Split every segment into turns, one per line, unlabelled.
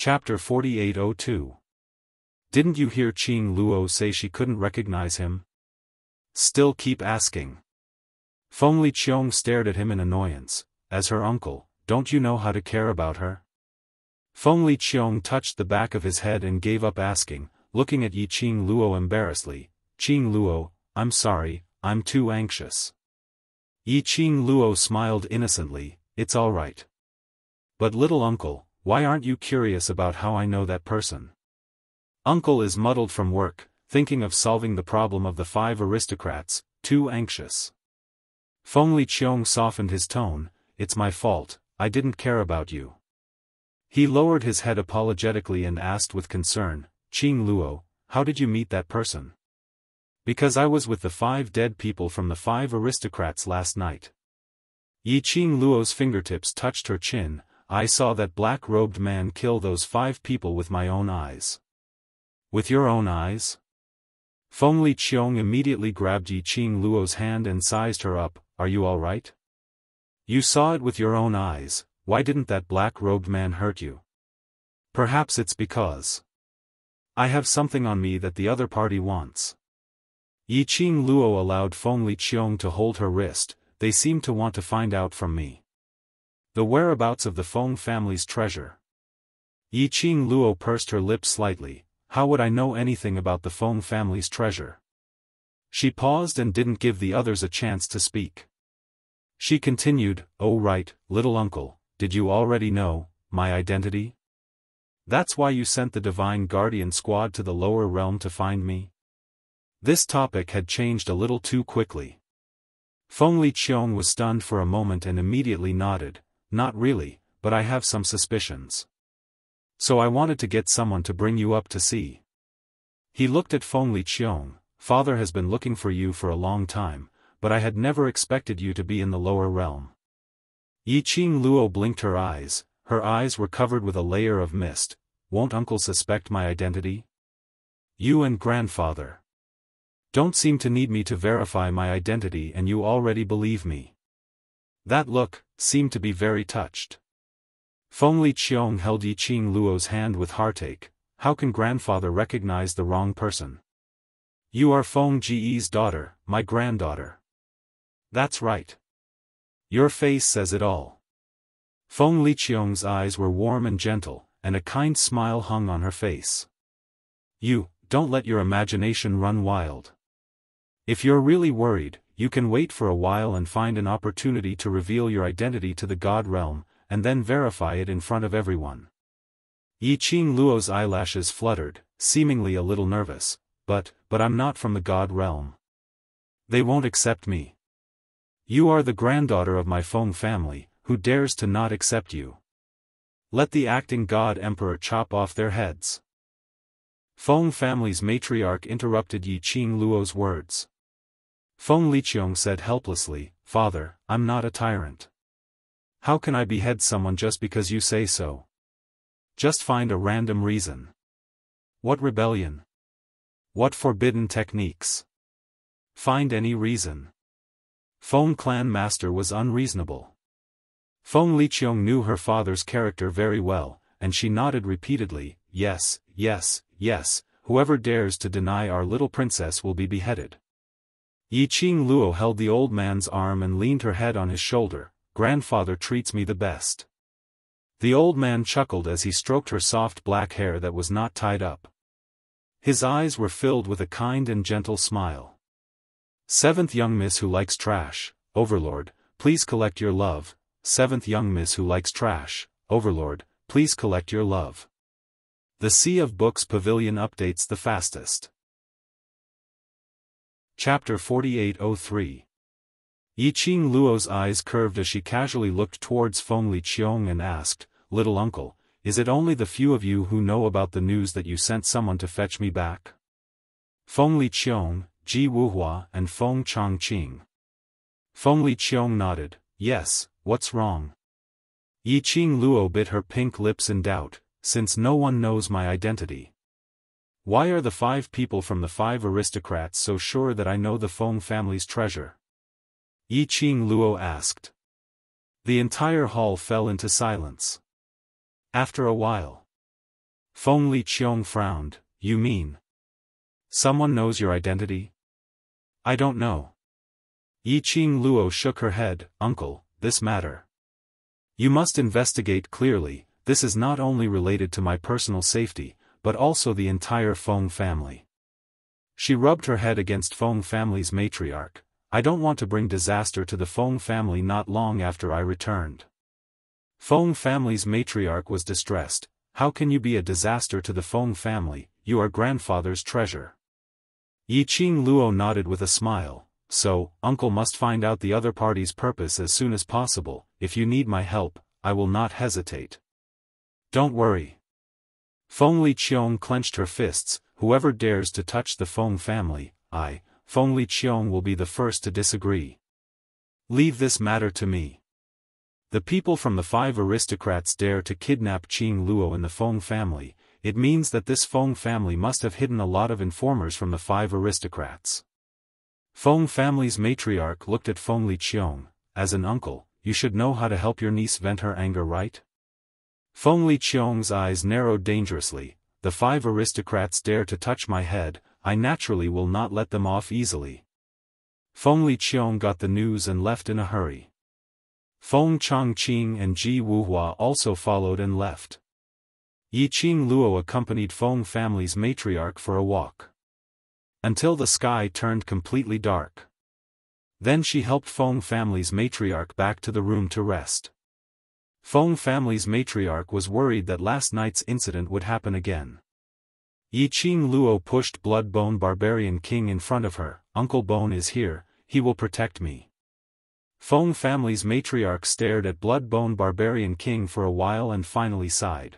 Chapter 4802. Didn't you hear Qing Luo say she couldn't recognize him? Still keep asking. Feng Liqiong stared at him in annoyance. As her uncle, don't you know how to care about her? Feng Liqiong touched the back of his head and gave up asking, looking at Qing Luo embarrassedly. Qing Luo, I'm sorry, I'm too anxious. Qing Luo smiled innocently, it's all right. But little uncle, why aren't you curious about how I know that person? Uncle is muddled from work, thinking of solving the problem of the 5 aristocrats, too anxious. Feng Liqiong softened his tone, it's my fault, I didn't care about you. He lowered his head apologetically and asked with concern, Qing Luo, how did you meet that person? Because I was with the 5 dead people from the 5 aristocrats last night. Qing Luo's fingertips touched her chin. I saw that black-robed man kill those 5 people with my own eyes. With your own eyes? Feng Liqiong immediately grabbed Qing Luo's hand and sized her up, are you all right? You saw it with your own eyes, why didn't that black-robed man hurt you? Perhaps it's because I have something on me that the other party wants. Qing Luo allowed Feng Liqiong to hold her wrist, they seem to want to find out from me the whereabouts of the Feng family's treasure. Qing Luo pursed her lips slightly, how would I know anything about the Feng family's treasure? She paused and didn't give the others a chance to speak. She continued, oh right, little uncle, did you already know my identity? That's why you sent the Divine Guardian Squad to the lower realm to find me? This topic had changed a little too quickly. Feng Liqiong was stunned for a moment and immediately nodded, not really, but I have some suspicions. So I wanted to get someone to bring you up to see. He looked at Feng Liqiong, father has been looking for you for a long time, but I had never expected you to be in the lower realm. Qing Luo blinked her eyes were covered with a layer of mist, won't uncle suspect my identity? You and grandfather don't seem to need me to verify my identity and you already believe me. That look seemed to be very touched. Feng Liqiong held Qing Luo's hand with heartache, how can grandfather recognize the wrong person? You are Feng Ji's daughter, my granddaughter. That's right. Your face says it all. Feng Liqiong's eyes were warm and gentle, and a kind smile hung on her face. You, don't let your imagination run wild. If you're really worried, you can wait for a while and find an opportunity to reveal your identity to the God realm, and then verify it in front of everyone. Qing Luo's eyelashes fluttered, seemingly a little nervous, but I'm not from the God realm. They won't accept me. You are the granddaughter of my Feng family, who dares to not accept you? Let the acting God Emperor chop off their heads. Feng family's matriarch interrupted Qing Luo's words. Feng Liqiong said helplessly, Father, I'm not a tyrant. How can I behead someone just because you say so? Just find a random reason. What rebellion? What forbidden techniques? Find any reason. Feng clan master was unreasonable. Feng Liqiong knew her father's character very well, and she nodded repeatedly, yes, yes, yes, whoever dares to deny our little princess will be beheaded. Qing Luo held the old man's arm and leaned her head on his shoulder, grandfather treats me the best. The old man chuckled as he stroked her soft black hair that was not tied up. His eyes were filled with a kind and gentle smile. 7th young miss who likes trash, Overlord, please collect your love. 7th young miss who likes trash, Overlord, please collect your love. The Sea of Books Pavilion updates the fastest. Chapter 4803. Qing Luo's eyes curved as she casually looked towards Feng Liqiong and asked, Little uncle, is it only the few of you who know about the news that you sent someone to fetch me back? Feng Liqiong, Ji Wuhua and Feng Changqing. Feng Liqiong nodded, yes, what's wrong? Qing Luo bit her pink lips in doubt, since no one knows my identity. Why are the 5 people from the 5 aristocrats so sure that I know the Feng family's treasure? Qing Luo asked. The entire hall fell into silence. After a while, Feng Liqiong frowned. You mean? Someone knows your identity? I don't know. Yiqing Luo shook her head. Uncle, this matter. You must investigate clearly. This is not only related to my personal safety, but also the entire Feng family. She rubbed her head against Feng family's matriarch. I don't want to bring disaster to the Feng family not long after I returned. Feng family's matriarch was distressed. How can you be a disaster to the Feng family? You are grandfather's treasure. Yiqing Luo nodded with a smile. So, uncle must find out the other party's purpose as soon as possible. If you need my help, I will not hesitate. Don't worry. Feng Liqiong clenched her fists. Whoever dares to touch the Feng family, Feng Liqiong will be the first to disagree. Leave this matter to me. The people from the 5 aristocrats dare to kidnap Qing Luo and the Feng family. It means that this Feng family must have hidden a lot of informers from the 5 aristocrats. Feng family's matriarch looked at Feng Liqiong. As an uncle, you should know how to help your niece vent her anger, right? Feng Liqiong's eyes narrowed dangerously. The 5 aristocrats dare to touch my head, I naturally will not let them off easily. Feng Liqiong got the news and left in a hurry. Feng Chongqing and Ji Wuhua also followed and left. Yiqing Luo accompanied Feng family's matriarch for a walk. Until the sky turned completely dark. Then she helped Feng family's matriarch back to the room to rest. Feng family's matriarch was worried that last night's incident would happen again. Yiqing Luo pushed Bloodbone Barbarian King in front of her. Uncle Bone is here, he will protect me. Feng family's matriarch stared at Bloodbone Barbarian King for a while and finally sighed.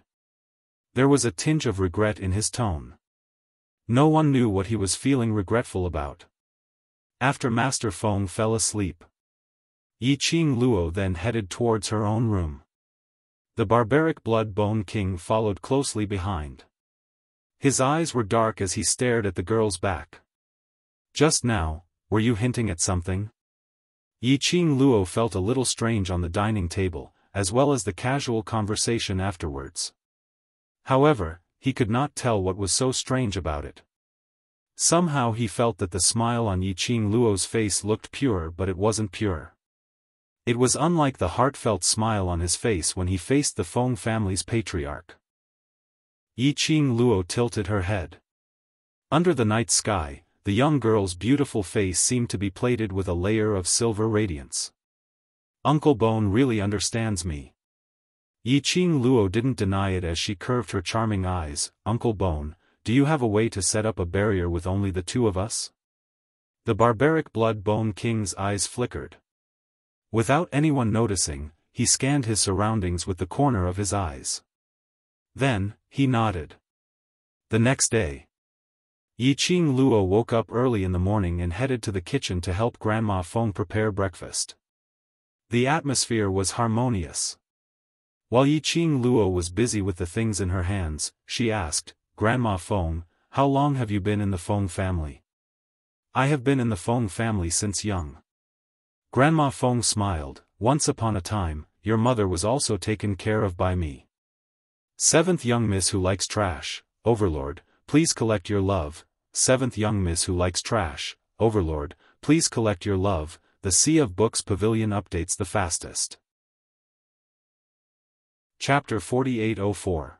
There was a tinge of regret in his tone. No one knew what he was feeling regretful about. After Master Feng fell asleep, Yiqing Luo then headed towards her own room. The barbaric Bloodbone King followed closely behind. His eyes were dark as he stared at the girl's back. Just now, were you hinting at something? Yiqing Luo felt a little strange on the dining table, as well as the casual conversation afterwards. However, he could not tell what was so strange about it. Somehow he felt that the smile on Yiqing Luo's face looked pure, but it wasn't pure. It was unlike the heartfelt smile on his face when he faced the Feng family's patriarch. Yiqing Luo tilted her head. Under the night sky, the young girl's beautiful face seemed to be plated with a layer of silver radiance. Uncle Bone really understands me. Yiqing Luo didn't deny it as she curved her charming eyes. Uncle Bone, do you have a way to set up a barrier with only the 2 of us? The barbaric Bloodbone King's eyes flickered. Without anyone noticing, he scanned his surroundings with the corner of his eyes. Then, he nodded. The next day, Yiqing Luo woke up early in the morning and headed to the kitchen to help Grandma Feng prepare breakfast. The atmosphere was harmonious. While Yiqing Luo was busy with the things in her hands, she asked, Grandma Feng, how long have you been in the Feng family? I have been in the Feng family since young. Grandma Feng smiled. Once upon a time, your mother was also taken care of by me. 7th young miss who likes trash, Overlord, please collect your love. 7th young miss who likes trash, Overlord, please collect your love. The Sea of Books Pavilion updates the fastest. Chapter 4804.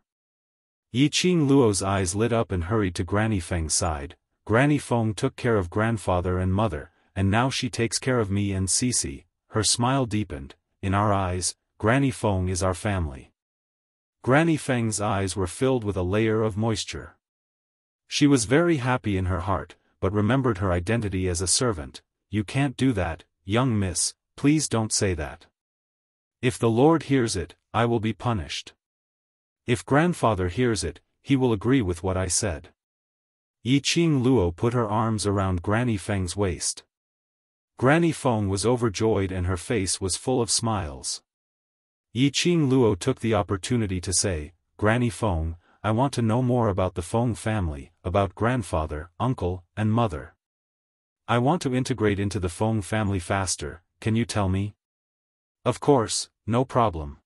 Yiqing Luo's eyes lit up and hurried to Granny Feng's side. Granny Feng took care of grandfather and mother, and now she takes care of me and Cece. Her smile deepened. In our eyes, Granny Feng is our family. Granny Feng's eyes were filled with a layer of moisture. She was very happy in her heart, but remembered her identity as a servant. You can't do that, young miss, please don't say that. If the Lord hears it, I will be punished. If grandfather hears it, he will agree with what I said. Yiqing Luo put her arms around Granny Feng's waist. Granny Feng was overjoyed and her face was full of smiles. Yiqing Luo took the opportunity to say, Granny Feng, I want to know more about the Feng family, about grandfather, uncle, and mother. I want to integrate into the Feng family faster, can you tell me? Of course, no problem.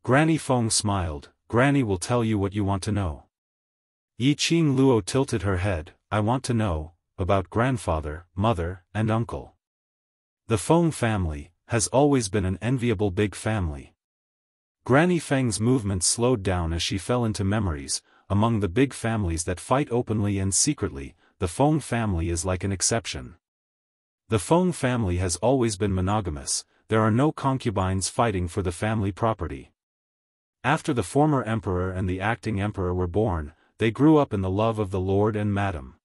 Granny Feng smiled. Granny will tell you what you want to know. Yi Qing Luo tilted her head. I want to know about grandfather, mother, and uncle. The Feng family has always been an enviable big family. Granny Feng's movement slowed down as she fell into memories. Among the big families that fight openly and secretly, the Feng family is like an exception. The Feng family has always been monogamous. There are no concubines fighting for the family property. After the former emperor and the acting emperor were born, they grew up in the love of the lord and madam.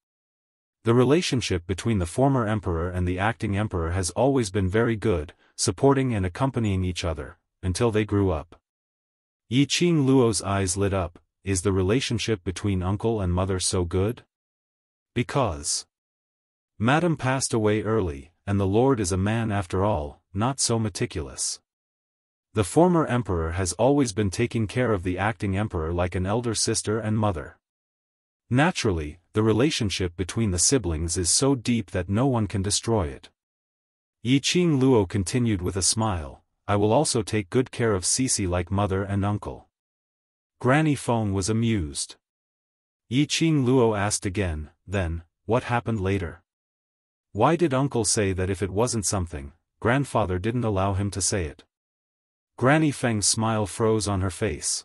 The relationship between the former emperor and the acting emperor has always been very good, supporting and accompanying each other, until they grew up. Yi Qing Luo's eyes lit up. Is the relationship between uncle and mother so good? Because madam passed away early, and the lord is a man after all, not so meticulous. The former emperor has always been taking care of the acting emperor like an elder sister and mother. Naturally, the relationship between the siblings is so deep that no one can destroy it. Yi Qing Luo continued with a smile. I will also take good care of Cici like mother and uncle. Granny Feng was amused. Yi Qing Luo asked again, then, what happened later? Why did uncle say that if it wasn't something, grandfather didn't allow him to say it? Granny Feng's smile froze on her face.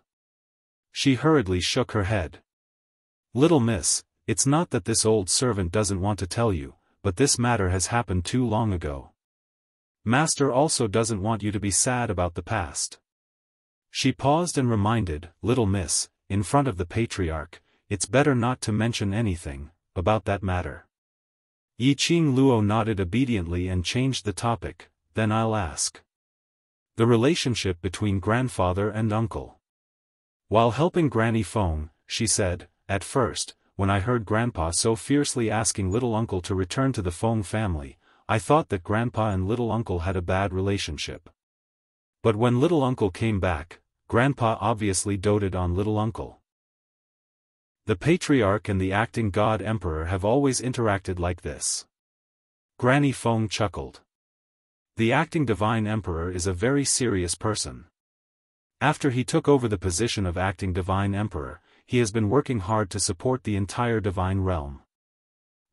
She hurriedly shook her head. Little miss, it's not that this old servant doesn't want to tell you, but this matter has happened too long ago. Master also doesn't want you to be sad about the past. She paused and reminded, little miss, in front of the patriarch, it's better not to mention anything about that matter. Yi Qing Luo nodded obediently and changed the topic. Then I'll ask. The relationship between grandfather and uncle. While helping Granny Feng, she said, at first, when I heard Grandpa so fiercely asking little uncle to return to the Feng family, I thought that Grandpa and little uncle had a bad relationship. But when little uncle came back, Grandpa obviously doted on little uncle. The patriarch and the acting god emperor have always interacted like this. Granny Feng chuckled. The acting divine emperor is a very serious person. After he took over the position of acting divine emperor, he has been working hard to support the entire divine realm.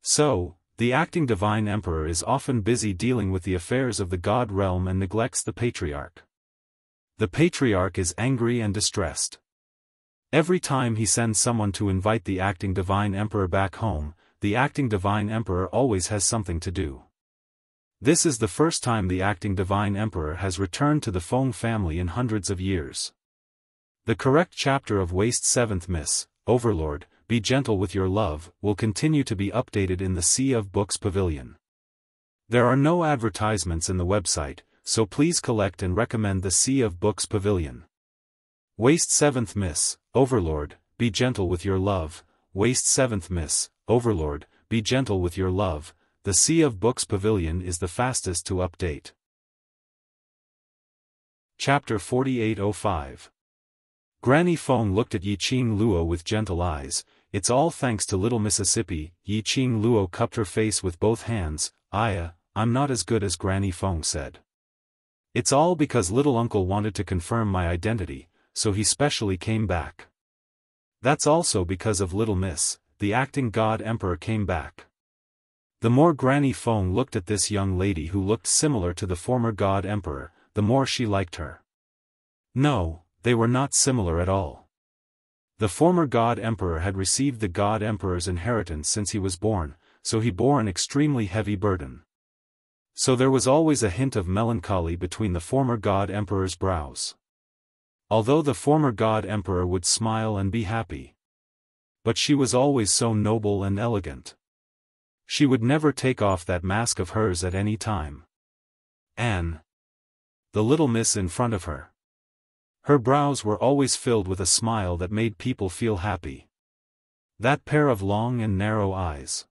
So, the acting divine emperor is often busy dealing with the affairs of the god realm and neglects the patriarch. The patriarch is angry and distressed. Every time he sends someone to invite the acting divine emperor back home, the acting divine emperor always has something to do. This is the first time the acting divine emperor has returned to the Feng family in hundreds of years. The correct chapter of Waste 7th Miss, Overlord, Be Gentle with Your Love, will continue to be updated in the Sea of Books Pavilion. There are no advertisements in the website, so please collect and recommend the Sea of Books Pavilion. Waste 7th Miss, Overlord, Be Gentle with Your Love, Waste 7th Miss, Overlord, Be Gentle with Your Love, the Sea of Books Pavilion is the fastest to update. Chapter 4805. Granny Feng looked at Yi Qing Luo with gentle eyes. It's all thanks to little Mississippi. Yi Qing Luo cupped her face with both hands. I'm not as good as Granny Feng said. It's all because little uncle wanted to confirm my identity, so he specially came back. That's also because of little miss, the acting god emperor came back. The more Granny Feng looked at this young lady who looked similar to the former god emperor, the more she liked her. No, they were not similar at all. The former god emperor had received the god emperor's inheritance since he was born, so he bore an extremely heavy burden. So there was always a hint of melancholy between the former god emperor's brows. Although the former god emperor would smile and be happy. But she was always so noble and elegant. She would never take off that mask of hers at any time. Anne. The little miss in front of her. Her brows were always filled with a smile that made people feel happy. That pair of long and narrow eyes.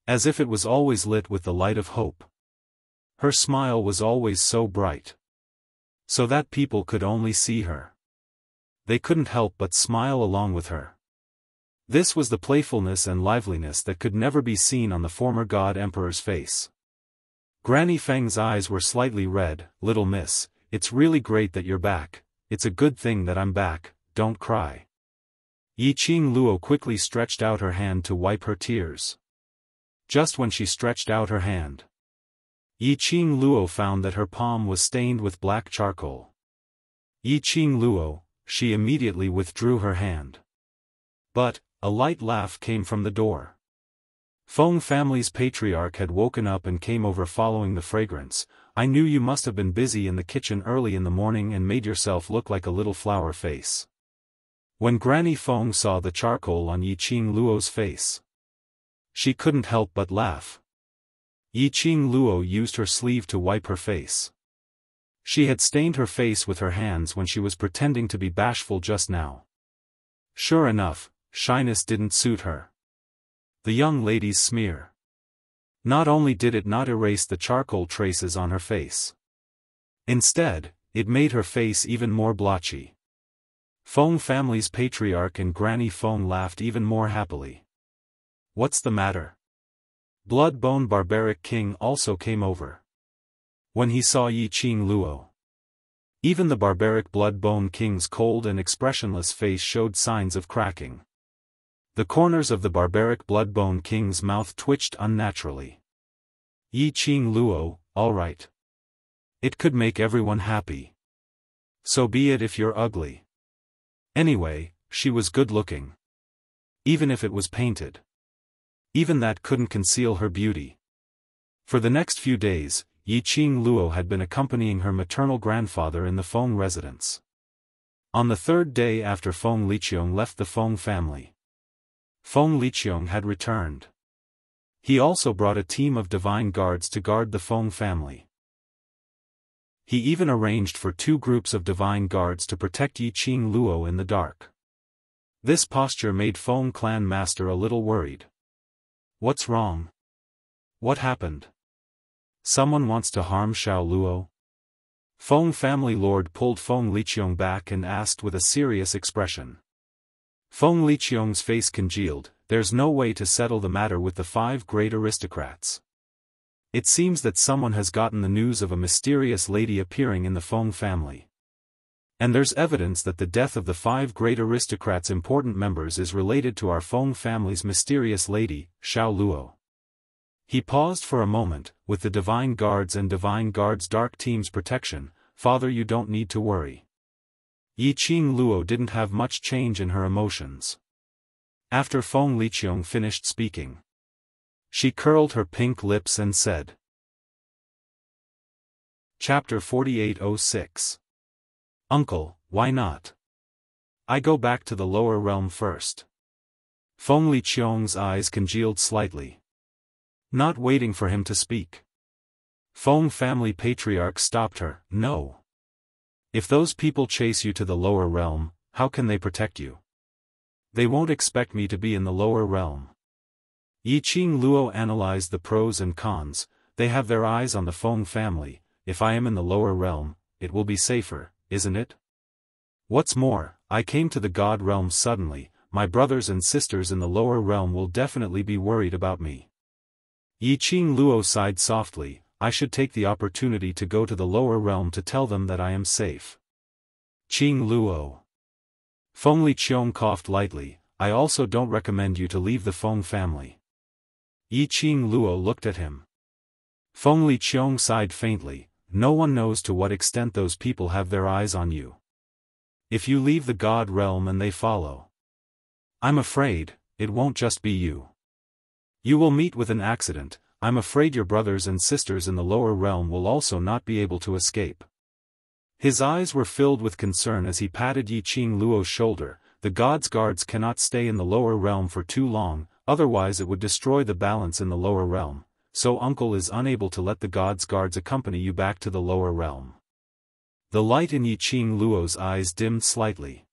As if it was always lit with the light of hope. Her smile was always so bright. So that people could only see her. They couldn't help but smile along with her. This was the playfulness and liveliness that could never be seen on the former god emperor's face. Granny Feng's eyes were slightly red. Little miss, it's really great that you're back. It's a good thing that I'm back, don't cry. Yi Qing Luo quickly stretched out her hand to wipe her tears. Just when she stretched out her hand, Yi Qing Luo found that her palm was stained with black charcoal. Yi Qing Luo, she immediately withdrew her hand. But, a light laugh came from the door. Feng family's patriarch had woken up and came over following the fragrance. I knew you must have been busy in the kitchen early in the morning and made yourself look like a little flower face. When Granny Feng saw the charcoal on Yi Qing Luo's face, she couldn't help but laugh. Yi Qing Luo used her sleeve to wipe her face. She had stained her face with her hands when she was pretending to be bashful just now. Sure enough, shyness didn't suit her. The young lady's smear. Not only did it not erase the charcoal traces on her face. Instead, it made her face even more blotchy. Feng family's patriarch and Granny Feng laughed even more happily. What's the matter? Blood-bone barbaric king also came over. When he saw Yi Qing Luo, even the barbaric blood-bone king's cold and expressionless face showed signs of cracking. The corners of the barbaric blood-bone king's mouth twitched unnaturally. Yi Qing Luo, all right. It could make everyone happy. So be it if you're ugly. Anyway, she was good-looking. Even if it was painted. Even that couldn't conceal her beauty. For the next few days, Yi Qing Luo had been accompanying her maternal grandfather in the Feng residence. On the third day after Feng Liqiong left the Feng family, Feng Liqiong had returned. He also brought a team of divine guards to guard the Feng family. He even arranged for 2 groups of divine guards to protect Yi Qing Luo in the dark. This posture made Feng clan master a little worried. What's wrong? What happened? Someone wants to harm Xiao Luo? Feng family lord pulled Feng Liqiong back and asked with a serious expression. Feng Liqiong's face congealed. There's no way to settle the matter with the 5 great aristocrats. It seems that someone has gotten the news of a mysterious lady appearing in the Feng family. And there's evidence that the death of the 5 great aristocrats' important members is related to our Feng family's mysterious lady, Xiao Luo. He paused for a moment. With the Divine Guards and Divine Guards' Dark Team's protection, Father, you don't need to worry. Yi Qing Luo didn't have much change in her emotions. After Feng Liqiong finished speaking, she curled her pink lips and said. Chapter 4806. Uncle, why not? I go back to the lower realm first. Feng Liqiong's eyes congealed slightly. Not waiting for him to speak, Feng family patriarch stopped her. No. If those people chase you to the lower realm, how can they protect you? They won't expect me to be in the lower realm. Yi Qing Luo analyzed the pros and cons. They have their eyes on the Feng family. If I am in the lower realm, it will be safer, isn't it? What's more, I came to the God realm suddenly. My brothers and sisters in the lower realm will definitely be worried about me. Yi Qing Luo sighed softly. I should take the opportunity to go to the lower realm to tell them that I am safe. Qing Luo. Feng Liqiong coughed lightly. I also don't recommend you to leave the Feng family. Yi Qing Luo looked at him. Feng Liqiong sighed faintly. No one knows to what extent those people have their eyes on you. If you leave the God realm and they follow, I'm afraid, it won't just be you. You will meet with an accident. I'm afraid your brothers and sisters in the lower realm will also not be able to escape. His eyes were filled with concern as he patted Yi Qing Luo's shoulder. The God's guards cannot stay in the lower realm for too long, otherwise it would destroy the balance in the lower realm, so Uncle is unable to let the God's guards accompany you back to the lower realm. The light in Yi Qing Luo's eyes dimmed slightly.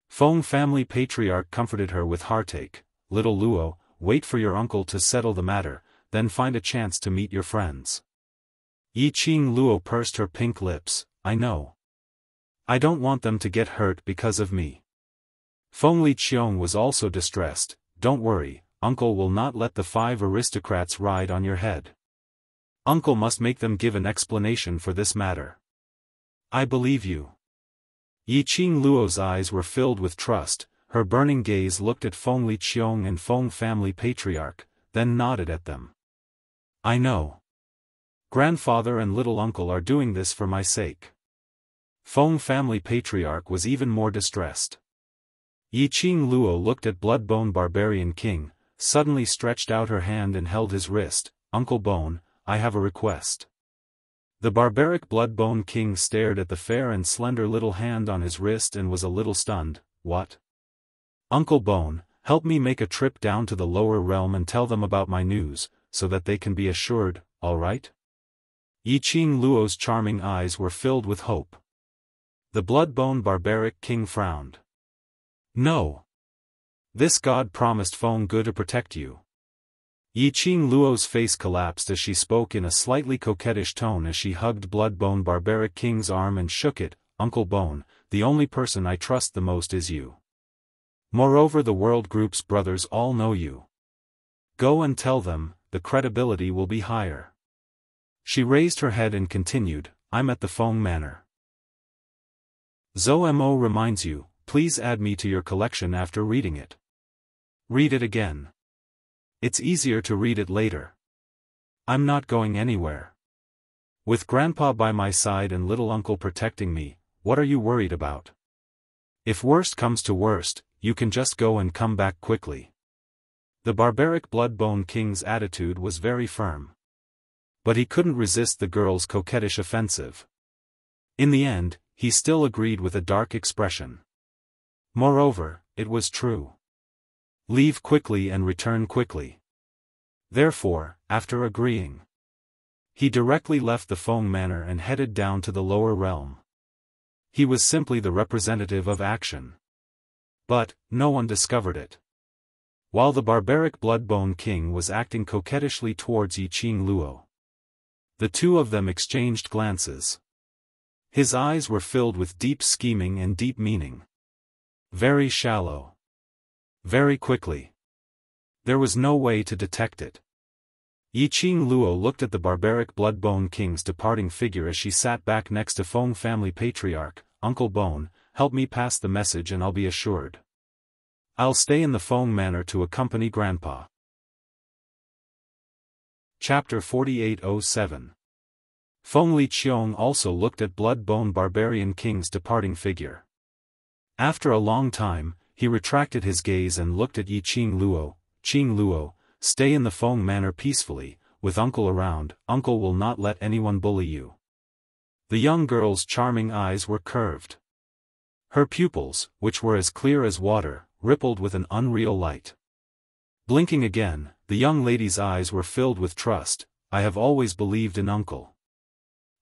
Feng family patriarch comforted her with heartache. Little Luo, wait for your uncle to settle the matter, then find a chance to meet your friends. Yi Qing Luo pursed her pink lips. I know. I don't want them to get hurt because of me. Feng Liqiong was also distressed. Don't worry, Uncle will not let the 5 aristocrats ride on your head. Uncle must make them give an explanation for this matter. I believe you. Yi Qing Luo's eyes were filled with trust, her burning gaze looked at Feng Liqiong and Feng family patriarch, then nodded at them. I know. Grandfather and little uncle are doing this for my sake. Feng family patriarch was even more distressed. Yi Qing Luo looked at Bloodbone Barbarian King, suddenly stretched out her hand and held his wrist. Uncle Bone, I have a request. The barbaric Bloodbone King stared at the fair and slender little hand on his wrist and was a little stunned. What? Uncle Bone, help me make a trip down to the lower realm and tell them about my news, so that they can be assured, all right? Yi Qing Luo's charming eyes were filled with hope. The Bloodbone Barbaric King frowned. No. This god promised Feng Gu to protect you. Yi Qing Luo's face collapsed as she spoke in a slightly coquettish tone as she hugged Bloodbone Barbaric King's arm and shook it. Uncle Bone, the only person I trust the most is you. Moreover, the World Group's brothers all know you. Go and tell them, the credibility will be higher. She raised her head and continued, I'm at the Feng Manor. Zhou reminds you, please add me to your collection after reading it. Read it again. It's easier to read it later. I'm not going anywhere. With Grandpa by my side and little uncle protecting me, what are you worried about? If worst comes to worst, you can just go and come back quickly. The barbaric Bloodbone King's attitude was very firm. But he couldn't resist the girl's coquettish offensive. In the end, he still agreed with a dark expression. Moreover, it was true. Leave quickly and return quickly. Therefore, after agreeing, he directly left the Feng Manor and headed down to the lower realm. He was simply the representative of action. But, no one discovered it. While the barbaric Bloodbone King was acting coquettishly towards Yi Qing Luo, the two of them exchanged glances. His eyes were filled with deep scheming and deep meaning. Very shallow. Very quickly. There was no way to detect it. Yi Qing Luo looked at the barbaric Bloodbone King's departing figure as she sat back next to Feng family patriarch. Uncle Bone, help me pass the message and I'll be assured. I'll stay in the Feng Manor to accompany Grandpa. Chapter 4807. Feng Liqiong also looked at Bloodbone Barbarian King's departing figure. After a long time, he retracted his gaze and looked at Yi Qing Luo. Qing Luo, stay in the Feng Manor peacefully, with Uncle around. Uncle will not let anyone bully you. The young girl's charming eyes were curved. Her pupils, which were as clear as water, rippled with an unreal light. Blinking again, the young lady's eyes were filled with trust. I have always believed in Uncle.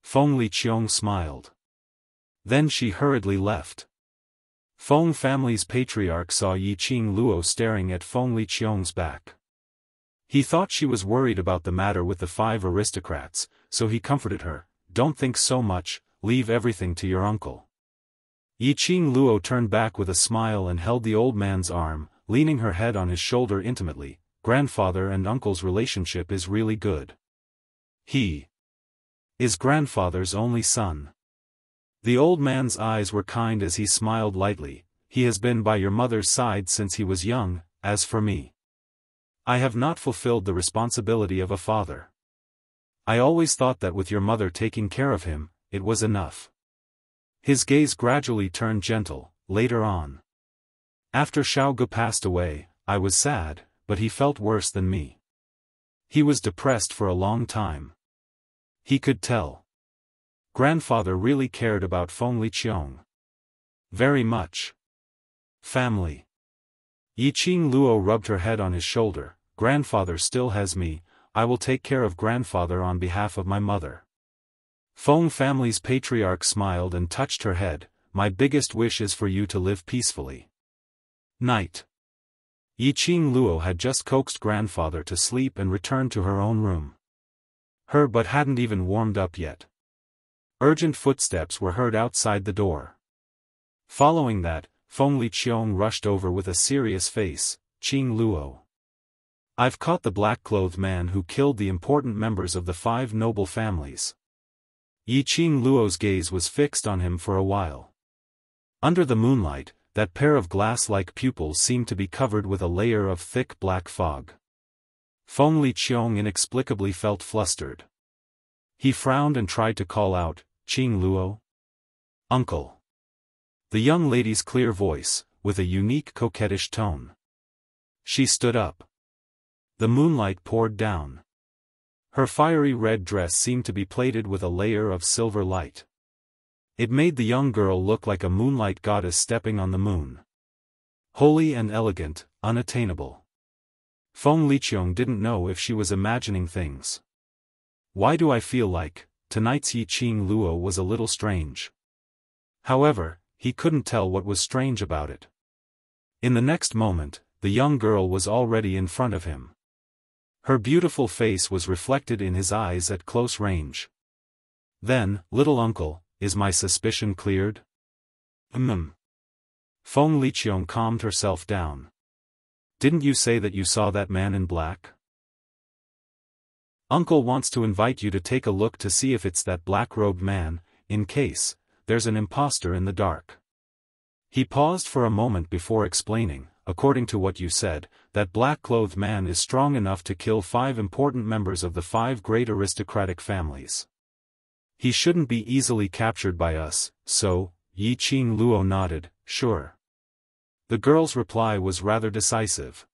Feng Liqiong smiled. Then she hurriedly left. Feng family's patriarch saw Yi Qing Luo staring at Feng Liqiong's back. He thought she was worried about the matter with the 5 aristocrats, so he comforted her. Don't think so much, leave everything to your uncle. Yi Qing Luo turned back with a smile and held the old man's arm, leaning her head on his shoulder intimately. Grandfather and uncle's relationship is really good. He is grandfather's only son. The old man's eyes were kind as he smiled lightly. He has been by your mother's side since he was young. As for me, I have not fulfilled the responsibility of a father. I always thought that with your mother taking care of him, it was enough. His gaze gradually turned gentle. Later on, after Xiao Gu passed away, I was sad, but he felt worse than me. He was depressed for a long time. He could tell. Grandfather really cared about Feng Liqiong. Very much. Family. Yi Qing Luo rubbed her head on his shoulder. Grandfather still has me. I will take care of grandfather on behalf of my mother. Feng family's patriarch smiled and touched her head. My biggest wish is for you to live peacefully. Night. Yi Qing Luo had just coaxed grandfather to sleep and returned to her own room. Her butt hadn't even warmed up yet. Urgent footsteps were heard outside the door. Following that, Feng Liqiong rushed over with a serious face. Qing Luo, I've caught the black-clothed man who killed the important members of the 5 noble families. Yi Qing Luo's gaze was fixed on him for a while. Under the moonlight, that pair of glass-like pupils seemed to be covered with a layer of thick black fog. Feng Liqiong inexplicably felt flustered. He frowned and tried to call out, "Qing Luo? Uncle." The young lady's clear voice, with a unique coquettish tone. She stood up. The moonlight poured down. Her fiery red dress seemed to be plated with a layer of silver light. It made the young girl look like a moonlight goddess stepping on the moon. Holy and elegant, unattainable. Feng Liqiong didn't know if she was imagining things. Why do I feel like, tonight's Yi Qing Luo was a little strange? However, he couldn't tell what was strange about it. In the next moment, the young girl was already in front of him. Her beautiful face was reflected in his eyes at close range. Then, "Little uncle, is my suspicion cleared?" Feng Liqiong calmed herself down. "Didn't you say that you saw that man in black? Uncle wants to invite you to take a look to see if it's that black-robed man, in case there's an imposter in the dark." He paused for a moment before explaining, "According to what you said, that black-clothed man is strong enough to kill 5 important members of the 5 great aristocratic families. He shouldn't be easily captured by us, so," Yi Qing Luo nodded, "Sure." The girl's reply was rather decisive.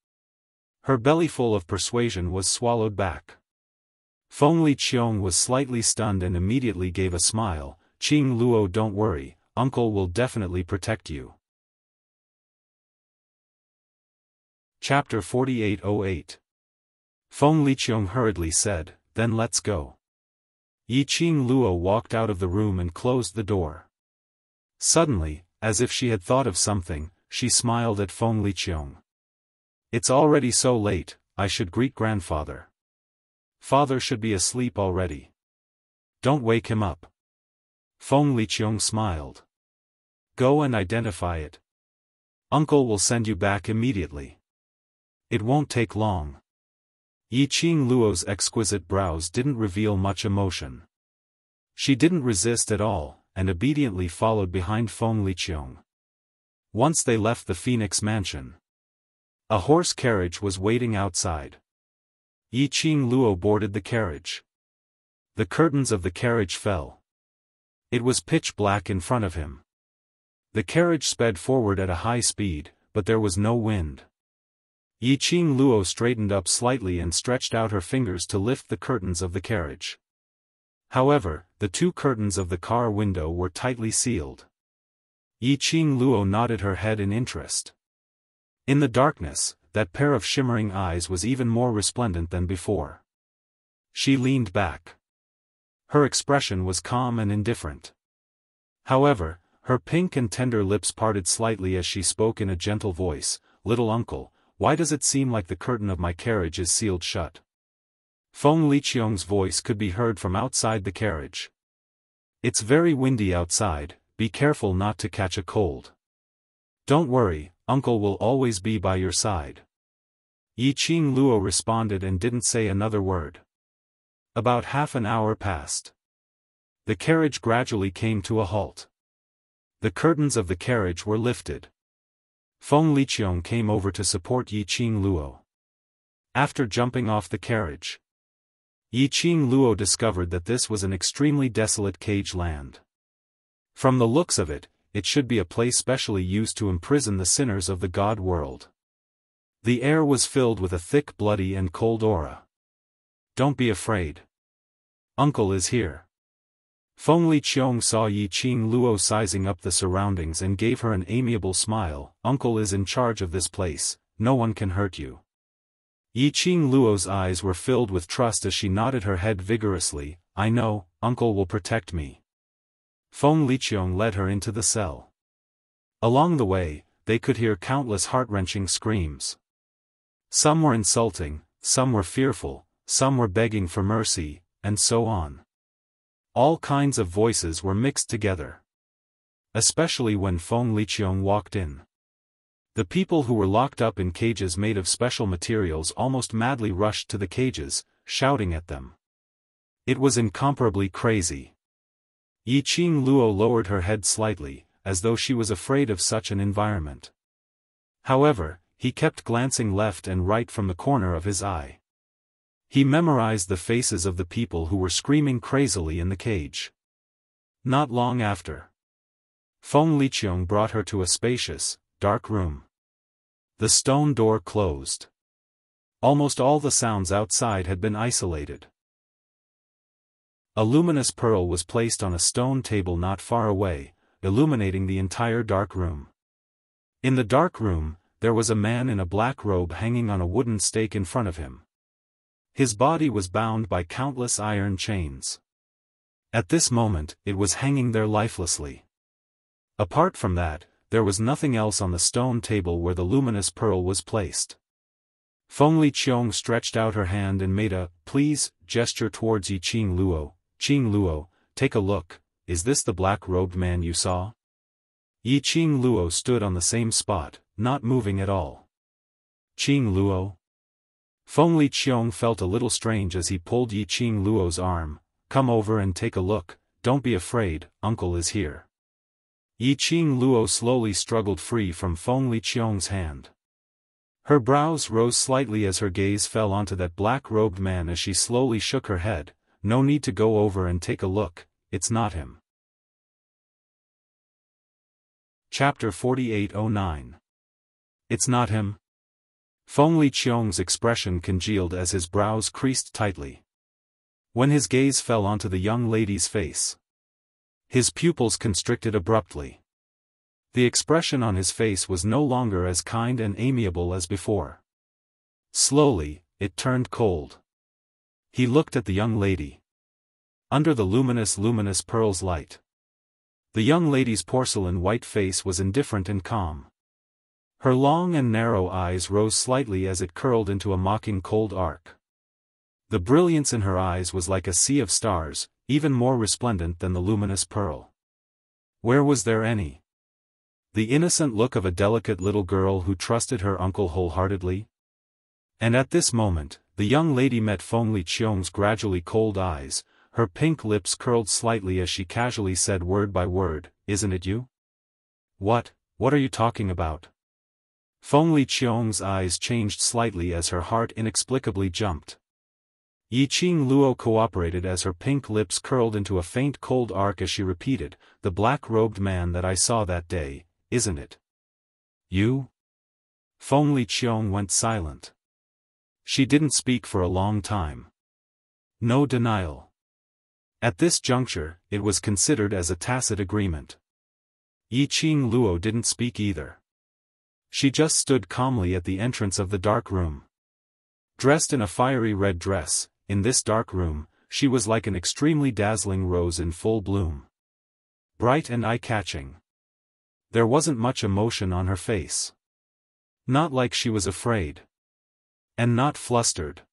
Her bellyful of persuasion was swallowed back. Feng Liqiong was slightly stunned and immediately gave a smile. "Qing Luo, don't worry, uncle will definitely protect you." Chapter 4808. Feng Liqiong hurriedly said, "Then let's go." Yi Qing Luo walked out of the room and closed the door. Suddenly, as if she had thought of something, she smiled at Feng Liqiong. "It's already so late, I should greet grandfather. Father should be asleep already. Don't wake him up." Feng Liqiong smiled. "Go and identify it. Uncle will send you back immediately. It won't take long." Yi Qing Luo's exquisite brows didn't reveal much emotion. She didn't resist at all, and obediently followed behind Feng Liqiong. Once they left the Phoenix Mansion, a horse carriage was waiting outside. Yi Qing Luo boarded the carriage. The curtains of the carriage fell. It was pitch black in front of him. The carriage sped forward at a high speed, but there was no wind. Yi Qing Luo straightened up slightly and stretched out her fingers to lift the curtains of the carriage. However, the 2 curtains of the car window were tightly sealed. Yi Qing Luo nodded her head in interest. In the darkness, that pair of shimmering eyes was even more resplendent than before. She leaned back. Her expression was calm and indifferent. However, her pink and tender lips parted slightly as she spoke in a gentle voice, "Little uncle, why does it seem like the curtain of my carriage is sealed shut?" Feng Liqiong's voice could be heard from outside the carriage. "It's very windy outside, be careful not to catch a cold." "Don't worry, uncle will always be by your side." Yi Qing Luo responded and didn't say another word. About half an hour passed. The carriage gradually came to a halt. The curtains of the carriage were lifted. Feng Liqiong came over to support Yi Qing Luo. After jumping off the carriage, Yi Qing Luo discovered that this was an extremely desolate cage land. From the looks of it, it should be a place specially used to imprison the sinners of the god world. The air was filled with a thick, bloody and cold aura. "Don't be afraid. Uncle is here." Feng Liqiong saw Yi Qing Luo sizing up the surroundings and gave her an amiable smile. "Uncle is in charge of this place, no one can hurt you." Yi Qing Luo's eyes were filled with trust as she nodded her head vigorously. "I know, uncle will protect me." Feng Liqiong led her into the cell. Along the way, they could hear countless heart-wrenching screams. Some were insulting, some were fearful, some were begging for mercy, and so on. All kinds of voices were mixed together. Especially when Feng Liqiong walked in. The people who were locked up in cages made of special materials almost madly rushed to the cages, shouting at them. It was incomparably crazy. Yi Qing Luo lowered her head slightly, as though she was afraid of such an environment. However, he kept glancing left and right from the corner of his eye. He memorized the faces of the people who were screaming crazily in the cage. Not long after, Feng Liqiong brought her to a spacious, dark room. The stone door closed. Almost all the sounds outside had been isolated. A luminous pearl was placed on a stone table not far away, illuminating the entire dark room. In the dark room, there was a man in a black robe hanging on a wooden stake in front of him. His body was bound by countless iron chains. At this moment, it was hanging there lifelessly. Apart from that, there was nothing else on the stone table where the luminous pearl was placed. Feng Liqiong stretched out her hand and made a "please" gesture towards Yi Qing Luo. "Qing Luo, take a look, is this the black-robed man you saw?" Yi Qing Luo stood on the same spot, not moving at all. "Qing Luo?" Feng Liqiong felt a little strange as he pulled Yi Qing Luo's arm. "Come over and take a look, don't be afraid, uncle is here." Yi Qing Luo slowly struggled free from Feng Liqiong's hand. Her brows rose slightly as her gaze fell onto that black-robed man as she slowly shook her head. "No need to go over and take a look, it's not him." Chapter 4809. It's not him? Feng Liqiong's expression congealed as his brows creased tightly. When his gaze fell onto the young lady's face, his pupils constricted abruptly. The expression on his face was no longer as kind and amiable as before. Slowly, it turned cold. He looked at the young lady. Under the luminous pearl's light, the young lady's porcelain white face was indifferent and calm. Her long and narrow eyes rose slightly as it curled into a mocking cold arc. The brilliance in her eyes was like a sea of stars, even more resplendent than the luminous pearl. Where was there any? The innocent look of a delicate little girl who trusted her uncle wholeheartedly? And at this moment, the young lady met Feng Liqiong's gradually cold eyes. Her pink lips curled slightly as she casually said word by word, "Isn't it you?" What are you talking about?" Feng Liqiong's eyes changed slightly as her heart inexplicably jumped. Yi Qing Luo cooperated as her pink lips curled into a faint cold arc as she repeated, "The black-robed man that I saw that day, isn't it?" "You?" Feng Liqiong went silent. She didn't speak for a long time. No denial. At this juncture, it was considered as a tacit agreement. Yi Qing Luo didn't speak either. She just stood calmly at the entrance of the dark room. Dressed in a fiery red dress, in this dark room, she was like an extremely dazzling rose in full bloom. Bright and eye-catching. There wasn't much emotion on her face. Not like she was afraid. And not flustered.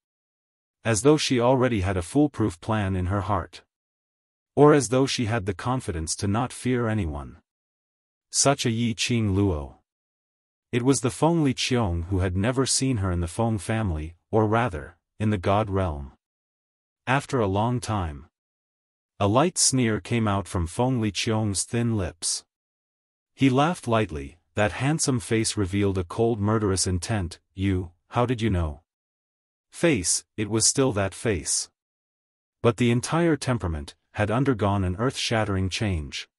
As though she already had a foolproof plan in her heart. Or as though she had the confidence to not fear anyone. Such a Yi Qing Luo. It was the Feng Liqiong who had never seen her in the Feng family, or rather, in the God realm. After a long time, a light sneer came out from Feng Liqiong's thin lips. He laughed lightly. That handsome face revealed a cold murderous intent. "You, how did you know?" Face, it was still that face. But the entire temperament had undergone an earth-shattering change.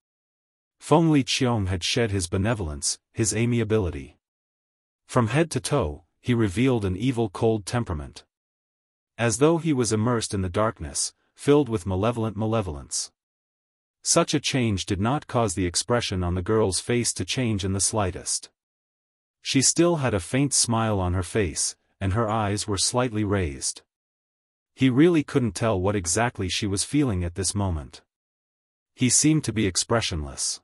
Feng Liqiong had shed his benevolence, his amiability. From head to toe, he revealed an evil cold temperament. As though he was immersed in the darkness, filled with malevolent malevolence. Such a change did not cause the expression on the girl's face to change in the slightest. She still had a faint smile on her face, and her eyes were slightly raised. He really couldn't tell what exactly she was feeling at this moment. He seemed to be expressionless.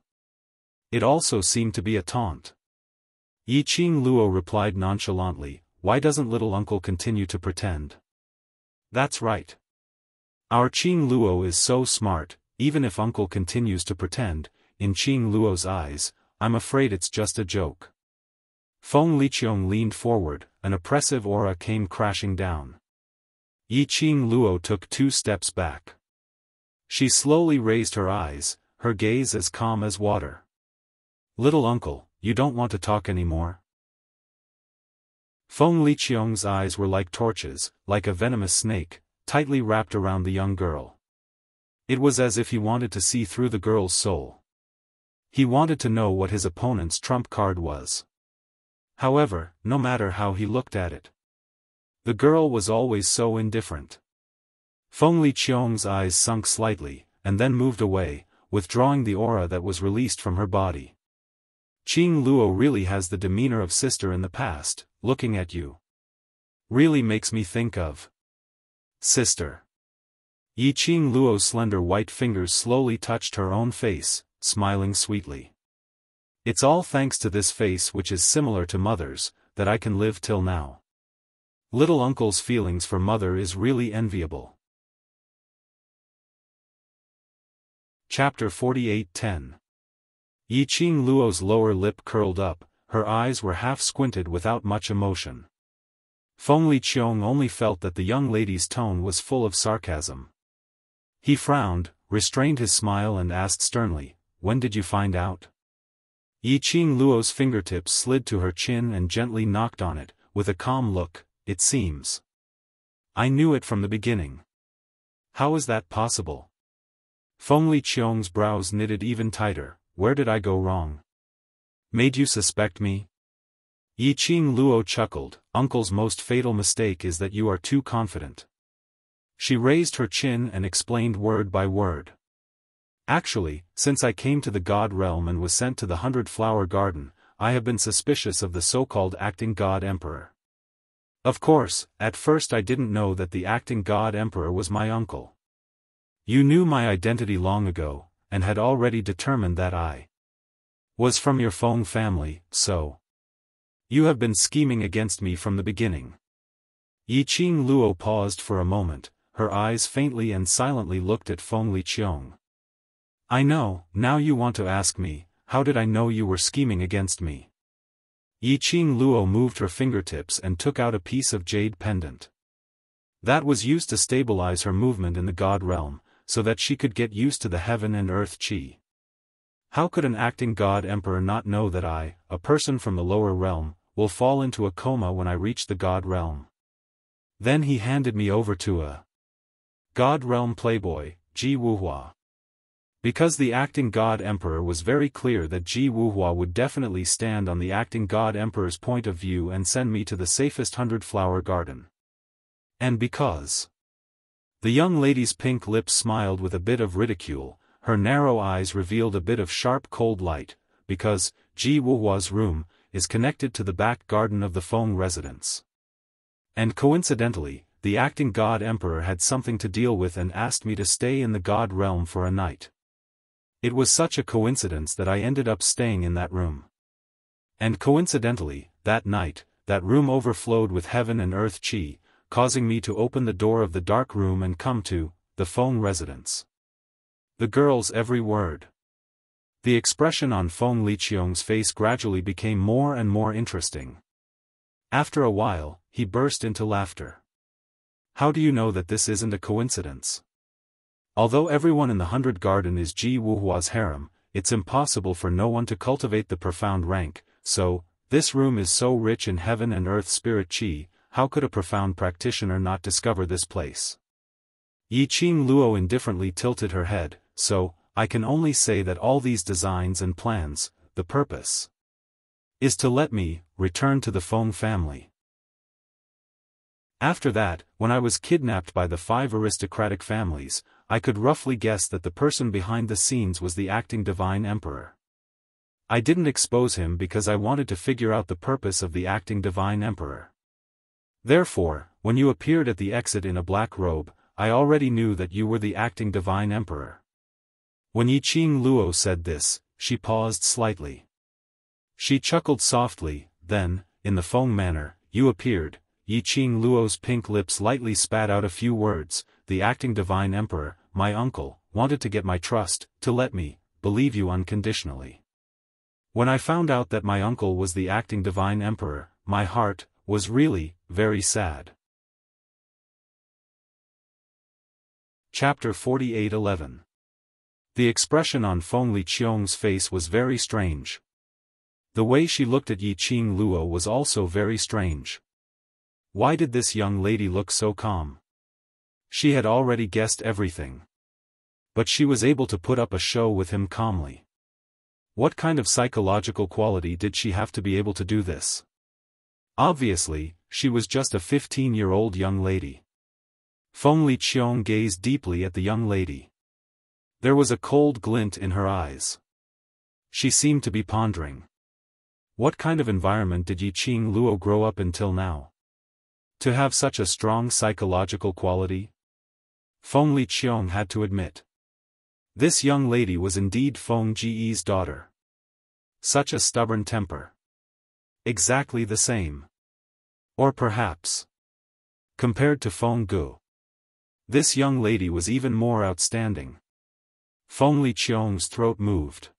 It also seemed to be a taunt. Yi Qing Luo replied nonchalantly, "Why doesn't little uncle continue to pretend?" "That's right. Our Qing Luo is so smart, even if uncle continues to pretend." In Qing Luo's eyes, "I'm afraid it's just a joke." Feng Liqiong leaned forward, an oppressive aura came crashing down. Yi Qing Luo took 2 steps back. She slowly raised her eyes, her gaze as calm as water. Little uncle, you don't want to talk anymore? Feng Liqiong's eyes were like torches, like a venomous snake, tightly wrapped around the young girl. It was as if he wanted to see through the girl's soul. He wanted to know what his opponent's trump card was. However, no matter how he looked at it, the girl was always so indifferent. Feng Liqiong's eyes sunk slightly, and then moved away, withdrawing the aura that was released from her body. Qing Luo really has the demeanor of sister in the past, looking at you. Really makes me think of sister. Yi Qing Luo's slender white fingers slowly touched her own face, smiling sweetly. It's all thanks to this face which is similar to mother's, that I can live till now. Little uncle's feelings for mother is really enviable. Chapter 48:10. Yi Qing Luo's lower lip curled up, her eyes were half squinted without much emotion. Feng Liqiong only felt that the young lady's tone was full of sarcasm. He frowned, restrained his smile and asked sternly, "When did you find out?" Yi Qing Luo's fingertips slid to her chin and gently knocked on it, with a calm look, "It seems. I knew it from the beginning." "How is that possible?" Feng Liqiong's brows knitted even tighter. "Where did I go wrong? Made you suspect me?" Yi Qing Luo chuckled, "Uncle's most fatal mistake is that you are too confident." She raised her chin and explained word by word. "Actually, since I came to the God realm and was sent to the 100-Flower Garden, I have been suspicious of the so-called acting God Emperor. Of course, at first I didn't know that the acting God Emperor was my uncle. You knew my identity long ago, and had already determined that I was from your Feng family, so you have been scheming against me from the beginning." Yi Qing Luo paused for a moment, her eyes faintly and silently looked at Feng Liqiong. "I know, now you want to ask me, how did I know you were scheming against me?" Yi Qing Luo moved her fingertips and took out a piece of jade pendant. That was used to stabilize her movement in the God realm, so that she could get used to the heaven and earth qi. How could an acting God Emperor not know that I, a person from the lower realm, will fall into a coma when I reach the God realm? Then he handed me over to a God realm playboy, Ji Wuhua. Because the acting God Emperor was very clear that Ji Wuhua would definitely stand on the acting God Emperor's point of view and send me to the safest 100-Flower Garden. And because the young lady's pink lips smiled with a bit of ridicule, her narrow eyes revealed a bit of sharp cold light, because Ji Wuhua's room is connected to the back garden of the Feng residence. And coincidentally, the acting God Emperor had something to deal with and asked me to stay in the God realm for a night. It was such a coincidence that I ended up staying in that room. And coincidentally, that night, that room overflowed with heaven and earth qi, causing me to open the door of the dark room and come to the Feng residence. The girl's every word. The expression on Feng Liqiong's face gradually became more and more interesting. After a while, he burst into laughter. "How do you know that this isn't a coincidence? Although everyone in the 100 Garden is Ji Wuhua's harem, it's impossible for no one to cultivate the profound rank, so, this room is so rich in heaven and earth spirit qi, how could a profound practitioner not discover this place?" Yi Qing Luo indifferently tilted her head, "So, I can only say that all these designs and plans, the purpose is to let me return to the Feng family. After that, when I was kidnapped by the 5 aristocratic families, I could roughly guess that the person behind the scenes was the acting Divine Emperor. I didn't expose him because I wanted to figure out the purpose of the acting Divine Emperor. Therefore, when you appeared at the exit in a black robe, I already knew that you were the acting Divine Emperor." When Yi Qing Luo said this, she paused slightly. She chuckled softly, then, in the Feng manner, "You appeared." Yi Qing Luo's pink lips lightly spat out a few words. "The acting Divine Emperor, my uncle, wanted to get my trust, to let me believe you unconditionally. When I found out that my uncle was the acting Divine Emperor, my heart was really very sad." Chapter 48:11. The expression on Feng Liqiong's face was very strange. The way she looked at Yi Qing Luo was also very strange. Why did this young lady look so calm? She had already guessed everything. But she was able to put up a show with him calmly. What kind of psychological quality did she have to be able to do this? Obviously, she was just a 15-year-old young lady. Feng Liqiong gazed deeply at the young lady. There was a cold glint in her eyes. She seemed to be pondering. What kind of environment did Yi Qing Luo grow up in till now? To have such a strong psychological quality? Feng Liqiong had to admit. This young lady was indeed Feng Ji's daughter. Such a stubborn temper. Exactly the same. Or perhaps, compared to Feng Gu, this young lady was even more outstanding. Feng Liqiong's throat moved.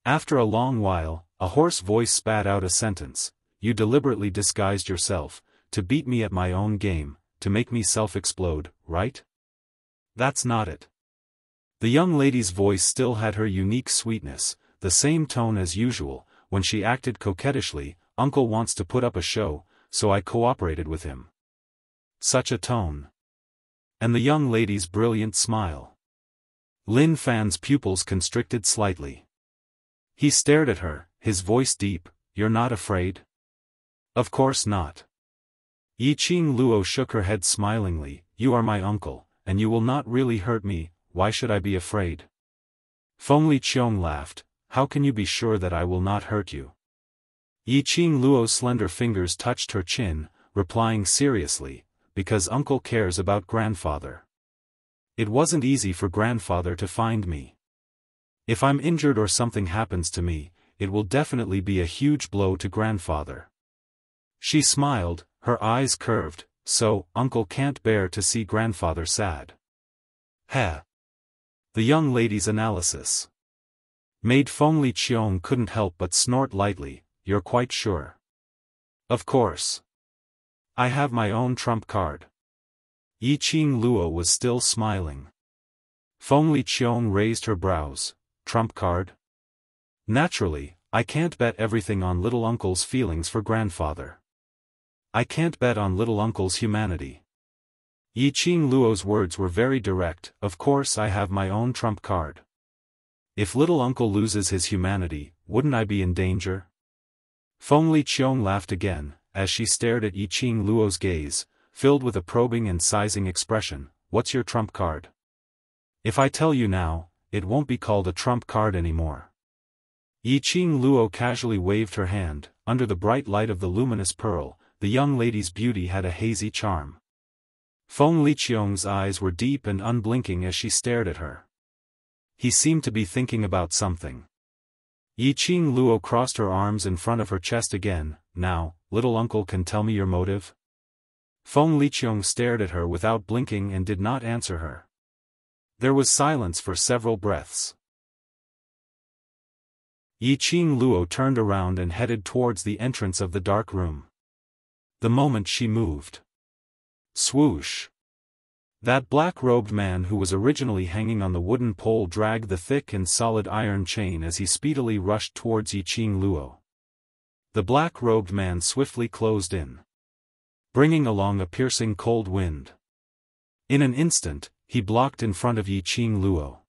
After a long while, a hoarse voice spat out a sentence. You deliberately disguised yourself, to beat me at my own game, to make me self-explode, right? That's not it. The young lady's voice still had her unique sweetness, the same tone as usual. When she acted coquettishly, uncle wants to put up a show, so I cooperated with him. Such a tone. And the young lady's brilliant smile. Lin Fan's pupils constricted slightly. He stared at her, his voice deep. You're not afraid? Of course not. Yi Qing Luo shook her head smilingly. You are my uncle, and you will not really hurt me. Why should I be afraid? Feng Liqiong laughed. How can you be sure that I will not hurt you? Yi Qing Luo's slender fingers touched her chin, replying seriously, because uncle cares about grandfather. It wasn't easy for grandfather to find me. If I'm injured or something happens to me, it will definitely be a huge blow to grandfather. She smiled, her eyes curved. So, uncle can't bear to see grandfather sad. Heh. The young lady's analysis made Feng Liqiong couldn't help but snort lightly. You're quite sure? Of course. I have my own trump card. Yi Qing Luo was still smiling. Feng Liqiong raised her brows. Trump card? Naturally, I can't bet everything on little uncle's feelings for grandfather. I can't bet on little uncle's humanity. Yi Qing Luo's words were very direct. Of course I have my own trump card. If little uncle loses his humanity, wouldn't I be in danger? Feng Liqiong laughed again, as she stared at Yi Qing Luo's gaze, filled with a probing and sizing expression. What's your trump card? If I tell you now, it won't be called a trump card anymore. Yi Qing Luo casually waved her hand. Under the bright light of the luminous pearl, the young lady's beauty had a hazy charm. Feng Liqiong's eyes were deep and unblinking as she stared at her. He seemed to be thinking about something. Yi Qing Luo crossed her arms in front of her chest again. Now, little uncle can tell me your motive? Feng Liqiong stared at her without blinking and did not answer her. There was silence for several breaths. Yi Qing Luo turned around and headed towards the entrance of the dark room. The moment she moved. Swoosh! That black-robed man who was originally hanging on the wooden pole dragged the thick and solid iron chain as he speedily rushed towards Yi Qing Luo. The black-robed man swiftly closed in, bringing along a piercing cold wind. In an instant, he blocked in front of Yi Qing Luo,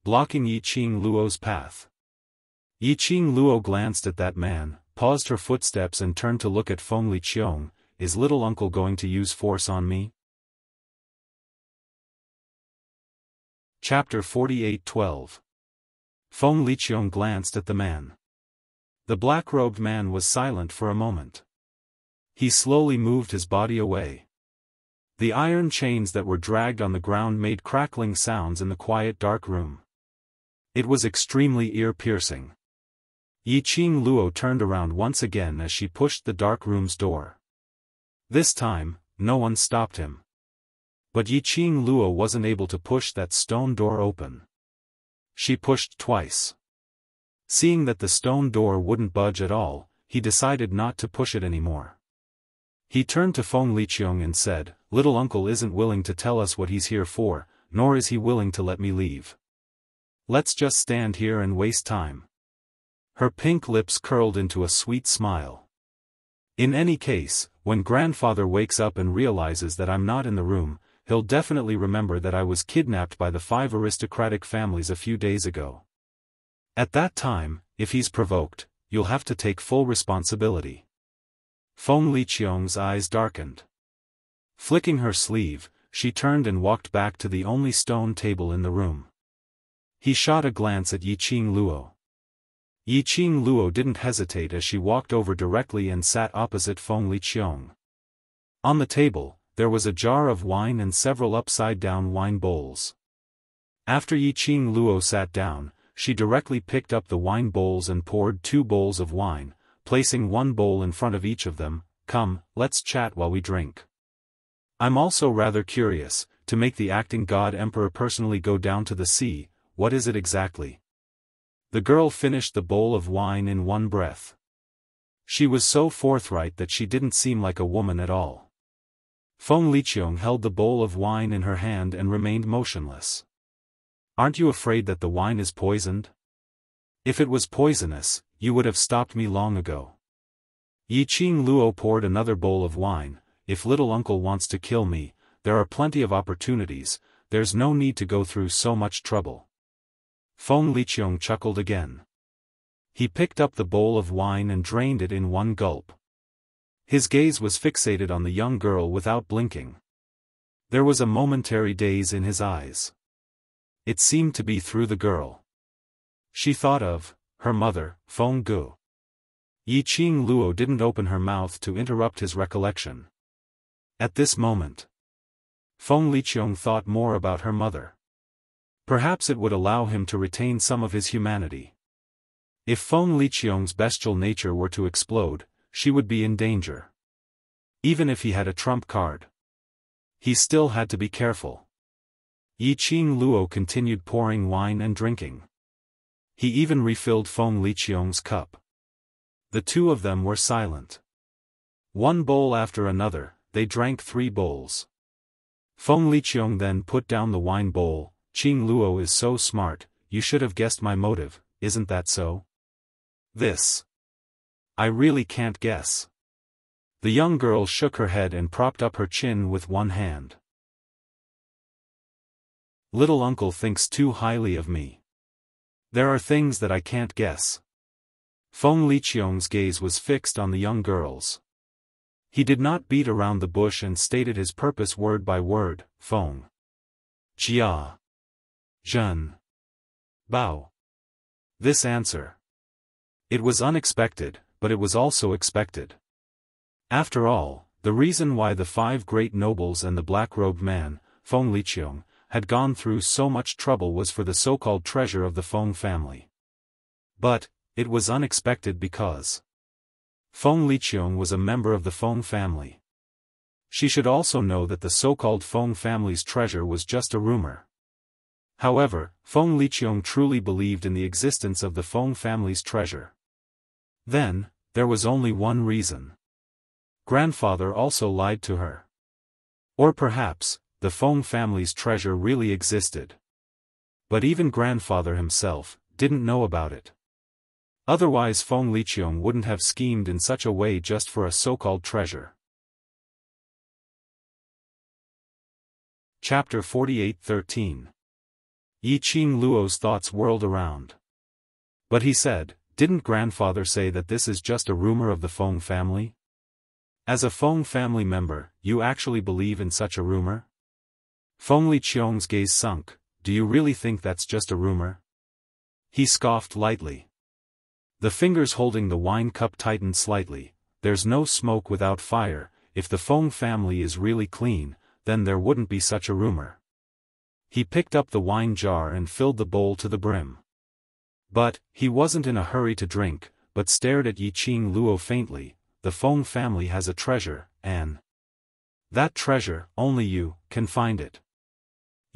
blocking Yi Qing Luo's path. Yi Qing Luo glanced at that man, paused her footsteps and turned to look at Feng Liqiong. Is little uncle going to use force on me? Chapter 48:12. Feng Liqiong glanced at the man. The black-robed man was silent for a moment. He slowly moved his body away. The iron chains that were dragged on the ground made crackling sounds in the quiet dark room. It was extremely ear-piercing. Yi Qing Luo turned around once again as she pushed the dark room's door. This time, no one stopped him. But Yi Qing Luo wasn't able to push that stone door open. She pushed twice. Seeing that the stone door wouldn't budge at all, he decided not to push it anymore. He turned to Feng Liqiong and said, Little uncle isn't willing to tell us what he's here for, nor is he willing to let me leave. Let's just stand here and waste time. Her pink lips curled into a sweet smile. In any case, when grandfather wakes up and realizes that I'm not in the room, he'll definitely remember that I was kidnapped by the 5 aristocratic families a few days ago. At that time, if he's provoked, you'll have to take full responsibility. Feng Liqiong's eyes darkened. Flicking her sleeve, she turned and walked back to the only stone table in the room. He shot a glance at Yiqing Luo. Yiqing Luo didn't hesitate as she walked over directly and sat opposite Feng Liqiong. On the table, there was a jar of wine and several upside-down wine bowls. After Yiqing Luo sat down, she directly picked up the wine bowls and poured 2 bowls of wine, placing 1 bowl in front of each of them. Come, let's chat while we drink. I'm also rather curious, to make the acting god emperor personally go down to the sea, what is it exactly? The girl finished the bowl of wine in one breath. She was so forthright that she didn't seem like a woman at all. Feng Liqiong held the bowl of wine in her hand and remained motionless. Aren't you afraid that the wine is poisoned? If it was poisonous, you would have stopped me long ago. Yiqing Luo poured another bowl of wine. If little uncle wants to kill me, there are plenty of opportunities, there's no need to go through so much trouble. Feng Liqiong chuckled again. He picked up the bowl of wine and drained it in one gulp. His gaze was fixated on the young girl without blinking. There was a momentary daze in his eyes. It seemed to be through the girl. She thought of her mother, Feng Gu. Yiqing Luo didn't open her mouth to interrupt his recollection. At this moment, Feng Liqiong thought more about her mother. Perhaps it would allow him to retain some of his humanity. If Feng Liqiong's bestial nature were to explode, she would be in danger. Even if he had a trump card, he still had to be careful. Yiqing Luo continued pouring wine and drinking. He even refilled Feng Liqiong's cup. The two of them were silent. One bowl after another, they drank 3 bowls. Feng Liqiong then put down the wine bowl. Qing Luo is so smart, you should have guessed my motive, isn't that so? This. I really can't guess. The young girl shook her head and propped up her chin with one hand. Little uncle thinks too highly of me. There are things that I can't guess. Feng Liqiong's gaze was fixed on the young girl's. He did not beat around the bush and stated his purpose word by word. Feng. Jia. Zhen. Bao. This answer. It was unexpected, but it was also expected. After all, the reason why the 5 great nobles and the black-robed man, Feng Liqiong, had gone through so much trouble was for the so-called treasure of the Feng family. But, it was unexpected because Feng Liqiong was a member of the Feng family. She should also know that the so-called Feng family's treasure was just a rumor. However, Feng Liqiong truly believed in the existence of the Feng family's treasure. Then, there was only one reason. Grandfather also lied to her. Or perhaps, the Feng family's treasure really existed. But even grandfather himself didn't know about it. Otherwise Feng Liqiong wouldn't have schemed in such a way just for a so-called treasure. Chapter 48:13. Yiqing Luo's thoughts whirled around. But he said, didn't grandfather say that this is just a rumor of the Feng family? As a Feng family member, you actually believe in such a rumor? Feng Liqiong's gaze sunk. Do you really think that's just a rumor? He scoffed lightly. The fingers holding the wine cup tightened slightly. There's no smoke without fire. If the Feng family is really clean, then there wouldn't be such a rumor. He picked up the wine jar and filled the bowl to the brim. But, he wasn't in a hurry to drink, but stared at Yiqing Luo faintly. The Feng family has a treasure, and that treasure, only you can find it.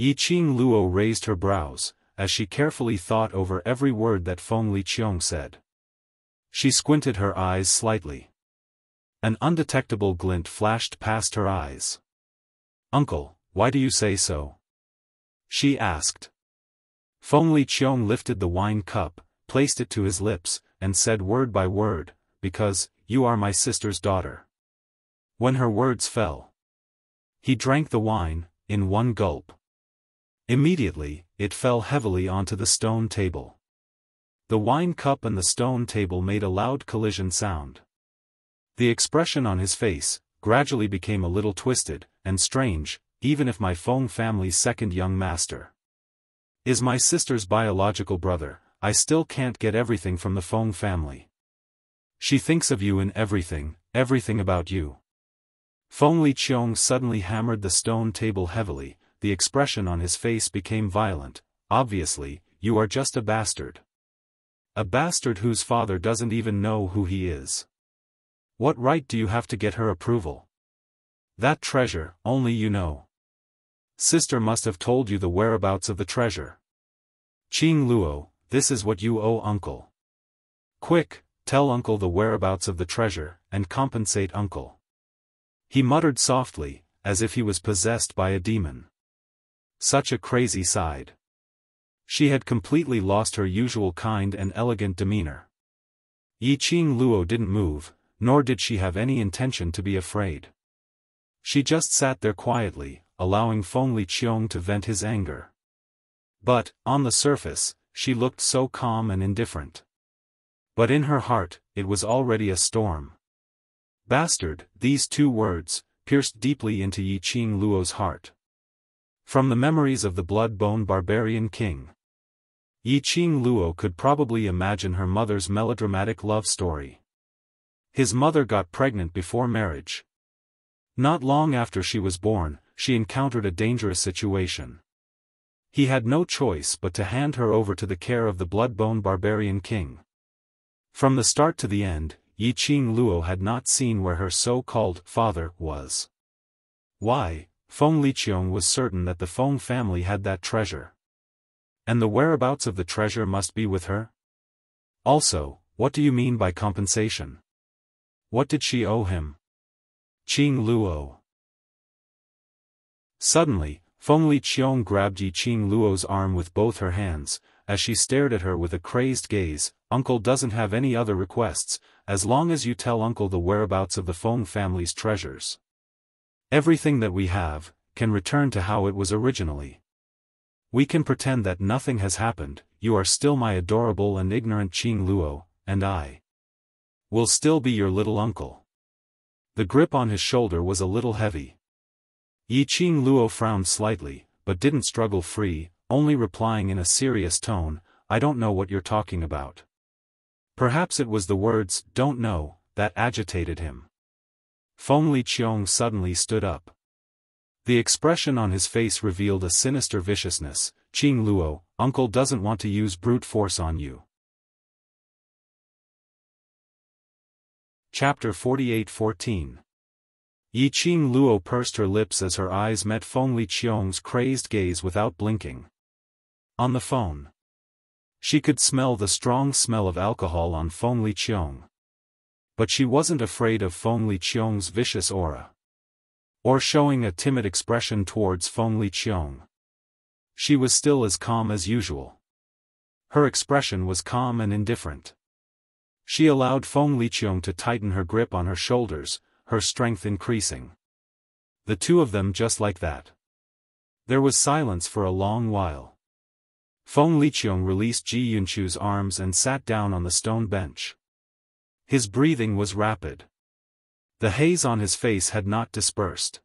Yiqing Luo raised her brows, as she carefully thought over every word that Feng Liqiong said. She squinted her eyes slightly. An undetectable glint flashed past her eyes. Uncle, why do you say so? She asked. Feng Liqiong lifted the wine cup, placed it to his lips, and said word by word, "Because, you are my sister's daughter." When her words fell, he drank the wine, in one gulp. Immediately, it fell heavily onto the stone table. The wine cup and the stone table made a loud collision sound. The expression on his face gradually became a little twisted and strange. "Even if my Feng family's second young master is my sister's biological brother, I still can't get everything from the Feng family. She thinks of you in everything, everything about you." Feng Liqiong suddenly hammered the stone table heavily. The expression on his face became violent. "Obviously, you are just a bastard. A bastard whose father doesn't even know who he is. What right do you have to get her approval? That treasure, only you know. Sister must have told you the whereabouts of the treasure. Qing Luo, this is what you owe uncle. Quick, tell uncle the whereabouts of the treasure, and compensate uncle." He muttered softly, as if he was possessed by a demon. Such a crazy side. She had completely lost her usual kind and elegant demeanor. Qing Luo didn't move, nor did she have any intention to be afraid. She just sat there quietly, allowing Feng Liqiong to vent his anger. But, on the surface, she looked so calm and indifferent. But in her heart, it was already a storm. Bastard, these two words, pierced deeply into Qing Luo's heart. From the memories of the blood-bone barbarian king, Qing Luo could probably imagine her mother's melodramatic love story. His mother got pregnant before marriage. Not long after she was born, she encountered a dangerous situation. He had no choice but to hand her over to the care of the blood-bone barbarian king. From the start to the end, Qing Luo had not seen where her so-called father was. Why, Feng Liqiong was certain that the Feng family had that treasure. And the whereabouts of the treasure must be with her? Also, what do you mean by compensation? What did she owe him? Qing Luo. Suddenly, Feng Liqiong grabbed Qing Luo's arm with both her hands, as she stared at her with a crazed gaze. "Uncle doesn't have any other requests, as long as you tell uncle the whereabouts of the Feng family's treasures. Everything that we have can return to how it was originally. We can pretend that nothing has happened. You are still my adorable and ignorant Qing Luo, and I will still be your little uncle." The grip on his shoulder was a little heavy. Qing Luo frowned slightly, but didn't struggle free, only replying in a serious tone, "I don't know what you're talking about." Perhaps it was the words, "don't know," that agitated him. Feng Liqiong suddenly stood up. The expression on his face revealed a sinister viciousness. "Qing Luo, uncle doesn't want to use brute force on you." Chapter 48-14. Qing Luo pursed her lips as her eyes met Feng Liqiong's crazed gaze without blinking. On the phone, she could smell the strong smell of alcohol on Feng Liqiong. But she wasn't afraid of Feng Liqiong's vicious aura, or showing a timid expression towards Feng Liqiong. She was still as calm as usual. Her expression was calm and indifferent. She allowed Feng Liqiong to tighten her grip on her shoulders, her strength increasing. The two of them just like that. There was silence for a long while. Feng Liqiong released Ji Yunchu's arms and sat down on the stone bench. His breathing was rapid. The haze on his face had not dispersed.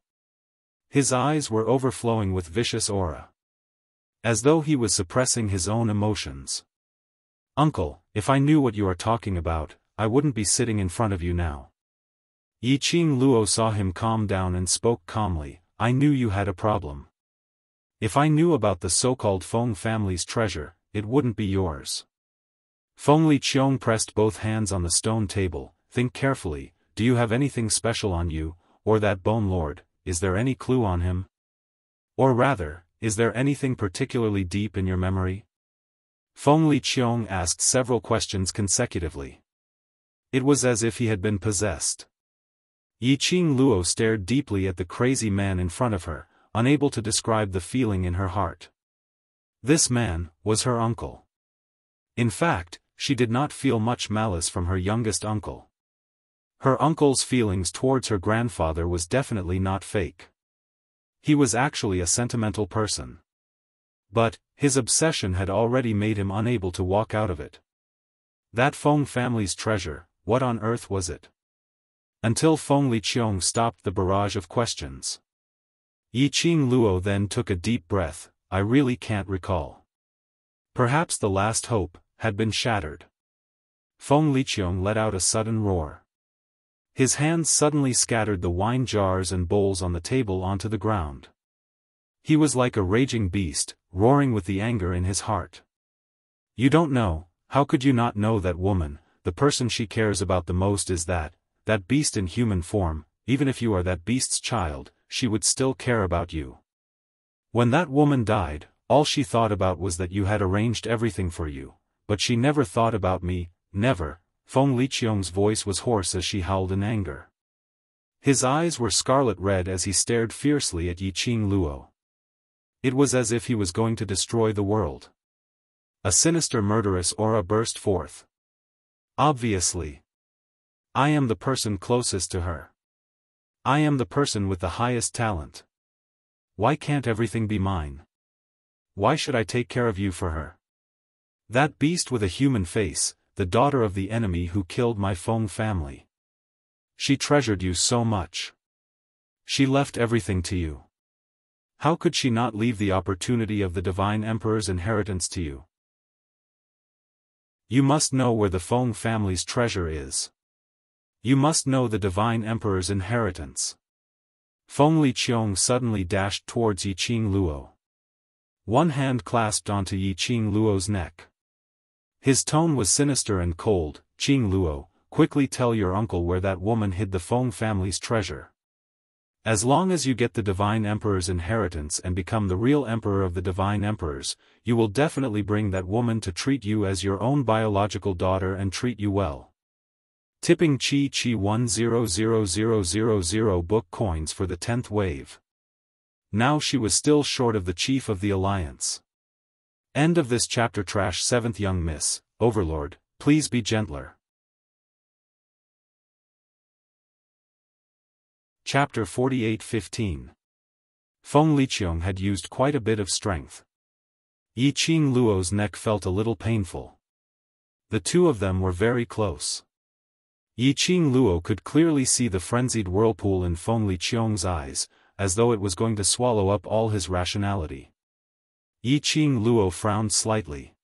His eyes were overflowing with vicious aura, as though he was suppressing his own emotions. "Uncle, if I knew what you are talking about, I wouldn't be sitting in front of you now." Qing Luo saw him calm down and spoke calmly, "I knew you had a problem. If I knew about the so-called Feng family's treasure, it wouldn't be yours." Feng Liqiong pressed both hands on the stone table. "Think carefully, do you have anything special on you, or that bone lord, is there any clue on him? Or rather, is there anything particularly deep in your memory?" Feng Liqiong asked several questions consecutively. It was as if he had been possessed. Qing Luo stared deeply at the crazy man in front of her, unable to describe the feeling in her heart. This man was her uncle. In fact, she did not feel much malice from her youngest uncle. Her uncle's feelings towards her grandfather was definitely not fake. He was actually a sentimental person. But, his obsession had already made him unable to walk out of it. That Feng family's treasure, what on earth was it? Until Feng Liqiong stopped the barrage of questions. Yiqing Luo then took a deep breath. I really can't recall. Perhaps the last hope had been shattered. Feng Liqiong let out a sudden roar. His hands suddenly scattered the wine jars and bowls on the table onto the ground. He was like a raging beast, roaring with the anger in his heart. You don't know, how could you not know that woman, the person she cares about the most is that beast in human form, even if you are that beast's child, she would still care about you. When that woman died, all she thought about was that you had arranged everything for you, but she never thought about me, never. Feng Liqiong's voice was hoarse as she howled in anger. His eyes were scarlet red as he stared fiercely at Yiqing Luo. It was as if he was going to destroy the world. A sinister murderous aura burst forth. Obviously. I am the person closest to her. I am the person with the highest talent. Why can't everything be mine? Why should I take care of you for her? That beast with a human face, the daughter of the enemy who killed my Feng family. She treasured you so much. She left everything to you. How could she not leave the opportunity of the Divine Emperor's inheritance to you? You must know where the Feng family's treasure is. You must know the Divine Emperor's inheritance. Feng Liqiong suddenly dashed towards Yiqing Luo. One hand clasped onto Yiqing Luo's neck. His tone was sinister and cold. Qing Luo, quickly tell your uncle where that woman hid the Feng family's treasure. As long as you get the Divine Emperor's inheritance and become the real Emperor of the Divine Emperors, you will definitely bring that woman to treat you as your own biological daughter and treat you well. Tipping Chi 100000 book coins for the 10th wave. Now she was still short of the chief of the alliance. End of this chapter. Trash 7th Young Miss, Overlord, please be gentler. Chapter 48:15. Feng Liqiong had used quite a bit of strength. Yiqing Luo's neck felt a little painful. The two of them were very close. Yiqing Luo could clearly see the frenzied whirlpool in Feng Liqiong's eyes, as though it was going to swallow up all his rationality. Yiqing Luo frowned slightly.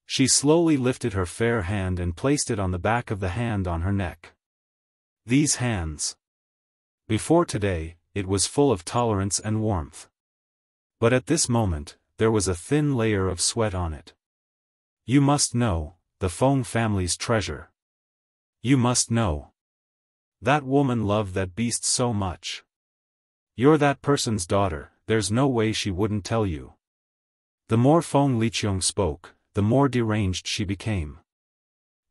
She slowly lifted her fair hand and placed it on the back of the hand on her neck. These hands. Before today, it was full of tolerance and warmth. But at this moment, there was a thin layer of sweat on it. You must know, the Feng family's treasure. You must know. That woman loved that beast so much. You're that person's daughter, there's no way she wouldn't tell you. The more Feng Liqiong spoke, the more deranged she became.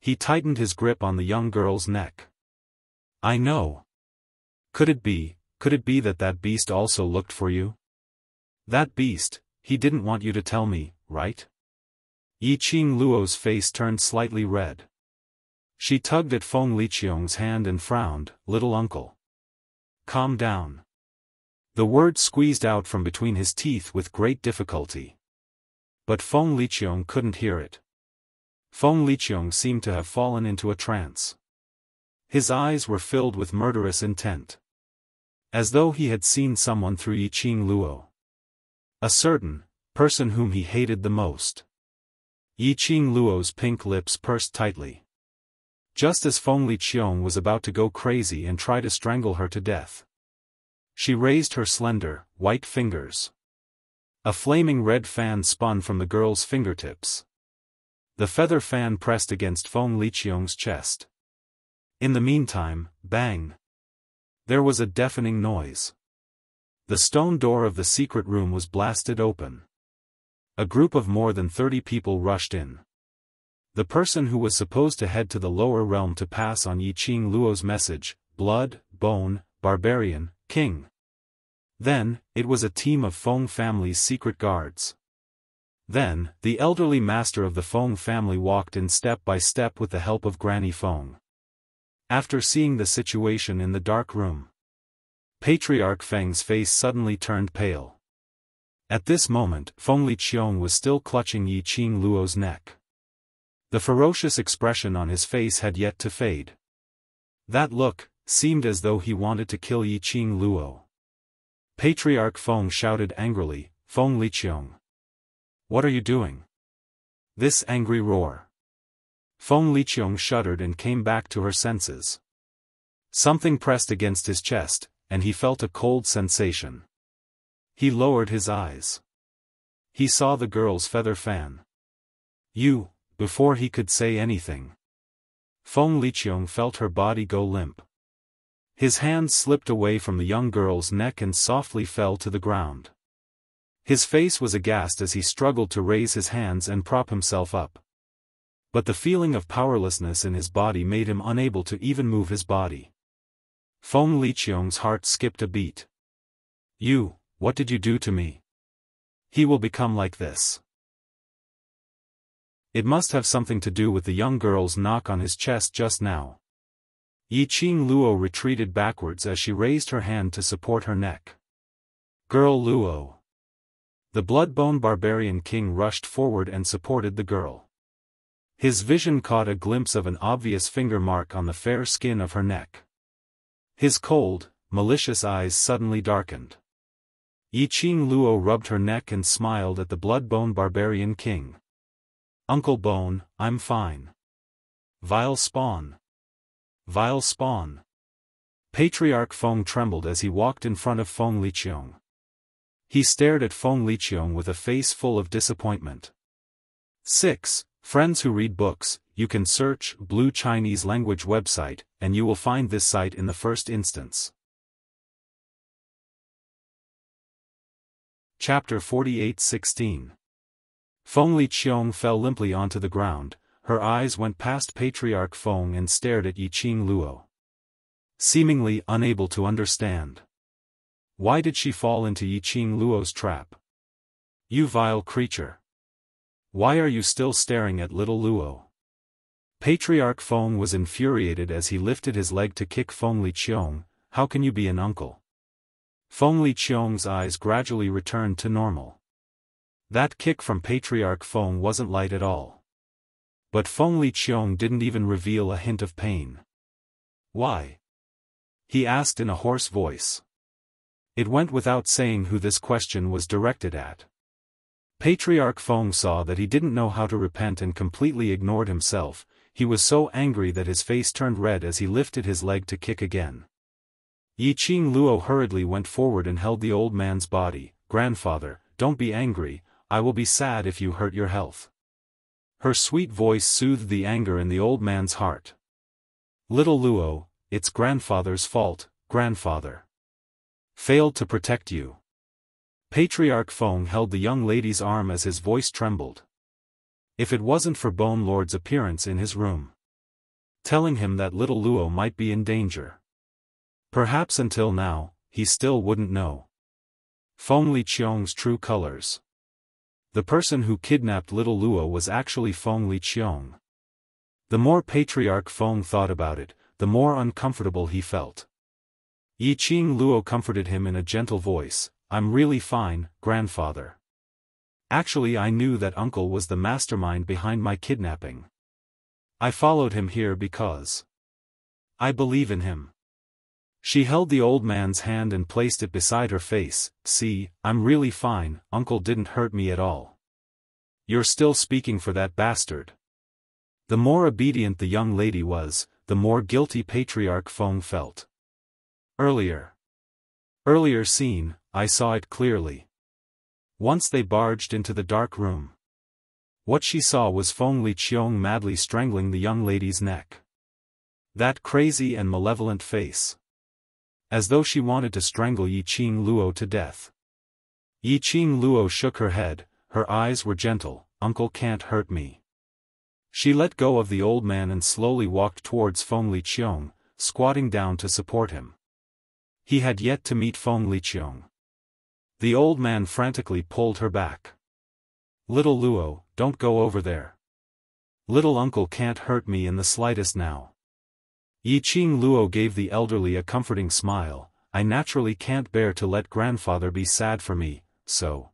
He tightened his grip on the young girl's neck. I know. Could it be that beast also looked for you? That beast, he didn't want you to tell me, right? Yiqing Luo's face turned slightly red. She tugged at Feng Liqiong's hand and frowned. Little uncle. Calm down. The word squeezed out from between his teeth with great difficulty. But Feng Liqiong couldn't hear it. Feng Liqiong seemed to have fallen into a trance. His eyes were filled with murderous intent. As though he had seen someone through Yiqing Luo. A certain person whom he hated the most. Yiqing Luo's pink lips pursed tightly. Just as Feng Liqiong was about to go crazy and try to strangle her to death. She raised her slender, white fingers. A flaming red fan spun from the girl's fingertips. The feather fan pressed against Feng Liqiong's chest. In the meantime, bang! There was a deafening noise. The stone door of the secret room was blasted open. A group of more than 30 people rushed in. The person who was supposed to head to the lower realm to pass on Yiqing Luo's message, blood, bone, barbarian, king. Then, it was a team of Feng family's secret guards. Then, the elderly master of the Feng family walked in step by step with the help of Granny Feng. After seeing the situation in the dark room, Patriarch Feng's face suddenly turned pale. At this moment, Feng Liqiong was still clutching Yi Qing Luo's neck. The ferocious expression on his face had yet to fade. That look seemed as though he wanted to kill Yi Qing Luo. Patriarch Feng shouted angrily, "Feng Liqiong! What are you doing?" This angry roar. Feng Liqiong shuddered and came back to her senses. Something pressed against his chest, and he felt a cold sensation. He lowered his eyes. He saw the girl's feather fan. "You," before he could say anything. Feng Liqiong felt her body go limp. His hands slipped away from the young girl's neck and softly fell to the ground. His face was aghast as he struggled to raise his hands and prop himself up. But the feeling of powerlessness in his body made him unable to even move his body. Feng Liqiong's heart skipped a beat. "You, what did you do to me? He will become like this." It must have something to do with the young girl's knock on his chest just now. Yi Qing Luo retreated backwards as she raised her hand to support her neck. "Girl Luo." The blood-bone barbarian king rushed forward and supported the girl. His vision caught a glimpse of an obvious finger mark on the fair skin of her neck. His cold, malicious eyes suddenly darkened. Yi Qing Luo rubbed her neck and smiled at the blood-bone barbarian king. "Uncle Bone, I'm fine." "Vile spawn. Vile spawn." Patriarch Feng trembled as he walked in front of Feng Liqiong. He stared at Feng Liqiong with a face full of disappointment. 6. Friends who read books, you can search Blue Chinese Language website, and you will find this site in the first instance. Chapter 48:16. Feng Liqiong fell limply onto the ground. Her eyes went past Patriarch Feng and stared at Yi Qing Luo. Seemingly unable to understand. Why did she fall into Yi Qing Luo's trap? "You vile creature! Why are you still staring at little Luo?" Patriarch Feng was infuriated as he lifted his leg to kick Feng Liqiong. "How can you be an uncle?" Feng Liqiong's eyes gradually returned to normal. That kick from Patriarch Feng wasn't light at all. But Feng Liqiong didn't even reveal a hint of pain. "Why?" he asked in a hoarse voice. It went without saying who this question was directed at. Patriarch Feng saw that he didn't know how to repent and completely ignored himself. He was so angry that his face turned red as he lifted his leg to kick again. Yi Qing Luo hurriedly went forward and held the old man's body. "Grandfather, don't be angry, I will be sad if you hurt your health." Her sweet voice soothed the anger in the old man's heart. "Little Luo, it's grandfather's fault, grandfather. Failed to protect you." Patriarch Feng held the young lady's arm as his voice trembled. If it wasn't for Bone Lord's appearance in his room, telling him that little Luo might be in danger, perhaps until now, he still wouldn't know Feng Liqiong's true colors. The person who kidnapped little Luo was actually Feng Liqiong. The more Patriarch Feng thought about it, the more uncomfortable he felt. Yi Qing Luo comforted him in a gentle voice. "I'm really fine, grandfather. Actually, I knew that uncle was the mastermind behind my kidnapping. I followed him here because I believe in him." She held the old man's hand and placed it beside her face. "See, I'm really fine, uncle didn't hurt me at all." "You're still speaking for that bastard." The more obedient the young lady was, the more guilty Patriarch Feng felt. Earlier scene, I saw it clearly. Once they barged into the dark room. What she saw was Feng Liqiong madly strangling the young lady's neck. That crazy and malevolent face. As though she wanted to strangle Yi Qing Luo to death. Yi Qing Luo shook her head, her eyes were gentle. "Uncle can't hurt me." She let go of the old man and slowly walked towards Feng Liqiong, squatting down to support him. He had yet to meet Feng Liqiong. The old man frantically pulled her back. Little Luo, don't go over there. Little uncle can't hurt me in the slightest now. Yiqing Luo gave the elderly a comforting smile. I naturally can't bear to let grandfather be sad for me, so.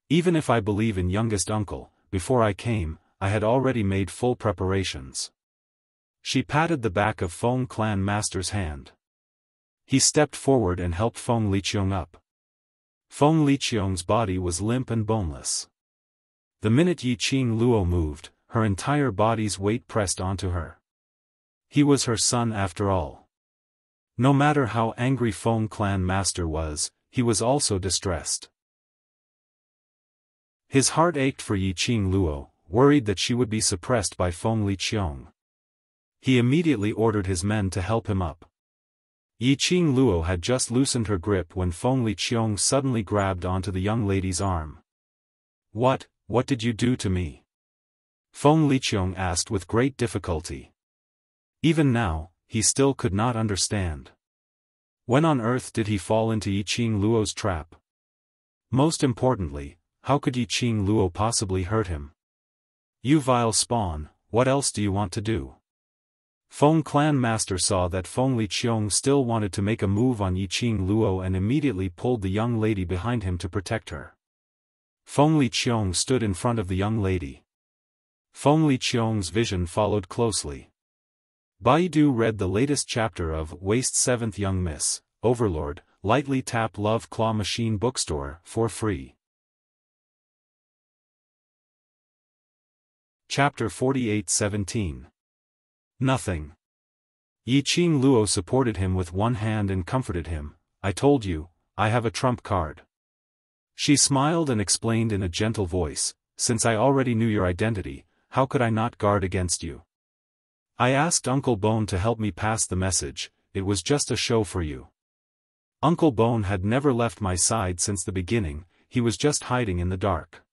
Even if I believe in youngest uncle, before I came, I had already made full preparations. She patted the back of Feng clan master's hand. He stepped forward and helped Feng Liqiong up. Feng Liqiong's body was limp and boneless. The minute Yiqing Luo moved, her entire body's weight pressed onto her. He was her son after all. No matter how angry Feng clan master was, he was also distressed. His heart ached for Yiqing Luo, worried that she would be suppressed by Feng Liqiong. He immediately ordered his men to help him up. Yiqing Luo had just loosened her grip when Feng Liqiong suddenly grabbed onto the young lady's arm. What did you do to me? Feng Liqiong asked with great difficulty. Even now, he still could not understand. When on earth did he fall into Yiqing Luo's trap? Most importantly, how could Yiqing Luo possibly hurt him? You vile spawn, what else do you want to do? Feng clan master saw that Feng Liqiong still wanted to make a move on Yiqing Luo and immediately pulled the young lady behind him to protect her. Feng Liqiong stood in front of the young lady. Feng Liqiong's vision followed closely. Baidu read the latest chapter of Waste 7th Young Miss, Overlord, lightly tap Love Claw Machine Bookstore, for free. Chapter 48:17. Nothing. Yiqing Luo supported him with one hand and comforted him. I told you, I have a trump card. She smiled and explained in a gentle voice, since I already knew your identity, how could I not guard against you? I asked Uncle Bone to help me pass the message, it was just a show for you. Uncle Bone had never left my side since the beginning, he was just hiding in the dark.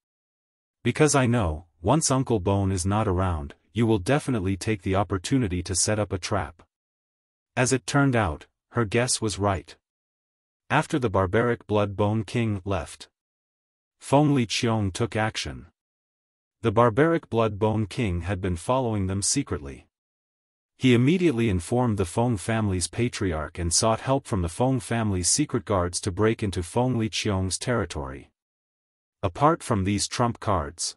Because I know, once Uncle Bone is not around, you will definitely take the opportunity to set up a trap. As it turned out, her guess was right. After the barbaric Blood Bone King left, Feng Liqiong took action. The barbaric Blood Bone King had been following them secretly. He immediately informed the Feng family's patriarch and sought help from the Feng family's secret guards to break into Feng Liqiong's territory. Apart from these trump cards.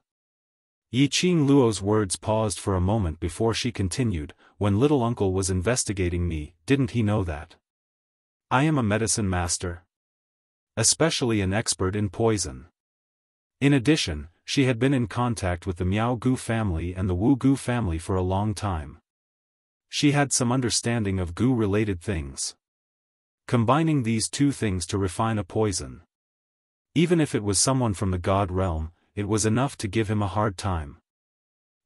Yiqing Luo's words paused for a moment before she continued, when little uncle was investigating me, didn't he know that? I am a medicine master. Especially an expert in poison. In addition, she had been in contact with the Miao Gu family and the Wu Gu family for a long time. She had some understanding of Gu-related things. Combining these two things to refine a poison. Even if it was someone from the God realm, it was enough to give him a hard time.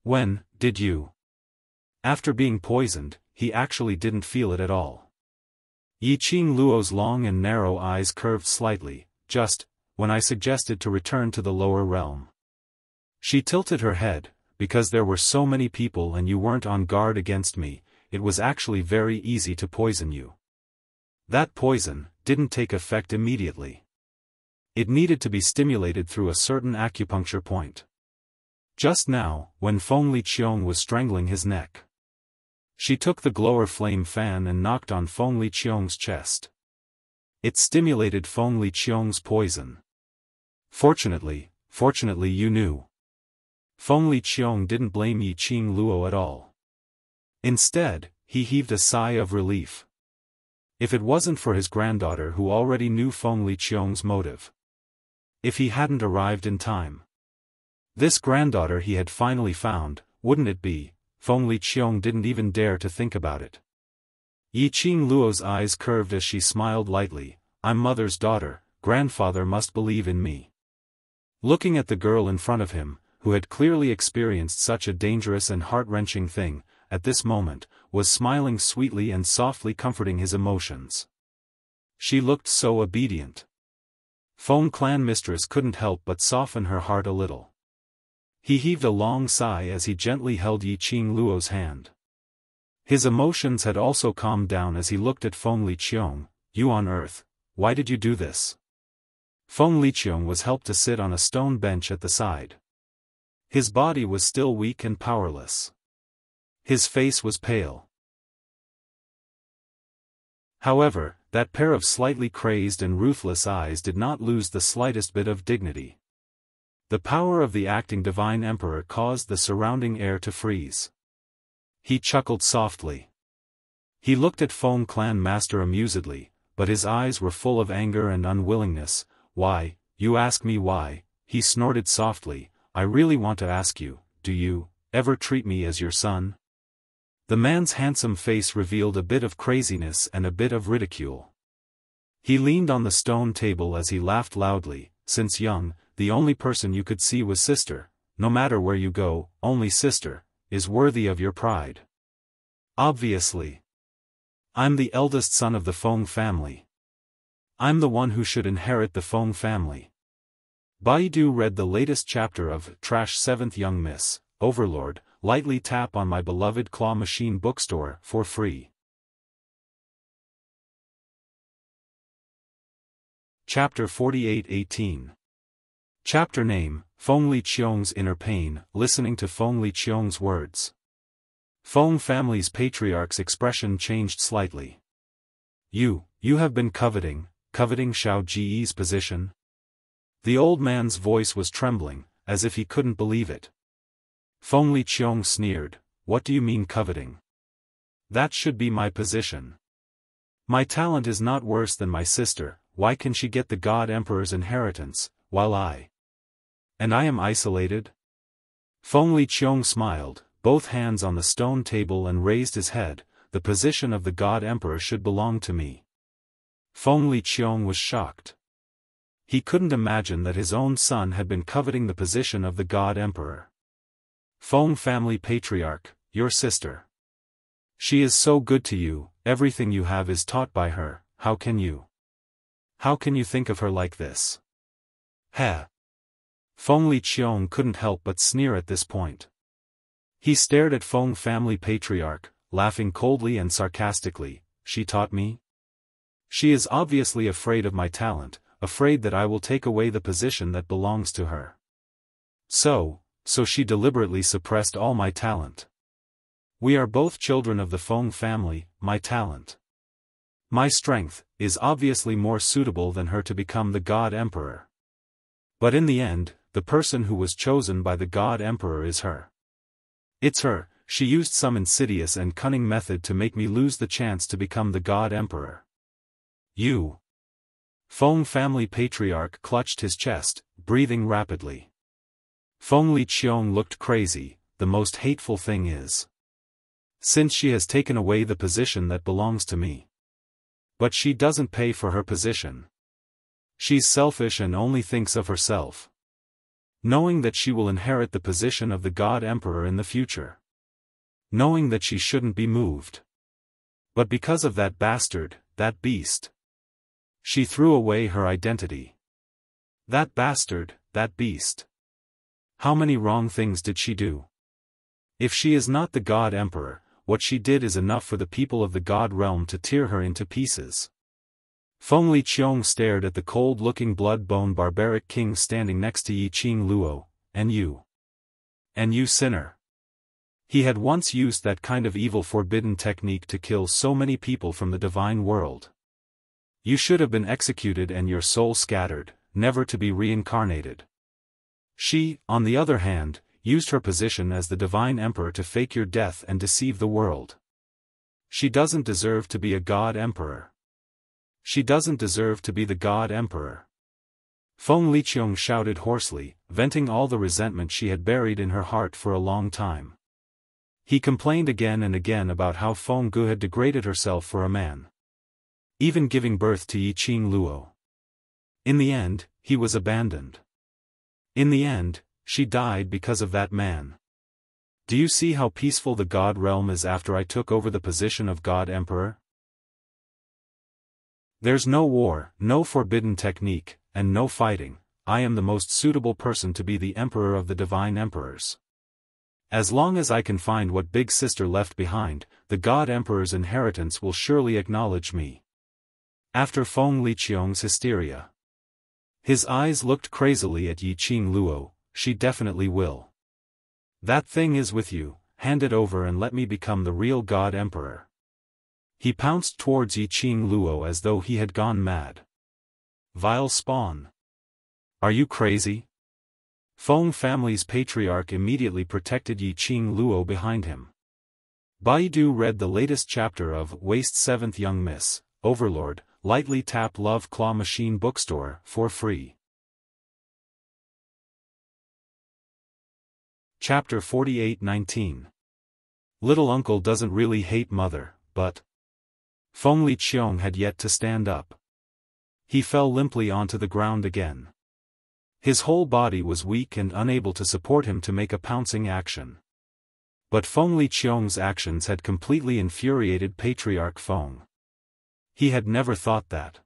When did you? After being poisoned, he actually didn't feel it at all. Yiqing Luo's long and narrow eyes curved slightly, just, when I suggested to return to the lower realm. She tilted her head, because there were so many people and you weren't on guard against me, it was actually very easy to poison you. That poison didn't take effect immediately. It needed to be stimulated through a certain acupuncture point. Just now, when Feng Liqiong was strangling his neck, she took the glower flame fan and knocked on Feng Liqiong's chest. It stimulated Feng Liqiong's poison. Fortunately you knew. Feng Liqiong didn't blame Yiqing Luo at all. Instead, he heaved a sigh of relief. If it wasn't for his granddaughter who already knew Feng Liqiong's motive. If he hadn't arrived in time. This granddaughter he had finally found, wouldn't it be? Feng Liqiong didn't even dare to think about it. Yiqing Luo's eyes curved as she smiled lightly. I'm mother's daughter, grandfather must believe in me. Looking at the girl in front of him, who had clearly experienced such a dangerous and heart-wrenching thing, at this moment, was smiling sweetly and softly comforting his emotions. She looked so obedient. Feng clan mistress couldn't help but soften her heart a little. He heaved a long sigh as he gently held Yiqing Luo's hand. His emotions had also calmed down as he looked at Feng Liqiong. You on earth, why did you do this? Feng Liqiong was helped to sit on a stone bench at the side. His body was still weak and powerless. His face was pale. However, that pair of slightly crazed and ruthless eyes did not lose the slightest bit of dignity. The power of the acting divine emperor caused the surrounding air to freeze. He chuckled softly. He looked at Feng clan master amusedly, but his eyes were full of anger and unwillingness. Why, you ask me why? He snorted softly. I really want to ask you, do you ever treat me as your son? The man's handsome face revealed a bit of craziness and a bit of ridicule. He leaned on the stone table as he laughed loudly. Since young, the only person you could see was sister. No matter where you go, only sister is worthy of your pride. Obviously. I'm the eldest son of the Feng family. I'm the one who should inherit the Feng family. Baidu read the latest chapter of Trash 7th Young Miss, Overlord. Lightly tap on my beloved claw machine bookstore for free. Chapter 48:18. Chapter name, Feng Liqiong's Inner Pain. Listening to Feng Liqiong's words, Feng family's patriarch's expression changed slightly. You have been coveting Xiao Ji's position? The old man's voice was trembling, as if he couldn't believe it. Feng Liqiong sneered, what do you mean coveting? That should be my position. My talent is not worse than my sister. Why can she get the God Emperor's inheritance, while I am isolated? Feng Liqiong smiled, both hands on the stone table, and raised his head. The position of the God Emperor should belong to me. Feng Liqiong was shocked. He couldn't imagine that his own son had been coveting the position of the God Emperor. Feng family patriarch, your sister. She is so good to you, everything you have is taught by her. How can you think of her like this? Heh. Feng Liqiong couldn't help but sneer at this point. He stared at Feng family patriarch, laughing coldly and sarcastically. She taught me? She is obviously afraid of my talent, afraid that I will take away the position that belongs to her. So she deliberately suppressed all my talent. We are both children of the Feng family. My talent, my strength, is obviously more suitable than her to become the God Emperor. But in the end, the person who was chosen by the God Emperor is her. It's her. She used some insidious and cunning method to make me lose the chance to become the God Emperor. You. Feng family patriarch clutched his chest, breathing rapidly. Feng Liqiong looked crazy. The most hateful thing is, since she has taken away the position that belongs to me. But she doesn't pay for her position. She's selfish and only thinks of herself, knowing that she will inherit the position of the God Emperor in the future, knowing that she shouldn't be moved. But because of that bastard, that beast, she threw away her identity. That bastard, that beast. How many wrong things did she do? If she is not the God Emperor, what she did is enough for the people of the God realm to tear her into pieces. Feng Liqiong stared at the cold-looking blood-bone barbaric king standing next to Yi Qing Luo. And you sinner. He had once used that kind of evil forbidden technique to kill so many people from the divine world. You should have been executed and your soul scattered, never to be reincarnated. She, on the other hand, used her position as the divine emperor to fake your death and deceive the world. She doesn't deserve to be a God Emperor. She doesn't deserve to be the God Emperor. Feng Liqiong shouted hoarsely, venting all the resentment she had buried in her heart for a long time. He complained again and again about how Feng Gu had degraded herself for a man, even giving birth to Yi Qing Luo. In the end, he was abandoned. In the end, she died because of that man. Do you see how peaceful the God realm is after I took over the position of God Emperor? There's no war, no forbidden technique, and no fighting. I am the most suitable person to be the Emperor of the Divine Emperors. As long as I can find what Big Sister left behind, the God Emperor's inheritance will surely acknowledge me. After Feng Liqiong's hysteria, his eyes looked crazily at Yi Qing Luo. She definitely will. That thing is with you, hand it over and let me become the real God Emperor. He pounced towards Yi Qing Luo as though he had gone mad. Vile spawn. Are you crazy? Feng family's patriarch immediately protected Yi Qing Luo behind him. Baidu read the latest chapter of Waste 7th Young Miss, Overlord, lightly tap Love Claw Machine Bookstore for free. Chapter 48-19. Little Uncle doesn't really hate Mother, but... Feng Liqiong had yet to stand up. He fell limply onto the ground again. His whole body was weak and unable to support him to make a pouncing action. But Feng Liqiong's actions had completely infuriated Patriarch Feng. He had never thought that.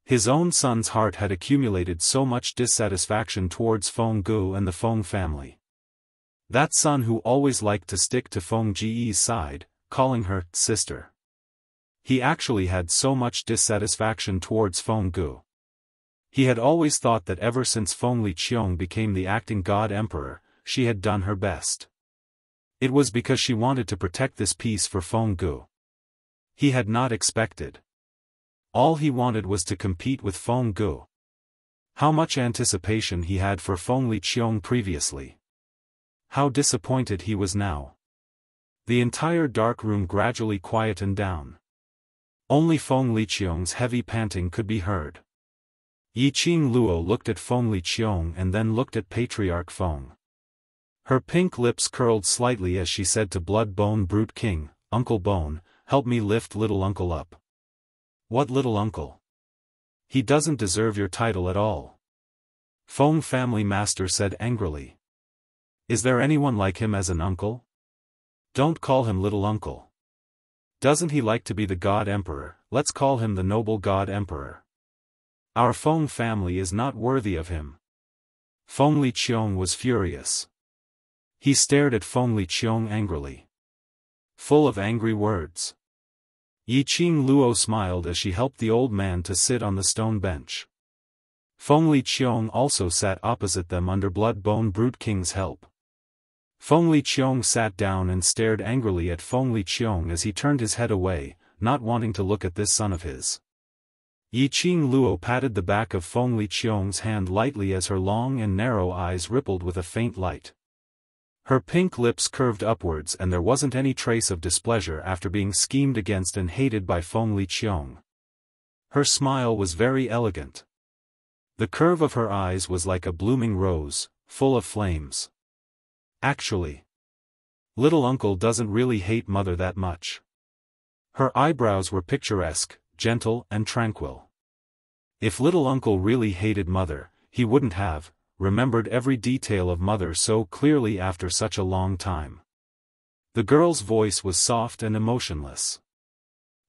His own son's heart had accumulated so much dissatisfaction towards Feng Gu and the Feng family. That son who always liked to stick to Feng Ji's side, calling her sister. He actually had so much dissatisfaction towards Feng Gu. He had always thought that ever since Feng Liqiong became the acting God Emperor, she had done her best. It was because she wanted to protect this peace for Feng Gu. He had not expected. All he wanted was to compete with Feng Gu. How much anticipation he had for Feng Liqiong previously. How disappointed he was now. The entire dark room gradually quietened down. Only Feng Liqiong's heavy panting could be heard. Yi Qing Luo looked at Feng Liqiong and then looked at Patriarch Feng. Her pink lips curled slightly as she said to Blood Bone Brute King, Uncle Bone, help me lift little uncle up. What little uncle? He doesn't deserve your title at all. Feng family master said angrily. Is there anyone like him as an uncle? Don't call him little uncle. Doesn't he like to be the God Emperor? Let's call him the noble God Emperor. Our Feng family is not worthy of him. Feng Liqiong was furious. He stared at Feng Liqiong angrily. Full of angry words. Yi Qing Luo smiled as she helped the old man to sit on the stone bench. Feng Liqiong also sat opposite them under Blood Bone Brute King's help. Feng Liqiong sat down and stared angrily at Feng Liqiong as he turned his head away, not wanting to look at this son of his. Yi Qing Luo patted the back of Feng Liqiong's hand lightly as her long and narrow eyes rippled with a faint light. Her pink lips curved upwards and there wasn't any trace of displeasure after being schemed against and hated by Feng Liqiong. Her smile was very elegant. The curve of her eyes was like a blooming rose, full of flames. Actually, little uncle doesn't really hate Mother that much. Her eyebrows were picturesque, gentle and tranquil. If little uncle really hated Mother, he wouldn't have remembered every detail of Mother so clearly after such a long time. The girl's voice was soft and emotionless.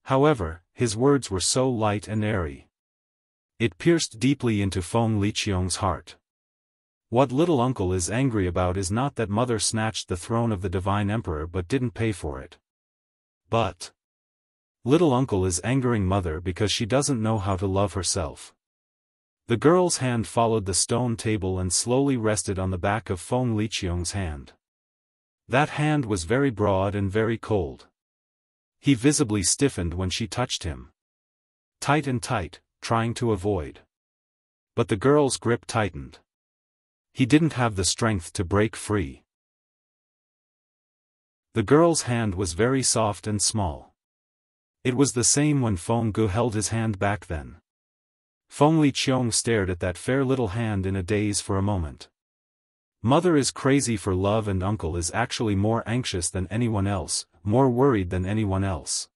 However, his words were so light and airy. It pierced deeply into Feng Liqiong's heart. What little uncle is angry about is not that Mother snatched the throne of the divine emperor but didn't pay for it. But little uncle is angering Mother because she doesn't know how to love herself. The girl's hand followed the stone table and slowly rested on the back of Feng Liqiong's hand. That hand was very broad and very cold. He visibly stiffened when she touched him. Tight and tight, trying to avoid. But the girl's grip tightened. He didn't have the strength to break free. The girl's hand was very soft and small. It was the same when Feng Gu held his hand back then. Feng Liqiong stared at that fair little hand in a daze for a moment. Mother is crazy for love and uncle is actually more anxious than anyone else, more worried than anyone else.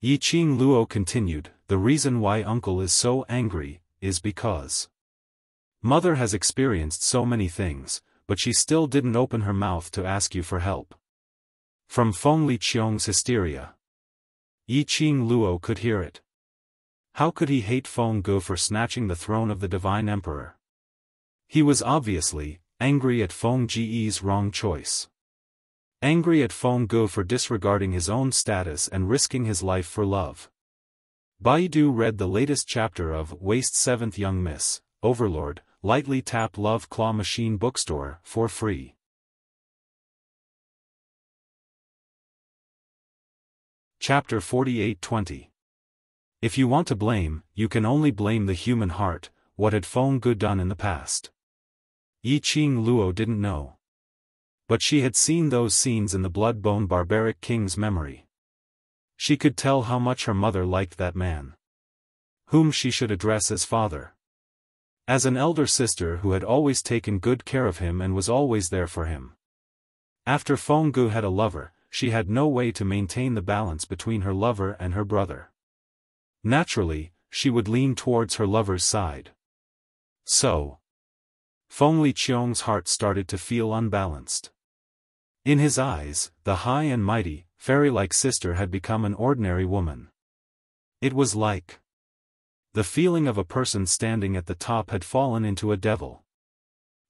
Yi Qing Luo continued, the reason why uncle is so angry, is because Mother has experienced so many things, but she still didn't open her mouth to ask you for help. From Feng Liqiong's hysteria. Yi Qing Luo could hear it. How could he hate Feng Gu for snatching the throne of the divine emperor? He was obviously angry at Feng Ji's wrong choice. Angry at Feng Gu for disregarding his own status and risking his life for love. Baidu read the latest chapter of Waste 7th Young Miss, Overlord, lightly tap Love Claw Machine Bookstore for free. Chapter 48:20. If you want to blame, you can only blame the human heart. What had Feng Gu done in the past? Yi Qing Luo didn't know. But she had seen those scenes in the blood-bone barbaric king's memory. She could tell how much her mother liked that man, whom she should address as father, as an elder sister who had always taken good care of him and was always there for him. After Feng Gu had a lover, she had no way to maintain the balance between her lover and her brother. Naturally, she would lean towards her lover's side. So, Feng Liqiong's heart started to feel unbalanced. In his eyes, the high and mighty, fairy-like sister had become an ordinary woman. It was like the feeling of a person standing at the top had fallen into a devil.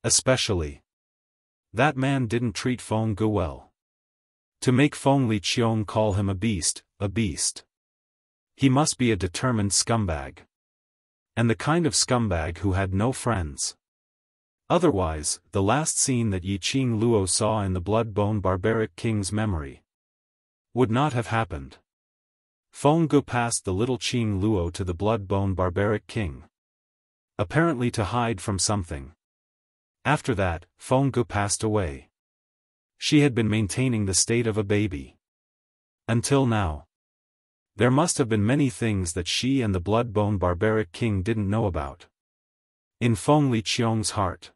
Especially, that man didn't treat Feng Gu well. To make Feng Liqiong call him a beast, he must be a determined scumbag. And the kind of scumbag who had no friends. Otherwise, the last scene that Yi Qing Luo saw in the blood-bone barbaric king's memory would not have happened. Feng Gu passed the little Qing Luo to the blood-bone barbaric king, apparently to hide from something. After that, Feng Gu passed away. She had been maintaining the state of a baby. Until now. There must have been many things that she and the blood-bone barbaric king didn't know about. In Feng Liqiong's heart,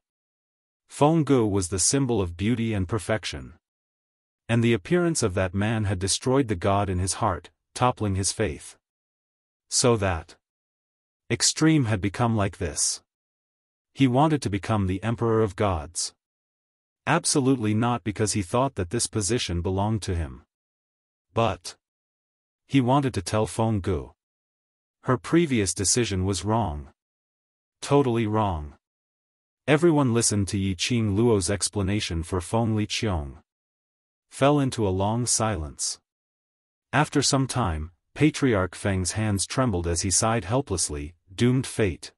Feng Gu was the symbol of beauty and perfection. And the appearance of that man had destroyed the god in his heart, toppling his faith. So that extreme had become like this. He wanted to become the emperor of gods. Absolutely not because he thought that this position belonged to him. But he wanted to tell Feng Gu her previous decision was wrong. Totally wrong. Everyone listened to Yi Qing Luo's explanation for Feng Liqiong. Fell into a long silence. After some time, Patriarch Feng's hands trembled as he sighed helplessly, doomed fate.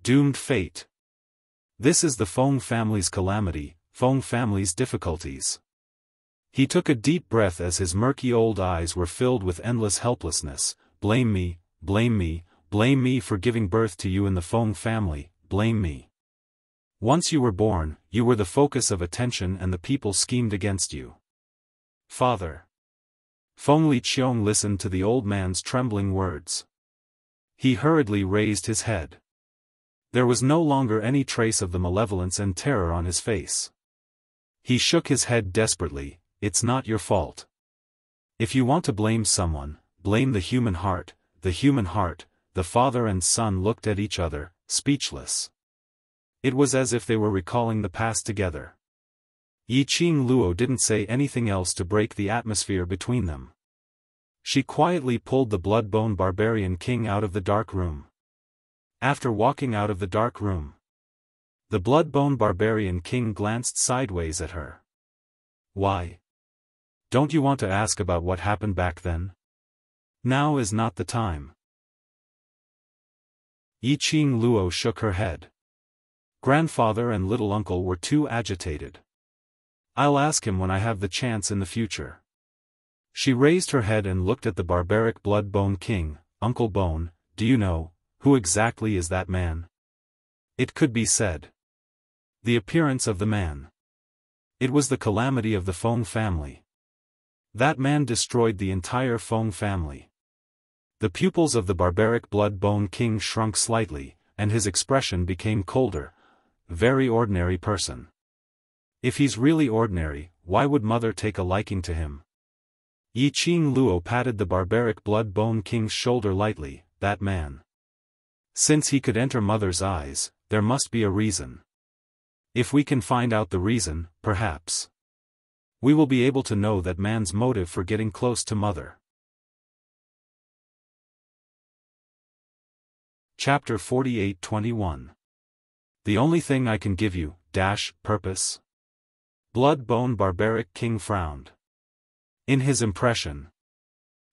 Doomed fate. This is the Feng family's calamity, Feng family's difficulties. He took a deep breath as his murky old eyes were filled with endless helplessness. Blame me, blame me, blame me for giving birth to you in the Feng family, blame me. Once you were born, you were the focus of attention and the people schemed against you. Father. Feng Liqiong listened to the old man's trembling words. He hurriedly raised his head. There was no longer any trace of the malevolence and terror on his face. He shook his head desperately. It's not your fault. If you want to blame someone, blame the human heart, the human heart. The father and son looked at each other, speechless. It was as if they were recalling the past together. Yi Qing Luo didn't say anything else to break the atmosphere between them. She quietly pulled the blood-bone barbarian king out of the dark room. After walking out of the dark room, the blood-bone barbarian king glanced sideways at her. Why? Don't you want to ask about what happened back then? Now is not the time. Yi Qing Luo shook her head. Grandfather and little uncle were too agitated. I'll ask him when I have the chance in the future. She raised her head and looked at the barbaric blood-bone king. Uncle Bone, do you know, who exactly is that man? It could be said. The appearance of the man. It was the calamity of the Feng family. That man destroyed the entire Feng family. The pupils of the barbaric blood-bone king shrunk slightly, and his expression became colder. Very ordinary person. If he's really ordinary, why would mother take a liking to him? Yi Qing Luo patted the barbaric blood-bone king's shoulder lightly. That man. Since he could enter mother's eyes, there must be a reason. If we can find out the reason, perhaps we will be able to know that man's motive for getting close to mother. Chapter 48:21. The only thing I can give you, purpose. Blood-bone barbaric king frowned. In his impression,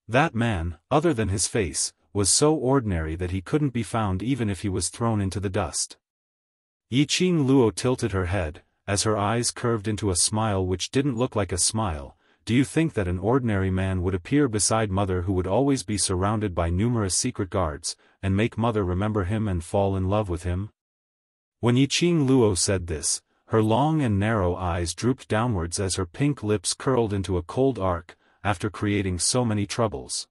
that man, other than his face, was so ordinary that he couldn't be found even if he was thrown into the dust. Yi Qing Luo tilted her head, as her eyes curved into a smile which didn't look like a smile. do you think that an ordinary man would appear beside Mother, who would always be surrounded by numerous secret guards, and make Mother remember him and fall in love with him? When Yiqing Luo said this, her long and narrow eyes drooped downwards as her pink lips curled into a cold arc, after creating so many troubles.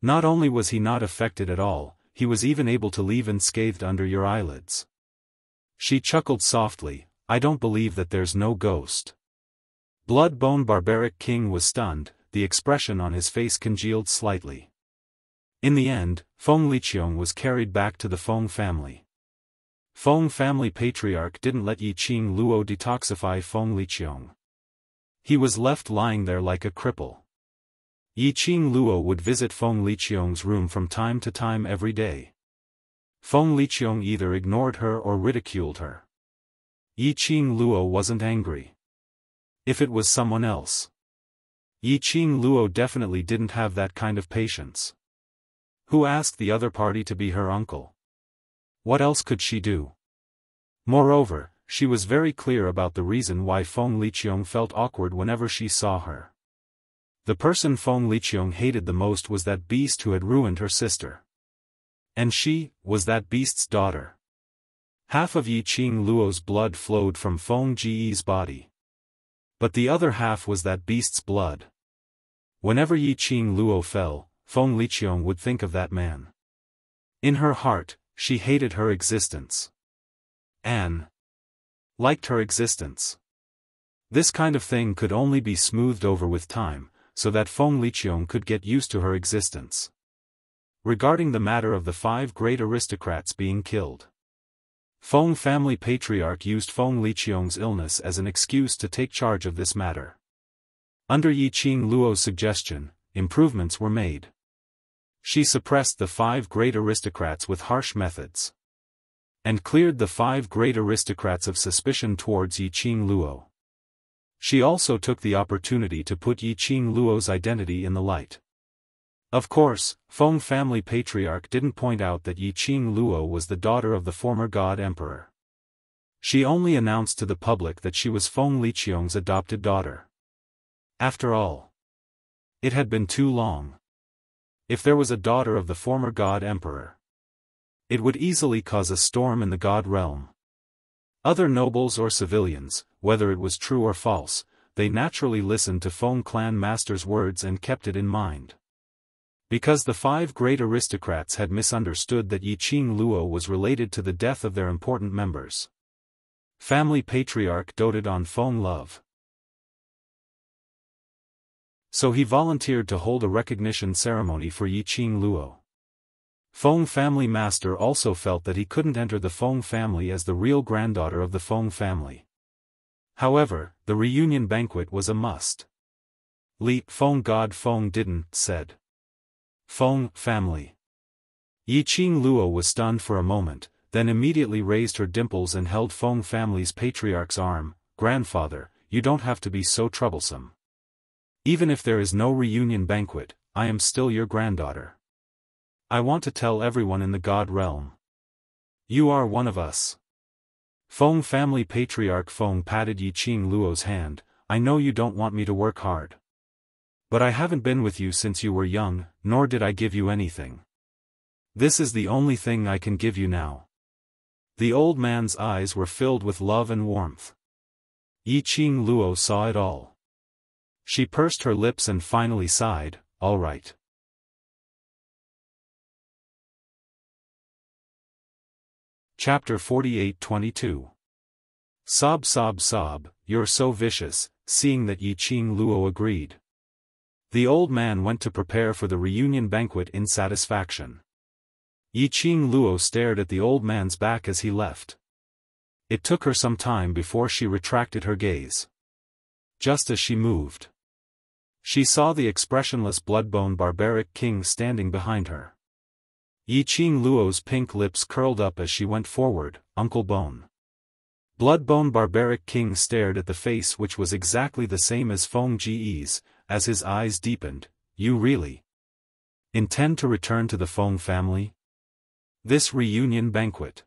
Not only was he not affected at all, he was even able to leave unscathed under your eyelids. She chuckled softly, I don't believe that there's no ghost. Blood-bone barbaric king was stunned, the expression on his face congealed slightly. In the end, Feng Liqiong was carried back to the Feng family. Feng family patriarch didn't let Yiqing Luo detoxify Feng Liqiong. He was left lying there like a cripple. Yiqing Luo would visit Feng Liqiong's room from time to time every day. Feng Liqiong either ignored her or ridiculed her. Yiqing Luo wasn't angry. If it was someone else. Yiqing Luo definitely didn't have that kind of patience. Who asked the other party to be her uncle? What else could she do? Moreover, she was very clear about the reason why Feng Liqiong felt awkward whenever she saw her. The person Feng Liqiong hated the most was that beast who had ruined her sister. And she was that beast's daughter. Half of Yiqing Luo's blood flowed from Feng Ji's body. But the other half was that beast's blood. Whenever Yiqing Luo fell, Feng Liqiong would think of that man. In her heart, she hated her existence. Anne liked her existence. This kind of thing could only be smoothed over with time, so that Feng Liqiong could get used to her existence. Regarding the matter of the 5 great aristocrats being killed, Feng family patriarch used Feng Liqiong's illness as an excuse to take charge of this matter. Under Yiqing Luo's suggestion, improvements were made. She suppressed the 5 great aristocrats with harsh methods, and cleared the 5 great aristocrats of suspicion towards Yiqing Luo. She also took the opportunity to put Yiqing Luo's identity in the light. Of course, Feng family patriarch didn't point out that Yiqing Luo was the daughter of the former god emperor. She only announced to the public that she was Feng Liqiong's adopted daughter. After all, it had been too long. If there was a daughter of the former god emperor, it would easily cause a storm in the god realm. Other nobles or civilians, whether it was true or false, they naturally listened to Feng clan master's words and kept it in mind. Because the 5 great aristocrats had misunderstood that Yiqing Luo was related to the death of their important members. Family patriarch doted on Feng love. So he volunteered to hold a recognition ceremony for Yiqing Luo. Feng family master also felt that he couldn't enter the Feng family as the real granddaughter of the Feng family. However, the reunion banquet was a must. Li Feng god Feng didn't, said Feng family. Yiqing Luo was stunned for a moment, then immediately raised her dimples and held Feng family's patriarch's arm. Grandfather, you don't have to be so troublesome. Even if there is no reunion banquet, I am still your granddaughter. I want to tell everyone in the god realm. You are one of us. Feng family patriarch Feng patted Yiqing Luo's hand. I know you don't want me to work hard. But I haven't been with you since you were young, nor did I give you anything. This is the only thing I can give you now. The old man's eyes were filled with love and warmth. Yiqing Luo saw it all. She pursed her lips and finally sighed, all right. Chapter 48-22. Sob sob sob, you're so vicious, seeing that Yiqing Luo agreed. The old man went to prepare for the reunion banquet in satisfaction. Yiqing Luo stared at the old man's back as he left. It took her some time before she retracted her gaze. Just as she moved, she saw the expressionless bloodbone barbaric king standing behind her. Yiqing Luo's pink lips curled up as she went forward. Uncle Bone. Bloodbone barbaric king stared at the face which was exactly the same as Feng Ji's, as his eyes deepened. You really intend to return to the Feng family? This reunion banquet.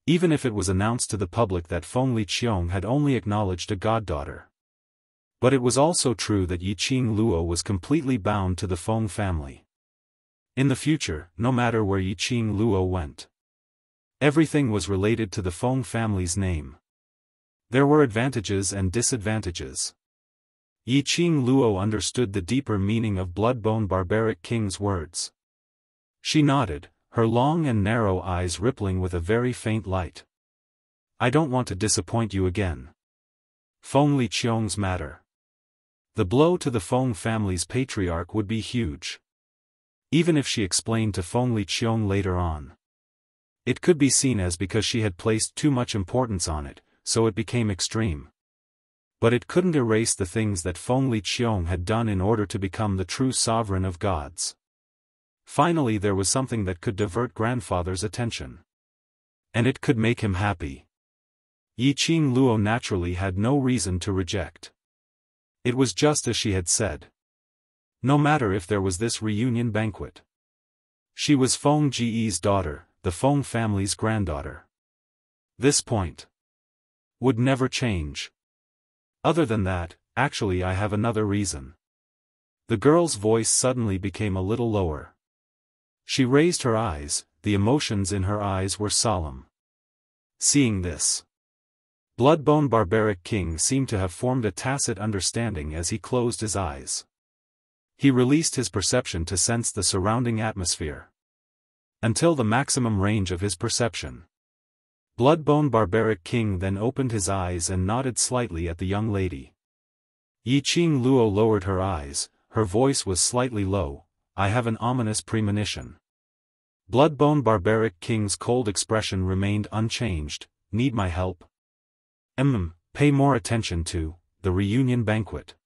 Even if it was announced to the public that Feng Liqiong had only acknowledged a goddaughter, But it was also true that Yiqing Luo was completely bound to the Feng family. In the future, no matter where Yiqing Luo went, everything was related to the Feng family's name. There were advantages and disadvantages. Yiqing Luo understood the deeper meaning of Bloodbone Barbaric King's words. She nodded, her long and narrow eyes rippling with a very faint light. I don't want to disappoint you again. Feng Liqiong's matter. The blow to the Feng family's patriarch would be huge. Even if she explained to Feng Liqiong later on, it could be seen as because she had placed too much importance on it, so it became extreme. But it couldn't erase the things that Feng Liqiong had done in order to become the true sovereign of gods. Finally there was something that could divert grandfather's attention. And it could make him happy. Yiqing Luo naturally had no reason to reject. It was just as she had said. No matter if there was this reunion banquet. She was Feng Ji's daughter, the Feng family's granddaughter. This point would never change. Other than that, actually I have another reason. The girl's voice suddenly became a little lower. She raised her eyes, the emotions in her eyes were solemn. Seeing this, Bloodbone Barbaric King seemed to have formed a tacit understanding as he closed his eyes. He released his perception to sense the surrounding atmosphere. Until the maximum range of his perception. Bloodbone Barbaric King then opened his eyes and nodded slightly at the young lady. Yiqing Luo lowered her eyes, her voice was slightly low, I have an ominous premonition. Bloodbone Barbaric King's cold expression remained unchanged, need my help? Pay more attention to, the reunion banquet.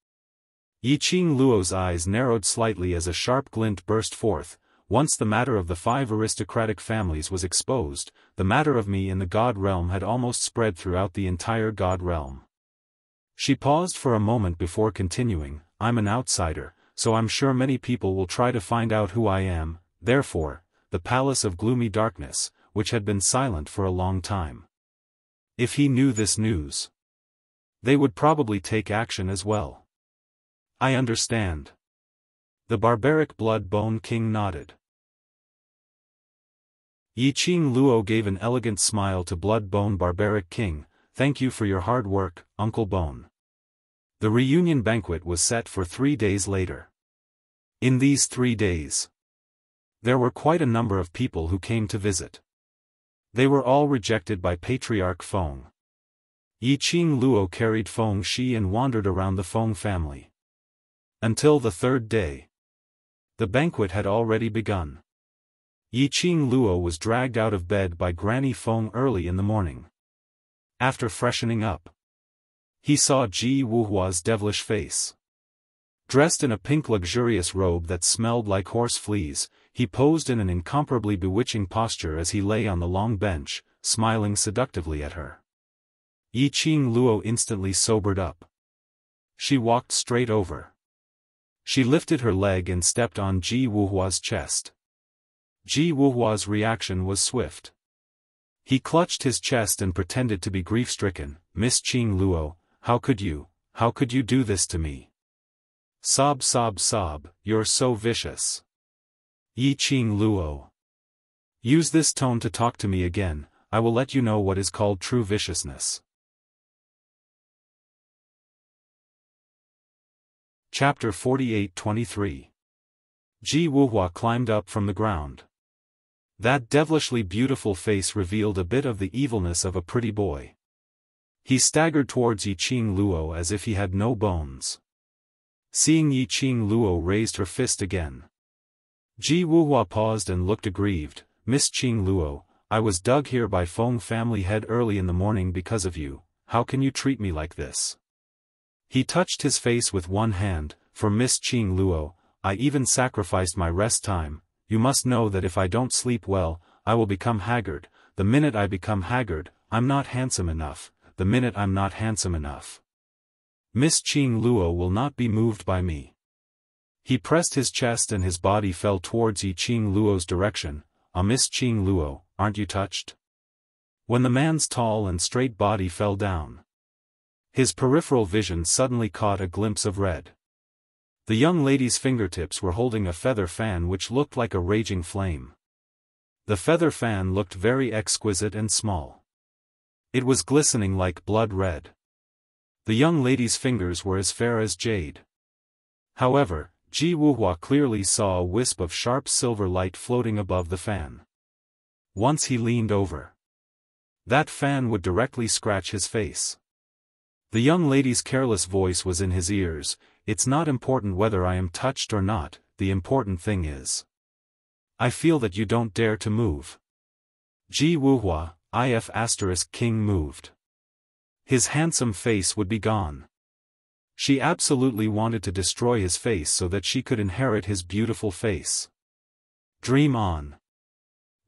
Yiqing Luo's eyes narrowed slightly as a sharp glint burst forth. Once the matter of the 5 aristocratic families was exposed, the matter of me in the God realm had almost spread throughout the entire God realm. She paused for a moment before continuing, I'm an outsider, so I'm sure many people will try to find out who I am, therefore, the Palace of Gloomy Darkness, which had been silent for a long time. If he knew this news, they would probably take action as well. I understand. The barbaric Bloodbone King nodded. Yiqing Luo gave an elegant smile to Bloodbone Barbaric King, thank you for your hard work, Uncle Bone. The reunion banquet was set for 3 days later. In these 3 days, there were quite a number of people who came to visit. They were all rejected by Patriarch Feng. Yiqing Luo carried Feng Shi and wandered around the Feng family. Until the 3rd day. The banquet had already begun. Yiqing Luo was dragged out of bed by Granny Feng early in the morning. After freshening up, he saw Ji Wuhua's devilish face. Dressed in a pink luxurious robe that smelled like horse fleas, he posed in an incomparably bewitching posture as he lay on the long bench, smiling seductively at her. Yiqing Luo instantly sobered up. She walked straight over. She lifted her leg and stepped on Ji Wuhua's chest. Ji Wuhua's reaction was swift. He clutched his chest and pretended to be grief-stricken, Miss Qing Luo, how could you do this to me? Sob sob sob, you're so vicious. Yiqing Luo. Use this tone to talk to me again, I will let you know what is called true viciousness. Chapter 48-23. Ji Wuhua climbed up from the ground. That devilishly beautiful face revealed a bit of the evilness of a pretty boy. He staggered towards Yiqing Luo as if he had no bones. Seeing Yiqing Luo raised her fist again. Ji Wuhua paused and looked aggrieved, Miss Qing Luo, I was dug here by Feng family head early in the morning because of you, how can you treat me like this? He touched his face with one hand, for Miss Qing Luo, I even sacrificed my rest time. You must know that if I don't sleep well, I will become haggard. The minute I become haggard, I'm not handsome enough. The minute I'm not handsome enough, Miss Qing Luo will not be moved by me. He pressed his chest and his body fell towards Yiqing Luo's direction. Miss Qing Luo, aren't you touched? When the man's tall and straight body fell down, His peripheral vision suddenly caught a glimpse of red. The young lady's fingertips were holding a feather fan which looked like a raging flame. The feather fan looked very exquisite and small. It was glistening like blood red. The young lady's fingers were as fair as jade. However, Ji Wuhua clearly saw a wisp of sharp silver light floating above the fan. Once he leaned over. That fan would directly scratch his face. The young lady's careless voice was in his ears, "It's not important whether I am touched or not, the important thing is. I feel that you don't dare to move." Ji Wuhua, King moved. His handsome face would be gone. She absolutely wanted to destroy his face so that she could inherit his beautiful face. Dream on.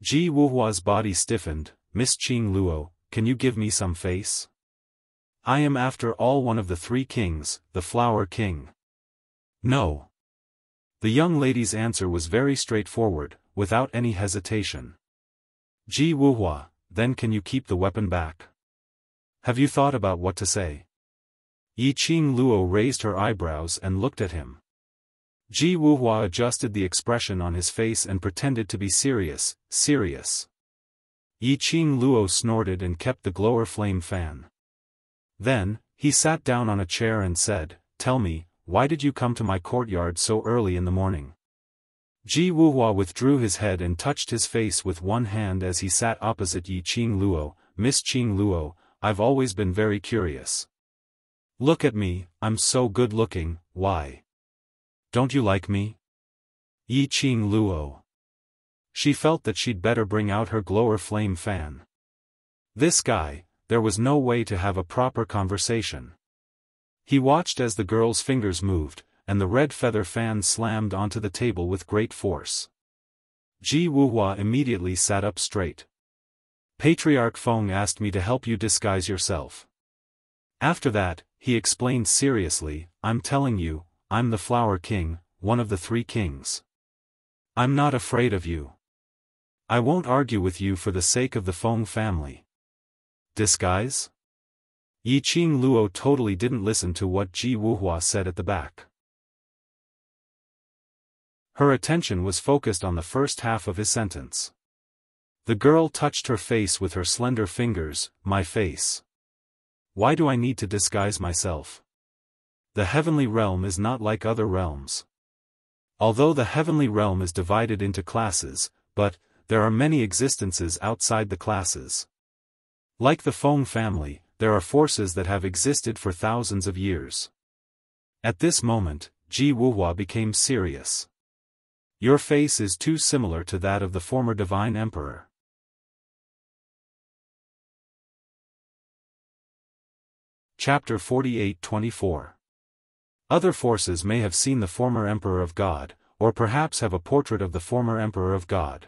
Ji Wuhua's body stiffened. "Miss Qing Luo, can you give me some face? I am after all one of the three kings, the Flower King." "No." The young lady's answer was very straightforward, without any hesitation. "Ji Wuhua, then can you keep the weapon back? Have you thought about what to say?" Qing Luo raised her eyebrows and looked at him. Ji Wuhua adjusted the expression on his face and pretended to be serious. Qing Luo snorted and kept the glower flame fan. Then, he sat down on a chair and said, "Tell me, why did you come to my courtyard so early in the morning?" Ji Wuhua withdrew his head and touched his face with one hand as he sat opposite Qing Luo. "Miss Qing Luo, I've always been very curious. Look at me, I'm so good looking, why? Don't you like me?" Qing Luo. She felt that she'd better bring out her glower flame fan. This guy, there was no way to have a proper conversation. He watched as the girl's fingers moved, and the red feather fan slammed onto the table with great force. Ji Wuhua immediately sat up straight. "Patriarch Feng asked me to help you disguise yourself." After that, he explained seriously, "I'm telling you, I'm the Flower King, one of the three kings. I'm not afraid of you. I won't argue with you for the sake of the Feng family." Disguise? Qing Luo totally didn't listen to what Ji Wuhua said at the back. Her attention was focused on the first half of his sentence. The girl touched her face with her slender fingers. "My face. Why do I need to disguise myself? The heavenly realm is not like other realms. Although the heavenly realm is divided into classes, but there are many existences outside the classes. Like the Feng family, there are forces that have existed for thousands of years." At this moment, Ji Wuhua became serious. "Your face is too similar to that of the former divine emperor." Chapter 48-24. Other forces may have seen the former Emperor of God, or perhaps have a portrait of the former Emperor of God.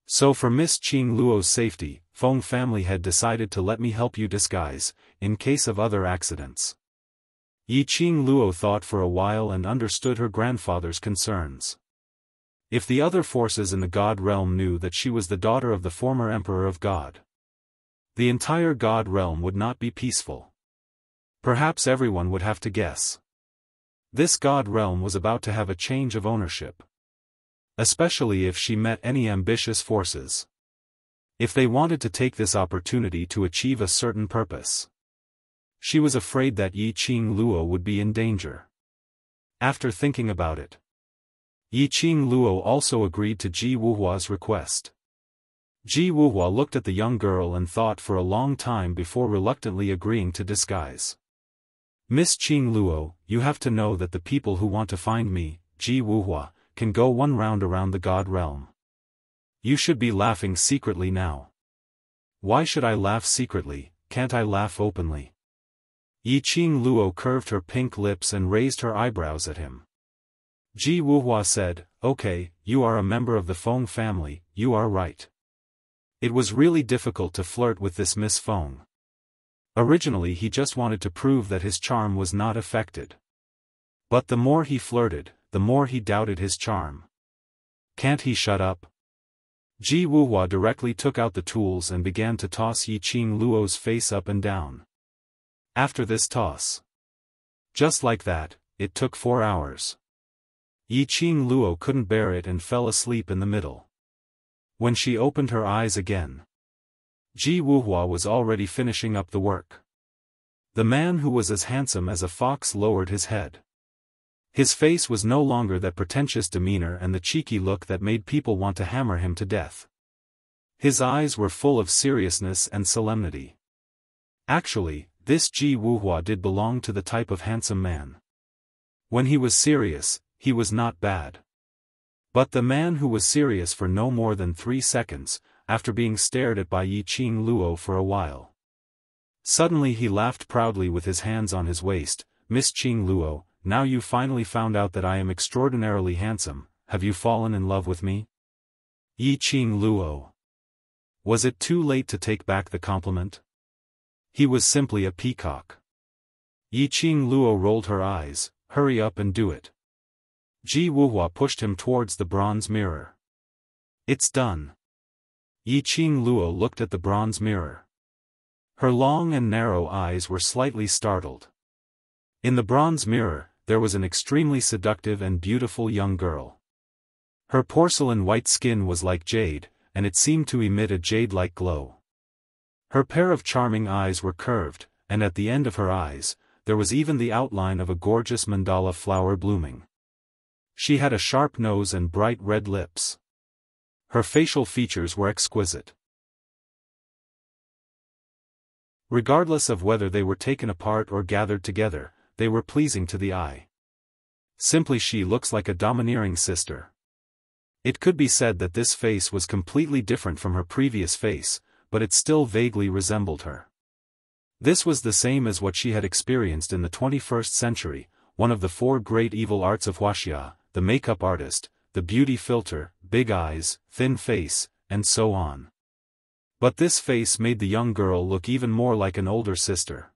So for Miss Qing Luo's safety, Feng family had decided to let me help you disguise, in case of other accidents. Qing Luo thought for a while and understood her grandfather's concerns. If the other forces in the God realm knew that she was the daughter of the former Emperor of God, the entire God realm would not be peaceful. Perhaps everyone would have to guess. This God realm was about to have a change of ownership. Especially if she met any ambitious forces. If they wanted to take this opportunity to achieve a certain purpose. She was afraid that Qing Luo would be in danger. After thinking about it, Qing Luo also agreed to Ji Wuhua's request. Ji Wuhua looked at the young girl and thought for a long time before reluctantly agreeing to disguise. "Miss Qing Luo, you have to know that the people who want to find me, Ji Wuhua, can go one round around the God realm. You should be laughing secretly now." "Why should I laugh secretly, can't I laugh openly?" Qing Luo curved her pink lips and raised her eyebrows at him. Ji Wuhua said, "Okay, you are a member of the Feng family, you are right." It was really difficult to flirt with this Miss Feng. Originally he just wanted to prove that his charm was not affected. But the more he flirted, the more he doubted his charm. Can't he shut up? Ji Wuhua directly took out the tools and began to toss Qing Luo's face up and down. After this toss. Just like that, it took 4 hours. Yiqing Luo couldn't bear it and fell asleep in the middle. When she opened her eyes again, Ji Wuhua was already finishing up the work. The man who was as handsome as a fox lowered his head. His face was no longer that pretentious demeanor and the cheeky look that made people want to hammer him to death. His eyes were full of seriousness and solemnity. Actually, this Ji Wuhua did belong to the type of handsome man. When he was serious, he was not bad. But the man who was serious for no more than 3 seconds, after being stared at by Yiqing Luo for a while. Suddenly he laughed proudly with his hands on his waist. Miss Qing Luo, now you finally found out that I am extraordinarily handsome, have you fallen in love with me? Yiqing Luo. Was it too late to take back the compliment? He was simply a peacock. Yiqing Luo rolled her eyes. Hurry up and do it. Ji Wuhua pushed him towards the bronze mirror. It's done. Yiqing Luo looked at the bronze mirror. Her long and narrow eyes were slightly startled. In the bronze mirror, there was an extremely seductive and beautiful young girl. Her porcelain white skin was like jade, and it seemed to emit a jade-like glow. Her pair of charming eyes were curved, and at the end of her eyes, there was even the outline of a gorgeous mandala flower blooming. She had a sharp nose and bright red lips. Her facial features were exquisite. Regardless of whether they were taken apart or gathered together, they were pleasing to the eye. Simply she looks like a domineering sister. It could be said that this face was completely different from her previous face, but it still vaguely resembled her. This was the same as what she had experienced in the 21st century, one of the 4 great evil arts of Wuxia, the makeup artist, the beauty filter, big eyes, thin face, and so on. But this face made the young girl look even more like an older sister.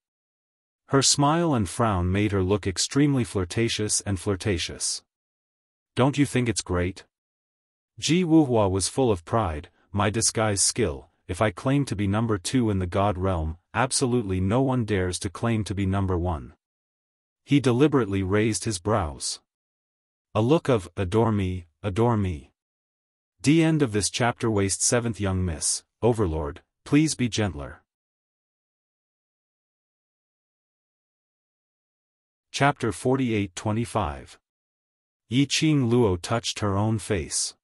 Her smile and frown made her look extremely flirtatious and flirtatious. Don't you think it's great? Ji Wuhua was full of pride. My disguise skill, if I claim to be number 2 in the god realm, absolutely no one dares to claim to be number 1. He deliberately raised his brows. A look of, adore me, adore me. The end of this chapter. Waste 7th young miss, Overlord, please be gentler. Chapter 48-25. Yiqing Luo touched her own face.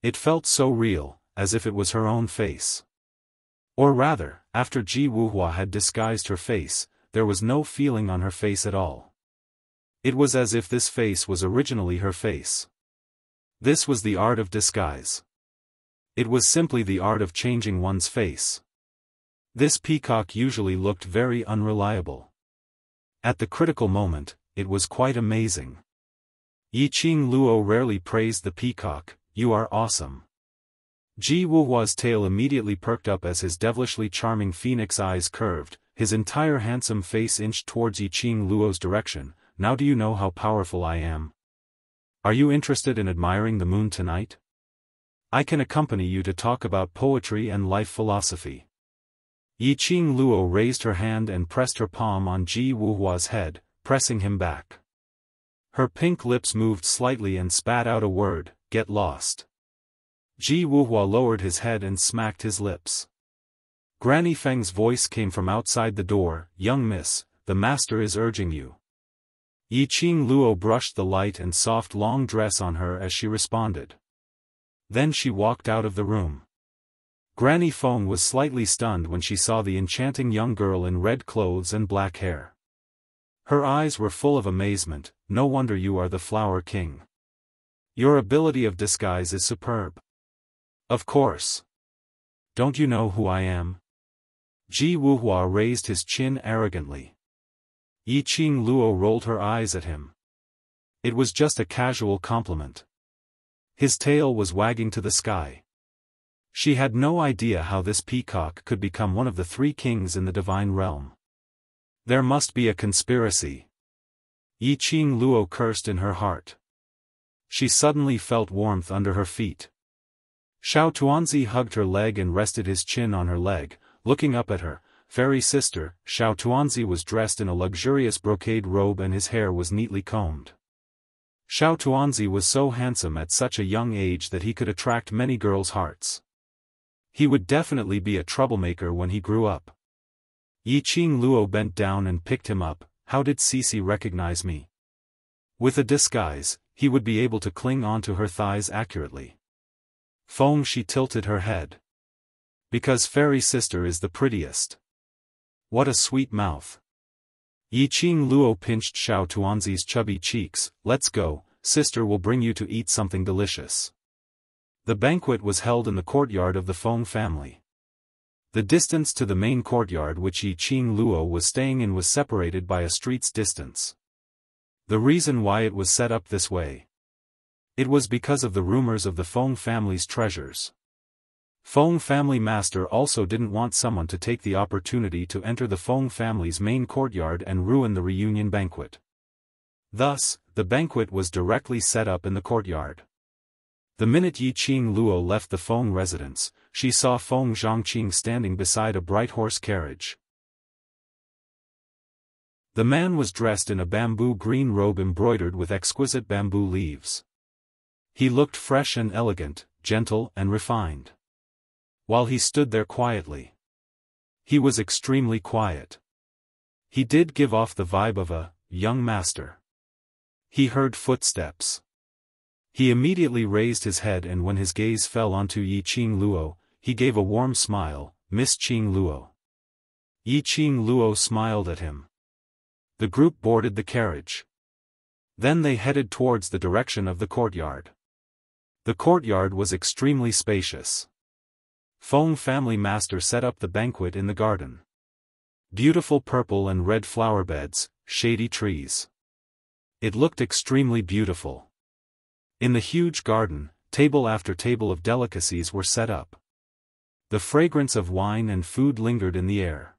It felt so real, as if it was her own face. Or rather, after Ji Wuhua had disguised her face, there was no feeling on her face at all. It was as if this face was originally her face. This was the art of disguise. It was simply the art of changing one's face. This peacock usually looked very unreliable. At the critical moment, it was quite amazing. Yiqing Luo rarely praised the peacock. You are awesome. Ji Wuhua's tail immediately perked up as his devilishly charming phoenix eyes curved, his entire handsome face inched towards Yiqing Luo's direction. Now do you know how powerful I am? Are you interested in admiring the moon tonight? I can accompany you to talk about poetry and life philosophy. Yiqing Luo raised her hand and pressed her palm on Ji Wuhua's head, pressing him back. Her pink lips moved slightly and spat out a word, get lost. Ji Wuhua lowered his head and smacked his lips. Granny Feng's voice came from outside the door, young miss, the master is urging you. Yiqing Luo brushed the light and soft long dress on her as she responded. Then she walked out of the room. Granny Feng was slightly stunned when she saw the enchanting young girl in red clothes and black hair. Her eyes were full of amazement. No wonder you are the Flower King. Your ability of disguise is superb. Of course. Don't you know who I am? Ji Wuhua raised his chin arrogantly. Yiqing Luo rolled her eyes at him. It was just a casual compliment. His tail was wagging to the sky. She had no idea how this peacock could become one of the 3 kings in the divine realm. There must be a conspiracy. Yiqing Luo cursed in her heart. She suddenly felt warmth under her feet. Xiao Tuanzi hugged her leg and rested his chin on her leg, looking up at her. fairy sister, Xiao Tuanzi was dressed in a luxurious brocade robe and his hair was neatly combed. Xiao Tuanzi was so handsome at such a young age that he could attract many girls' hearts. He would definitely be a troublemaker when he grew up. Yi Qing Luo bent down and picked him up. How did Cici recognize me? With a disguise, he would be able to cling onto her thighs accurately. Feng Shi tilted her head. Because fairy sister is the prettiest. What a sweet mouth. Yi Qing Luo pinched Xiao Tuanzi's chubby cheeks. Let's go, sister will bring you to eat something delicious. The banquet was held in the courtyard of the Feng family. The distance to the main courtyard which Yi Qing Luo was staying in was separated by a street's distance. The reason why it was set up this way. It was because of the rumors of the Feng family's treasures. Feng family master also didn't want someone to take the opportunity to enter the Feng family's main courtyard and ruin the reunion banquet. Thus, the banquet was directly set up in the courtyard. The minute Yi Qing Luo left the Feng residence, she saw Feng Zhangqing standing beside a bright horse carriage. The man was dressed in a bamboo green robe embroidered with exquisite bamboo leaves. He looked fresh and elegant, gentle and refined. While he stood there quietly. He was extremely quiet. He did give off the vibe of a young master. He heard footsteps. He immediately raised his head and when his gaze fell onto Yi Qing Luo, he gave a warm smile. Miss Qing Luo. Yi Qing Luo smiled at him. The group boarded the carriage. Then they headed towards the direction of the courtyard. The courtyard was extremely spacious. Feng family master set up the banquet in the garden. Beautiful purple and red flower beds, shady trees. It looked extremely beautiful. In the huge garden, table after table of delicacies were set up. The fragrance of wine and food lingered in the air.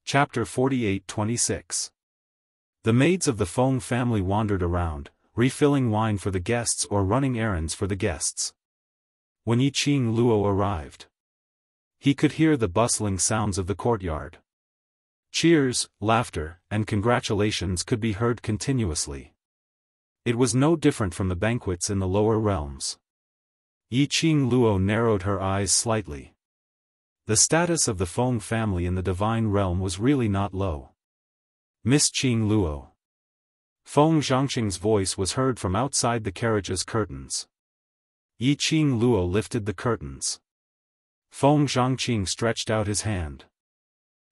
Chapter 48-26. The maids of the Feng family wandered around, refilling wine for the guests or running errands for the guests. When Yi Qing Luo arrived, he could hear the bustling sounds of the courtyard. Cheers, laughter, and congratulations could be heard continuously. It was no different from the banquets in the lower realms. Yi Qing Luo narrowed her eyes slightly. The status of the Feng family in the divine realm was really not low. Miss Qing Luo. Feng Zhangqing's voice was heard from outside the carriage's curtains. Yi Qing Luo lifted the curtains. Feng Zhangqing stretched out his hand.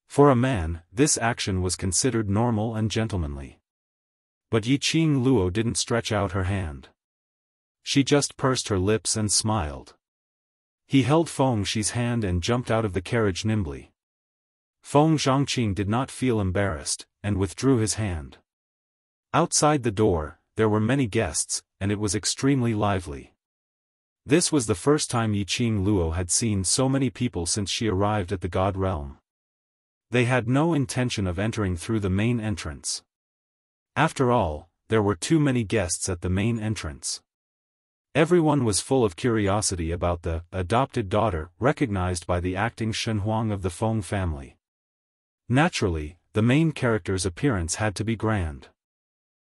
For a man, this action was considered normal and gentlemanly. But Yi Qing Luo didn't stretch out her hand. She just pursed her lips and smiled. He held Feng Shi's hand and jumped out of the carriage nimbly. Feng Zhangqing did not feel embarrassed, and withdrew his hand. Outside the door, there were many guests, and it was extremely lively. This was the first time Yi Qing Luo had seen so many people since she arrived at the God realm. They had no intention of entering through the main entrance. After all, there were too many guests at the main entrance. Everyone was full of curiosity about the adopted daughter recognized by the acting Shen Huang of the Feng family. Naturally, the main character's appearance had to be grand.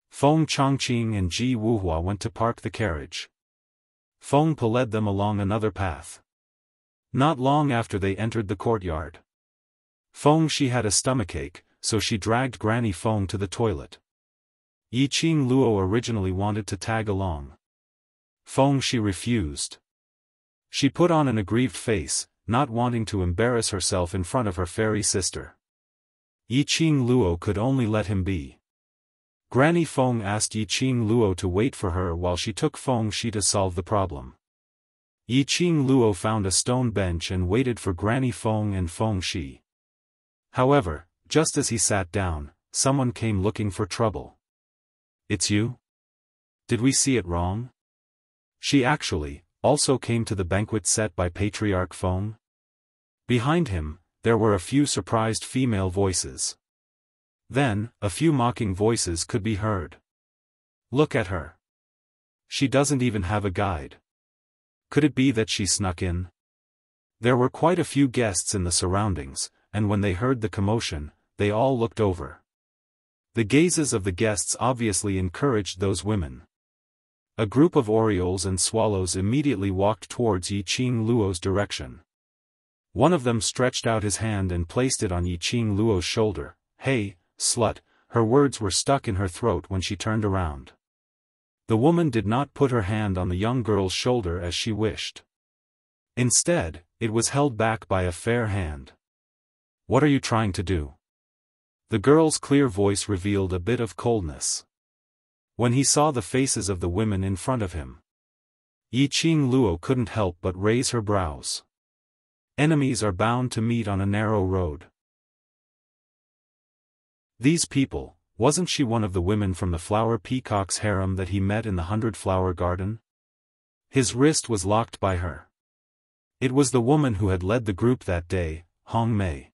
Feng Chongqing and Ji Wuhua went to park the carriage. Feng Pa led them along another path. Not long after they entered the courtyard. Feng Shi had a stomachache, so she dragged Granny Feng to the toilet. Yi Qing Luo originally wanted to tag along. Feng Shi refused. She put on an aggrieved face, not wanting to embarrass herself in front of her fairy sister. Yi Qing Luo could only let him be. Granny Feng asked Yi Qing Luo to wait for her while she took Feng Shi to solve the problem. Yi Qing Luo found a stone bench and waited for Granny Feng and Feng Shi. However, just as he sat down, someone came looking for trouble. It's you? Did we see it wrong? She actually also came to the banquet set by Patriarch Feng. Behind him, there were a few surprised female voices. Then, a few mocking voices could be heard. Look at her. She doesn't even have a guide. Could it be that she snuck in? There were quite a few guests in the surroundings, and when they heard the commotion, they all looked over. The gazes of the guests obviously encouraged those women. A group of orioles and swallows immediately walked towards Yi Qing Luo's direction. One of them stretched out his hand and placed it on Yi Qing Luo's shoulder. "Hey, slut," her words were stuck in her throat when she turned around. The woman did not put her hand on the young girl's shoulder as she wished. Instead, it was held back by a fair hand. "What are you trying to do?" The girl's clear voice revealed a bit of coldness. When he saw the faces of the women in front of him, Yi Qing Luo couldn't help but raise her brows. Enemies are bound to meet on a narrow road. These people, wasn't she one of the women from the flower peacock's harem that he met in the 100-flower garden? His wrist was locked by her. It was the woman who had led the group that day, Hong Mei.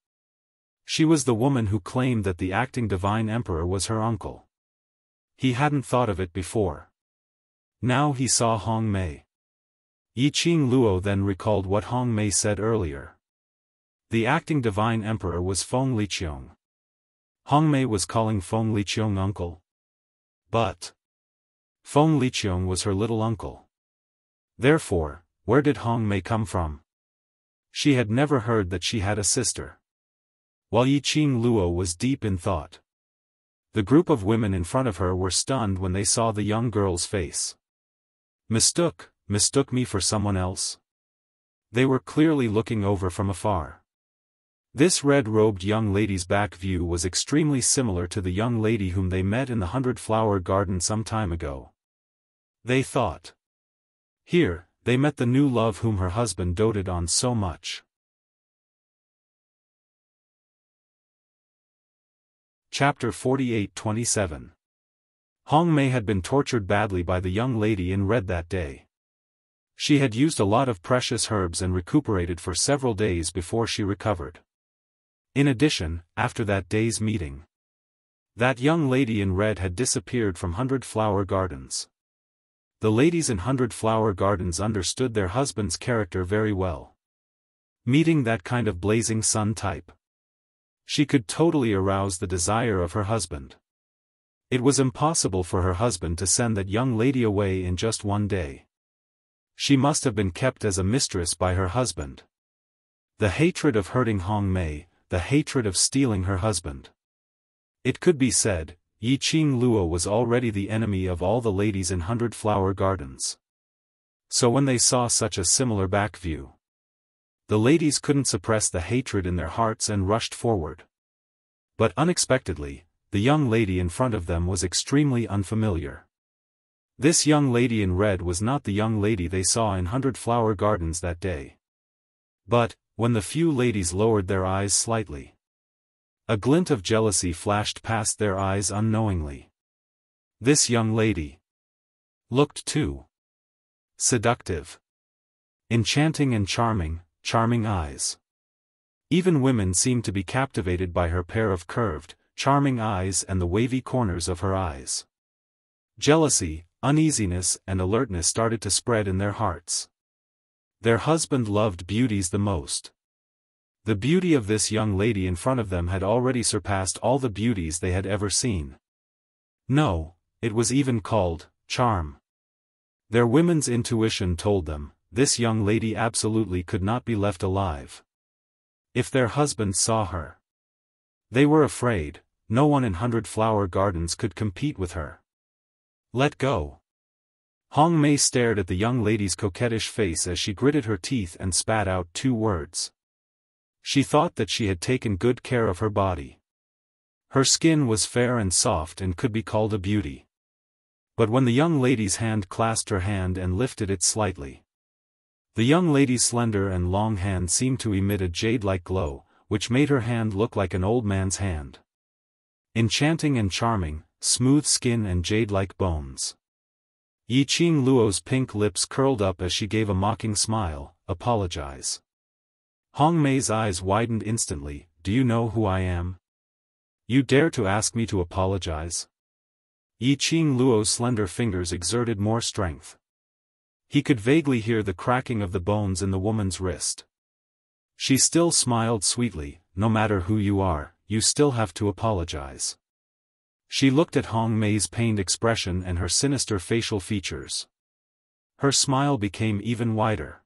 She was the woman who claimed that the acting divine emperor was her uncle. He hadn't thought of it before. Now he saw Hong Mei. Yi Qing Luo then recalled what Hong Mei said earlier. The acting divine emperor was Feng Liqiong. Hong Mei was calling Feng Liqiong uncle. But Feng Liqiong was her little uncle. Therefore, where did Hong Mei come from? She had never heard that she had a sister. While Yi Qing Luo was deep in thought, the group of women in front of her were stunned when they saw the young girl's face. Mistook me for someone else? They were clearly looking over from afar. This red-robed young lady's back view was extremely similar to the young lady whom they met in the 100-flower garden some time ago. They thought. Here, they met the new love whom her husband doted on so much. Chapter 48-27. Hong Mei had been tortured badly by the young lady in red that day. She had used a lot of precious herbs and recuperated for several days before she recovered. In addition, after that day's meeting, that young lady in red had disappeared from 100-flower gardens. The ladies in 100-flower gardens understood their husband's character very well. Meeting that kind of blazing sun type, she could totally arouse the desire of her husband. It was impossible for her husband to send that young lady away in just one day. She must have been kept as a mistress by her husband. The hatred of hurting Hong Mei, the hatred of stealing her husband. It could be said, Yi Qing Luo was already the enemy of all the ladies in 100-flower gardens. So when they saw such a similar back view, the ladies couldn't suppress the hatred in their hearts and rushed forward. But unexpectedly, the young lady in front of them was extremely unfamiliar. This young lady in red was not the young lady they saw in 100-flower gardens that day. But, when the few ladies lowered their eyes slightly, a glint of jealousy flashed past their eyes unknowingly. This young lady looked too seductive. Enchanting and charming eyes. Even women seemed to be captivated by her pair of curved, charming eyes and the wavy corners of her eyes. Jealousy, uneasiness and alertness started to spread in their hearts. Their husband loved beauties the most. The beauty of this young lady in front of them had already surpassed all the beauties they had ever seen. No, it was even called charm. Their women's intuition told them, this young lady absolutely could not be left alive. If their husbands saw her, they were afraid. No one in 100-flower gardens could compete with her. Let go. Hong Mei stared at the young lady's coquettish face as she gritted her teeth and spat out 2 words. She thought that she had taken good care of her body. Her skin was fair and soft and could be called a beauty. But when the young lady's hand clasped her hand and lifted it slightly, the young lady's slender and long hand seemed to emit a jade-like glow, which made her hand look like an old man's hand. Enchanting and charming, smooth skin and jade-like bones. Yi Qing Luo's pink lips curled up as she gave a mocking smile. Apologize. Hong Mei's eyes widened instantly. Do you know who I am? You dare to ask me to apologize? Yi Qing Luo's slender fingers exerted more strength. He could vaguely hear the cracking of the bones in the woman's wrist. She still smiled sweetly. No matter who you are, you still have to apologize. She looked at Hong Mei's pained expression and her sinister facial features. Her smile became even wider.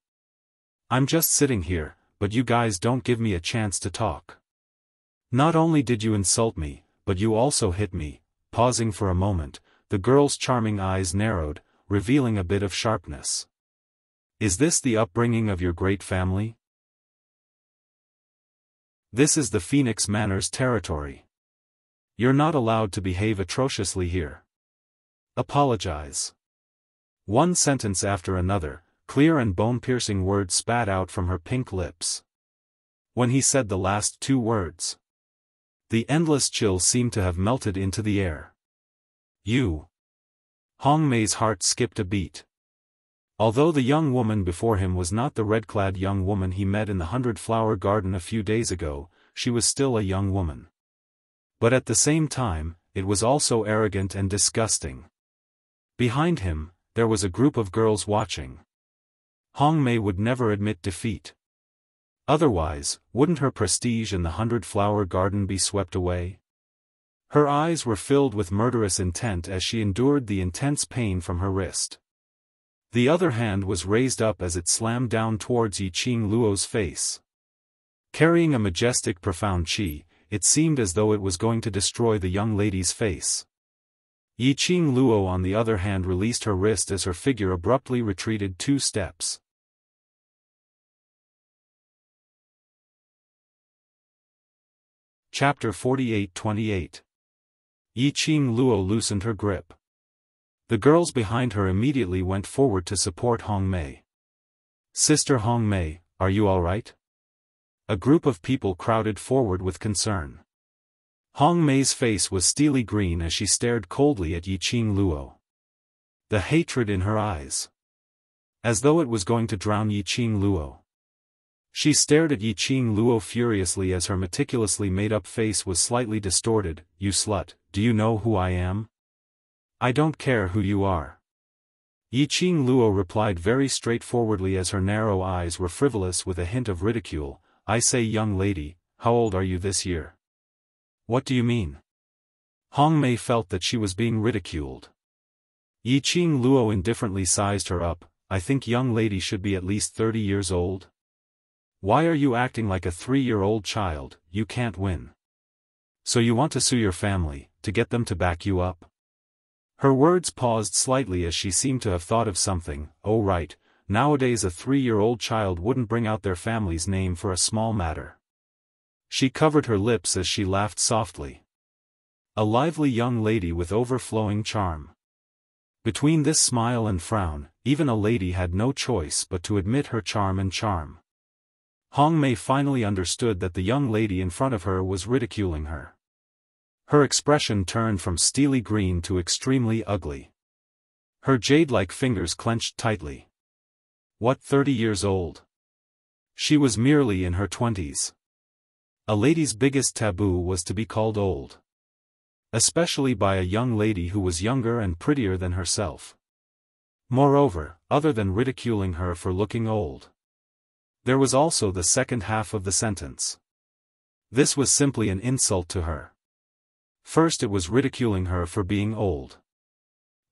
I'm just sitting here, but you guys don't give me a chance to talk. Not only did you insult me, but you also hit me. Pausing for a moment, the girl's charming eyes narrowed, revealing a bit of sharpness. Is this the upbringing of your great family? This is the Phoenix Manor's territory. You're not allowed to behave atrociously here. Apologize. One sentence after another, clear and bone-piercing words spat out from her pink lips. When he said the last two words, the endless chill seemed to have melted into the air. You. Hong Mei's heart skipped a beat. Although the young woman before him was not the red-clad young woman he met in the 100-flower garden a few days ago, she was still a young woman. But at the same time, it was also arrogant and disgusting. Behind him, there was a group of girls watching. Hong Mei would never admit defeat. Otherwise, wouldn't her prestige in the 100-flower garden be swept away? Her eyes were filled with murderous intent as she endured the intense pain from her wrist. The other hand was raised up as it slammed down towards Yiqing Luo's face. Carrying a majestic profound qi, it seemed as though it was going to destroy the young lady's face. Yiqing Luo on the other hand released her wrist as her figure abruptly retreated 2 steps. Chapter 48-28. Yiqing Luo loosened her grip. The girls behind her immediately went forward to support Hong Mei. Sister Hong Mei, are you all right? A group of people crowded forward with concern. Hong Mei's face was steely green as she stared coldly at Yiqing Luo. The hatred in her eyes. As though it was going to drown Yiqing Luo. She stared at Yiqing Luo furiously as her meticulously made-up face was slightly distorted. You slut, do you know who I am? I don't care who you are. Yiqing Luo replied very straightforwardly as her narrow eyes were frivolous with a hint of ridicule. I say young lady, how old are you this year? What do you mean? Hong Mei felt that she was being ridiculed. Yiqing Luo indifferently sized her up. I think young lady should be at least 30 years old. Why are you acting like a 3-year-old child? You can't win. So you want to sue your family, to get them to back you up? Her words paused slightly as she seemed to have thought of something. Oh right, nowadays a 3-year-old child wouldn't bring out their family's name for a small matter. She covered her lips as she laughed softly. A lively young lady with overflowing charm. Between this smile and frown, even a lady had no choice but to admit her charm and charm. Hong Mei finally understood that the young lady in front of her was ridiculing her. Her expression turned from steely green to extremely ugly. Her jade-like fingers clenched tightly. What, 30 years old? She was merely in her 20s. A lady's biggest taboo was to be called old. Especially by a young lady who was younger and prettier than herself. Moreover, other than ridiculing her for looking old, there was also the second half of the sentence. This was simply an insult to her. First it was ridiculing her for being old.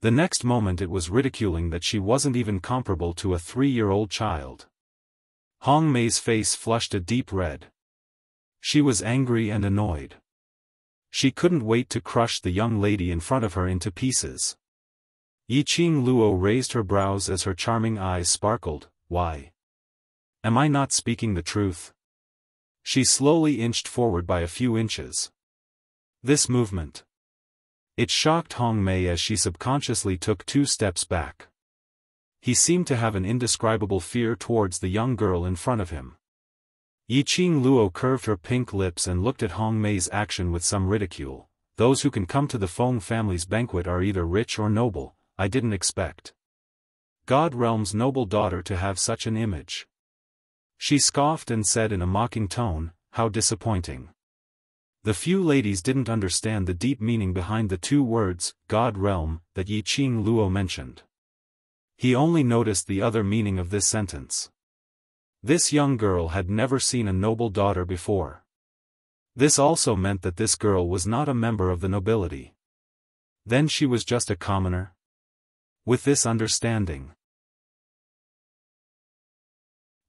The next moment it was ridiculing that she wasn't even comparable to a 3-year-old child. Hong Mei's face flushed a deep red. She was angry and annoyed. She couldn't wait to crush the young lady in front of her into pieces. Yiqing Luo raised her brows as her charming eyes sparkled. Why? Am I not speaking the truth? She slowly inched forward by a few inches. This movement. It shocked Hong Mei as she subconsciously took 2 steps back. He seemed to have an indescribable fear towards the young girl in front of him. Yiqing Luo curved her pink lips and looked at Hong Mei's action with some ridicule. Those who can come to the Feng family's banquet are either rich or noble. I didn't expect God Realm's noble daughter to have such an image. She scoffed and said in a mocking tone, how disappointing. The few ladies didn't understand the deep meaning behind the 2 words, God Realm, that Yiqing Luo mentioned. He only noticed the other meaning of this sentence. This young girl had never seen a noble daughter before. This also meant that this girl was not a member of the nobility. Then she was just a commoner? With this understanding,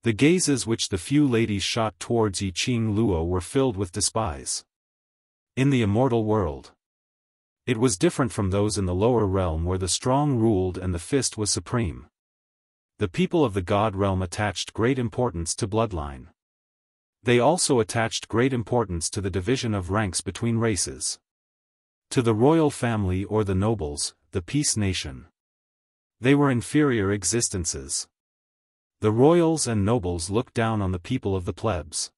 the gazes which the few ladies shot towards Yi Qing Luo were filled with despise. In the immortal world, it was different from those in the lower realm where the strong ruled and the fist was supreme. The people of the god realm attached great importance to bloodline. They also attached great importance to the division of ranks between races. To the royal family or the nobles, the peace nation. They were inferior existences. The royals and nobles looked down on the people of the plebs.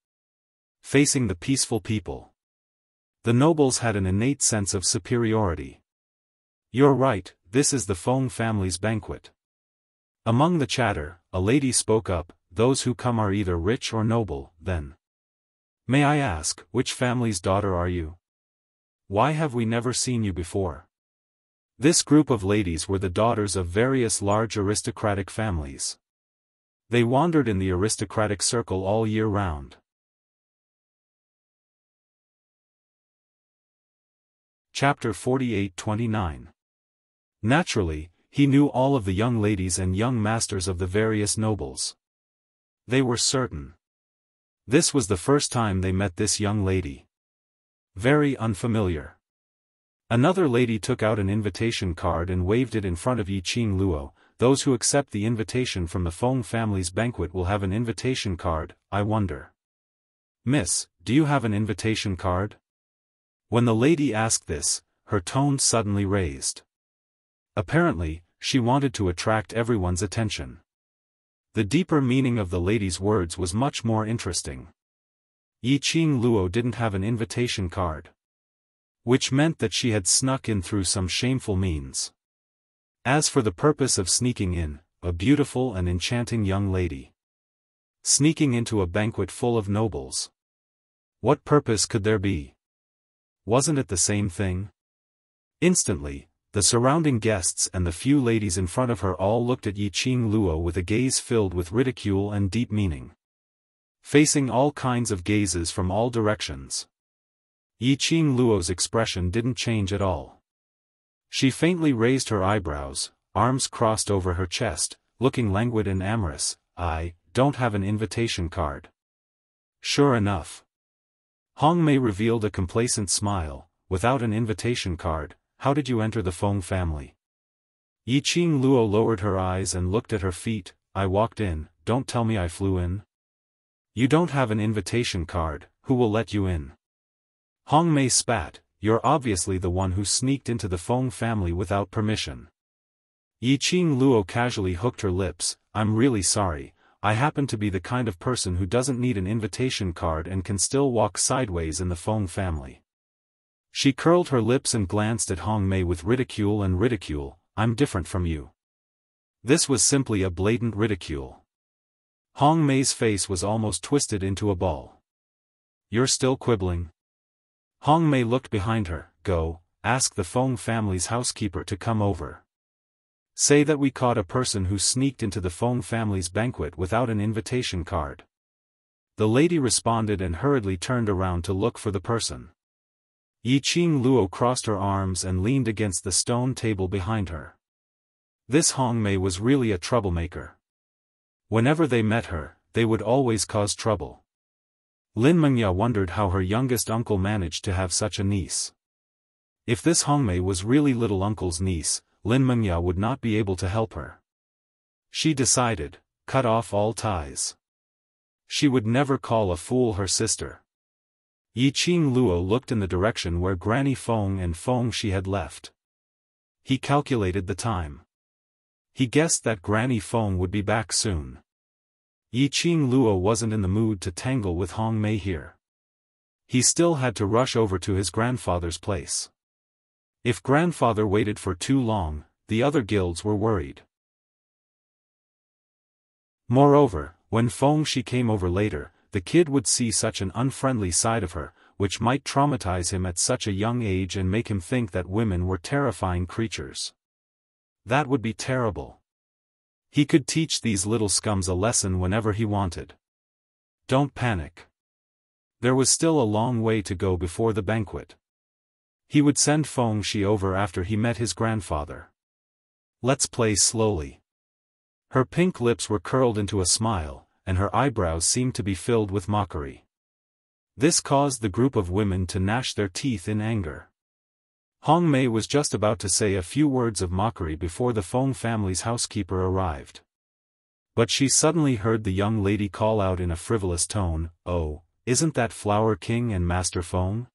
Facing the peaceful people, the nobles had an innate sense of superiority. You're right, this is the Feng family's banquet. Among the chatter, a lady spoke up, those who come are either rich or noble, then. May I ask, which family's daughter are you? Why have we never seen you before? This group of ladies were the daughters of various large aristocratic families. They wandered in the aristocratic circle all year round. Chapter 48-29. Naturally, he knew all of the young ladies and young masters of the various nobles. They were certain. This was the first time they met this young lady. Very unfamiliar. Another lady took out an invitation card and waved it in front of Yi Qing Luo. Those who accept the invitation from the Feng family's banquet will have an invitation card, I wonder. Miss, do you have an invitation card? When the lady asked this, her tone suddenly raised. Apparently, she wanted to attract everyone's attention. The deeper meaning of the lady's words was much more interesting. Yi Qing Luo didn't have an invitation card. Which meant that she had snuck in through some shameful means. As for the purpose of sneaking in, a beautiful and enchanting young lady. Sneaking into a banquet full of nobles. What purpose could there be? Wasn't it the same thing? Instantly, the surrounding guests and the few ladies in front of her all looked at Yi Qing Luo with a gaze filled with ridicule and deep meaning. Facing all kinds of gazes from all directions. Yi Qing Luo's expression didn't change at all. She faintly raised her eyebrows, arms crossed over her chest, looking languid and amorous. I don't have an invitation card. Sure enough. Hong Mei revealed a complacent smile. Without an invitation card, how did you enter the Feng family? Yi Qing Luo lowered her eyes and looked at her feet. I walked in, don't tell me I flew in. You don't have an invitation card, who will let you in? Hong Mei spat. You're obviously the one who sneaked into the Feng family without permission. Yi Qing Luo casually hooked her lips. I'm really sorry, I happen to be the kind of person who doesn't need an invitation card and can still walk sideways in the Feng family. She curled her lips and glanced at Hong Mei with ridicule and ridicule. I'm different from you. This was simply a blatant ridicule. Hong Mei's face was almost twisted into a ball. You're still quibbling? Hong Mei looked behind her. Go, ask the Feng family's housekeeper to come over. Say that we caught a person who sneaked into the Feng family's banquet without an invitation card. The lady responded and hurriedly turned around to look for the person. Yi Qing Luo crossed her arms and leaned against the stone table behind her. This Hong Mei was really a troublemaker. Whenever they met her, they would always cause trouble. Lin Mengya wondered how her youngest uncle managed to have such a niece. If this Hong Mei was really little uncle's niece, Lin Mengya would not be able to help her. She decided, cut off all ties. She would never call a fool her sister. Yi Qing Luo looked in the direction where Granny Feng and Feng Shi had left. He calculated the time. He guessed that Granny Feng would be back soon. Yi Qing Luo wasn't in the mood to tangle with Hong Mei here. He still had to rush over to his grandfather's place. If grandfather waited for too long, the other guilds were worried. Moreover, when Feng Shi came over later, the kid would see such an unfriendly side of her, which might traumatize him at such a young age and make him think that women were terrifying creatures. That would be terrible. He could teach these little scums a lesson whenever he wanted. Don't panic. There was still a long way to go before the banquet. He would send Feng Shi over after he met his grandfather. Let's play slowly. Her pink lips were curled into a smile, and her eyebrows seemed to be filled with mockery. This caused the group of women to gnash their teeth in anger. Hong Mei was just about to say a few words of mockery before the Feng family's housekeeper arrived. But she suddenly heard the young lady call out in a frivolous tone, "Oh, isn't that Flower King and Master Feng?"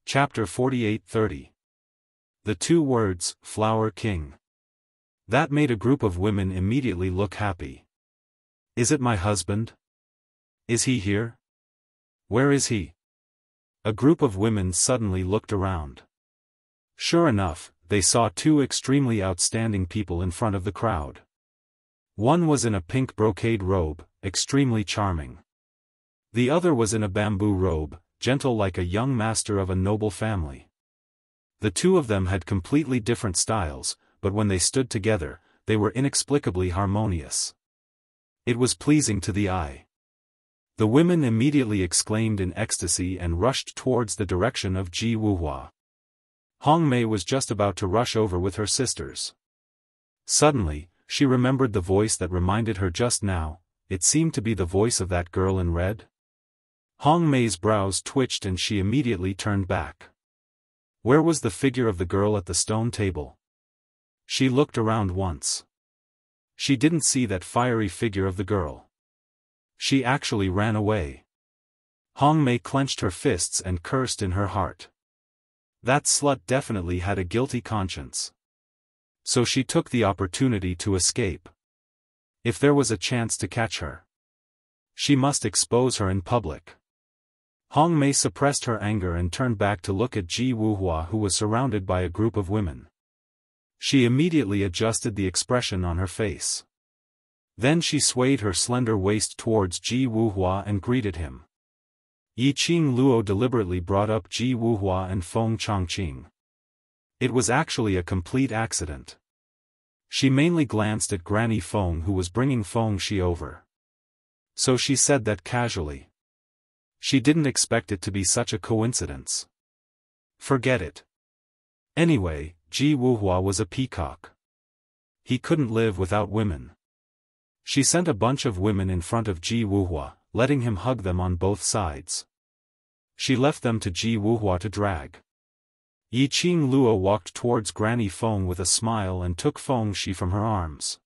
Chapter 48-30. The two words, Flower King. That made a group of women immediately look happy. Is it my husband? Is he here? Where is he? A group of women suddenly looked around. Sure enough, they saw two extremely outstanding people in front of the crowd. One was in a pink brocade robe, extremely charming. The other was in a bamboo robe, gentle like a young master of a noble family. The two of them had completely different styles, but when they stood together, they were inexplicably harmonious. It was pleasing to the eye. The women immediately exclaimed in ecstasy and rushed towards the direction of Ji Wuhua. Hong Mei was just about to rush over with her sisters. Suddenly, she remembered the voice that reminded her just now. It seemed to be the voice of that girl in red. Hong Mei's brows twitched and she immediately turned back. Where was the figure of the girl at the stone table? She looked around once. She didn't see that fiery figure of the girl. She actually ran away. Hong Mei clenched her fists and cursed in her heart. That slut definitely had a guilty conscience. So she took the opportunity to escape. If there was a chance to catch her, she must expose her in public. Hong Mei suppressed her anger and turned back to look at Ji Wuhua, who was surrounded by a group of women. She immediately adjusted the expression on her face. Then she swayed her slender waist towards Ji Wuhua and greeted him. Yiqing Luo deliberately brought up Ji Wuhua and Feng Chongqing. It was actually a complete accident. She mainly glanced at Granny Feng, who was bringing Feng Shi over. So she said that casually. She didn't expect it to be such a coincidence. Forget it. Anyway, Ji Wuhua was a peacock. He couldn't live without women. She sent a bunch of women in front of Ji Wuhua, letting him hug them on both sides. She left them to Ji Wuhua to drag. Yiqing Luo walked towards Granny Feng with a smile and took Feng Shi from her arms.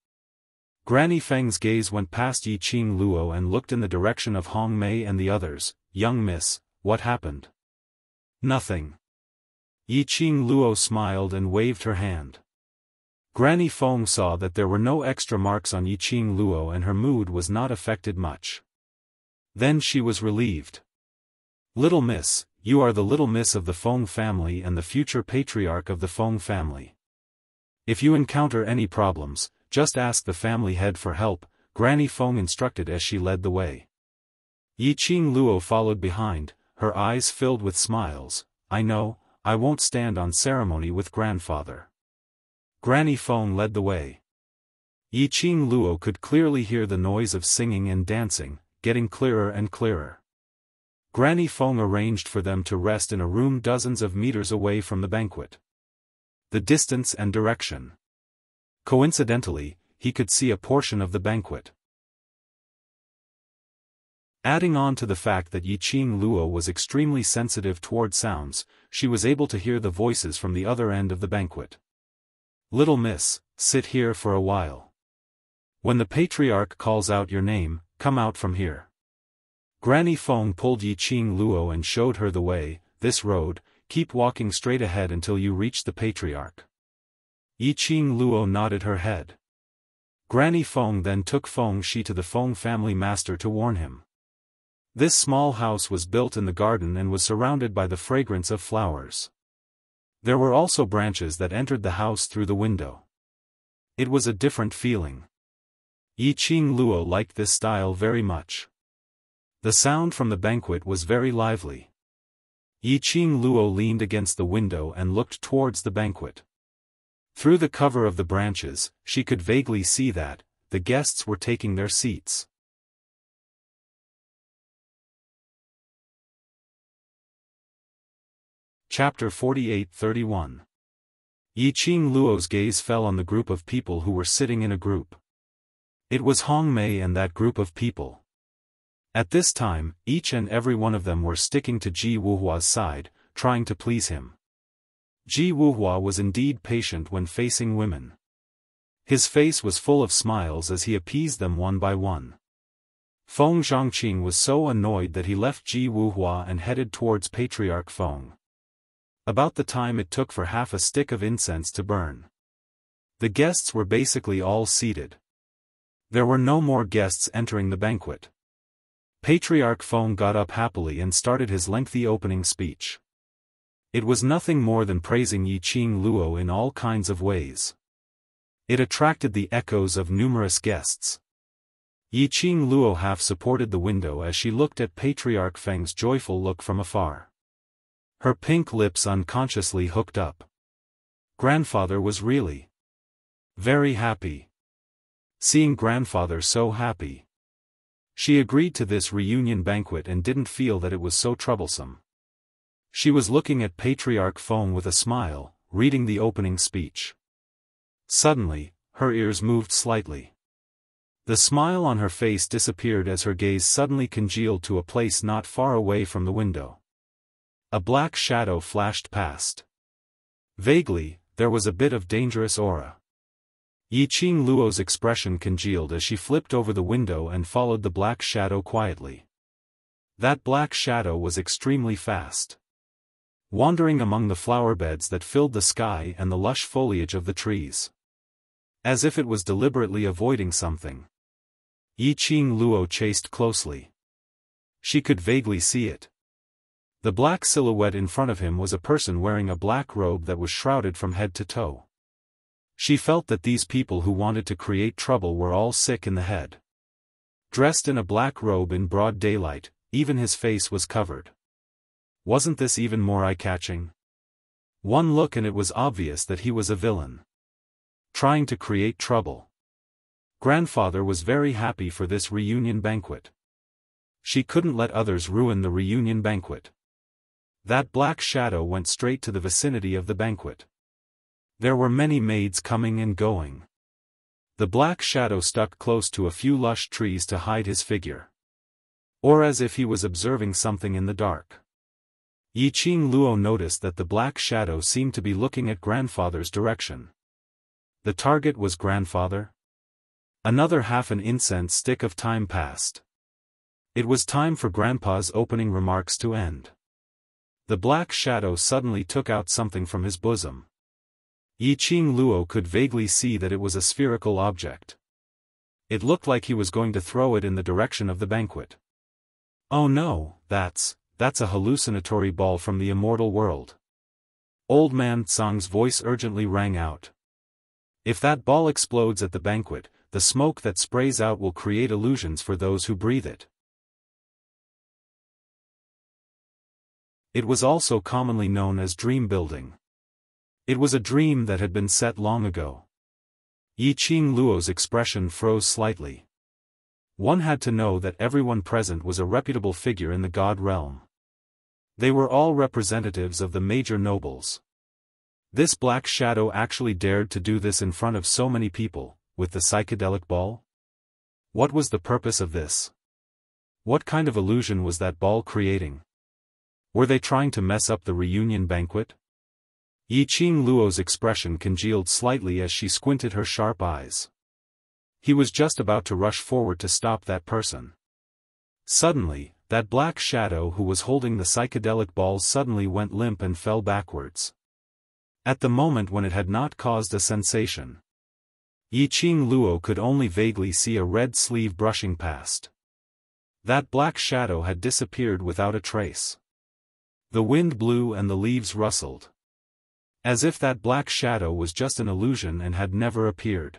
Granny Feng's gaze went past Yiqing Luo and looked in the direction of Hong Mei and the others. Young miss, what happened? Nothing. Yiqing Luo smiled and waved her hand. Granny Feng saw that there were no extra marks on Yiqing Luo and her mood was not affected much. Then she was relieved. Little miss, you are the little miss of the Feng family and the future patriarch of the Feng family. If you encounter any problems, just ask the family head for help, Granny Feng instructed as she led the way. Yiqing Luo followed behind, her eyes filled with smiles. I know, I won't stand on ceremony with grandfather. Granny Feng led the way. Yiqing Luo could clearly hear the noise of singing and dancing, getting clearer and clearer. Granny Feng arranged for them to rest in a room dozens of meters away from the banquet. The distance and direction. Coincidentally, he could see a portion of the banquet. Adding on to the fact that Yiqing Luo was extremely sensitive toward sounds, she was able to hear the voices from the other end of the banquet. Little miss, sit here for a while. When the patriarch calls out your name, come out from here. Granny Feng pulled Yiqing Luo and showed her the way. This road, keep walking straight ahead until you reach the patriarch. Yiqing Luo nodded her head. Granny Feng then took Feng Shi to the Feng family master to warn him. This small house was built in the garden and was surrounded by the fragrance of flowers. There were also branches that entered the house through the window. It was a different feeling. Yiqing Luo liked this style very much. The sound from the banquet was very lively. Yiqing Luo leaned against the window and looked towards the banquet. Through the cover of the branches, she could vaguely see that the guests were taking their seats. Chapter 48-31. Yiqing Luo's gaze fell on the group of people who were sitting in a group. It was Hong Mei and that group of people. At this time, each and every one of them were sticking to Ji Wuhua's side, trying to please him. Ji Wuhua was indeed patient when facing women. His face was full of smiles as he appeased them one by one. Feng Zhongqing was so annoyed that he left Ji Wuhua and headed towards Patriarch Feng. About the time it took for half a stick of incense to burn. The guests were basically all seated. There were no more guests entering the banquet. Patriarch Feng got up happily and started his lengthy opening speech. It was nothing more than praising Yiqing Luo in all kinds of ways. It attracted the echoes of numerous guests. Yiqing Luo half supported the window as she looked at Patriarch Feng's joyful look from afar. Her pink lips unconsciously hooked up. Grandfather was really very happy. Seeing grandfather so happy, she agreed to this reunion banquet and didn't feel that it was so troublesome. She was looking at Patriarch Feng with a smile, reading the opening speech. Suddenly, her ears moved slightly. The smile on her face disappeared as her gaze suddenly congealed to a place not far away from the window. A black shadow flashed past. Vaguely, there was a bit of dangerous aura. Yiqing Luo's expression congealed as she flipped over the window and followed the black shadow quietly. That black shadow was extremely fast, wandering among the flower beds that filled the sky and the lush foliage of the trees. As if it was deliberately avoiding something. Yiqing Luo chased closely. She could vaguely see it. The black silhouette in front of him was a person wearing a black robe that was shrouded from head to toe. She felt that these people who wanted to create trouble were all sick in the head. Dressed in a black robe in broad daylight, even his face was covered. Wasn't this even more eye-catching? One look and it was obvious that he was a villain, trying to create trouble. Grandfather was very happy for this reunion banquet. She couldn't let others ruin the reunion banquet. That black shadow went straight to the vicinity of the banquet. There were many maids coming and going. The black shadow stuck close to a few lush trees to hide his figure. Or as if he was observing something in the dark. Yiqing Luo noticed that the black shadow seemed to be looking at grandfather's direction. The target was grandfather? Another half an incense stick of time passed. It was time for grandpa's opening remarks to end. The black shadow suddenly took out something from his bosom. Yiqing Luo could vaguely see that it was a spherical object. It looked like he was going to throw it in the direction of the banquet. Oh no, that's a hallucinatory ball from the immortal world. Old man Tsang's voice urgently rang out. If that ball explodes at the banquet, the smoke that sprays out will create illusions for those who breathe it. It was also commonly known as dream building. It was a dream that had been set long ago. Yiqing Luo's expression froze slightly. One had to know that everyone present was a reputable figure in the god realm. They were all representatives of the major nobles. This black shadow actually dared to do this in front of so many people, with the psychedelic ball? What was the purpose of this? What kind of illusion was that ball creating? Were they trying to mess up the reunion banquet? Yiqing Luo's expression congealed slightly as she squinted her sharp eyes. He was just about to rush forward to stop that person. Suddenly, that black shadow who was holding the psychedelic ball suddenly went limp and fell backwards. At the moment when it had not caused a sensation. Yiqing Luo could only vaguely see a red sleeve brushing past. That black shadow had disappeared without a trace. The wind blew and the leaves rustled. As if that black shadow was just an illusion and had never appeared.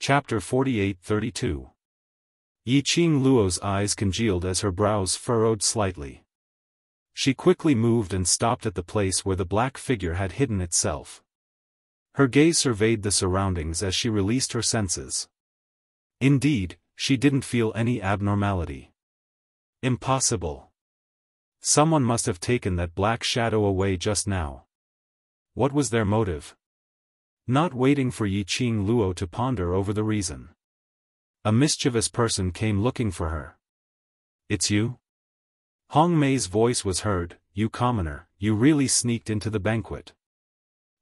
Chapter 48-32. Yiqing Luo's eyes congealed as her brows furrowed slightly. She quickly moved and stopped at the place where the black figure had hidden itself. Her gaze surveyed the surroundings as she released her senses. Indeed, she didn't feel any abnormality. Impossible. Someone must have taken that black shadow away just now. What was their motive? Not waiting for Yiqing Luo to ponder over the reason, a mischievous person came looking for her. "It's you?" Hong Mei's voice was heard. "You commoner, you really sneaked into the banquet.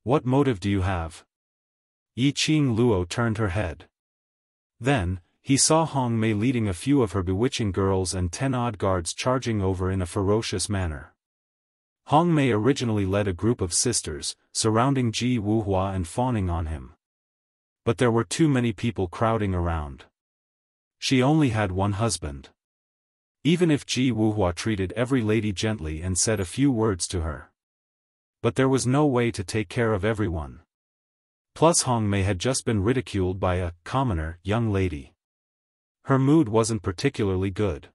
What motive do you have?" Yiqing Luo turned her head. Then, he saw Hong Mei leading a few of her bewitching girls and 10-odd guards charging over in a ferocious manner. Hong Mei originally led a group of sisters, surrounding Ji Wuhua and fawning on him. But there were too many people crowding around. She only had one husband. Even if Ji Wuhua treated every lady gently and said a few words to her. But there was no way to take care of everyone. Plus Hong Mei had just been ridiculed by a commoner young lady. Her mood wasn't particularly good.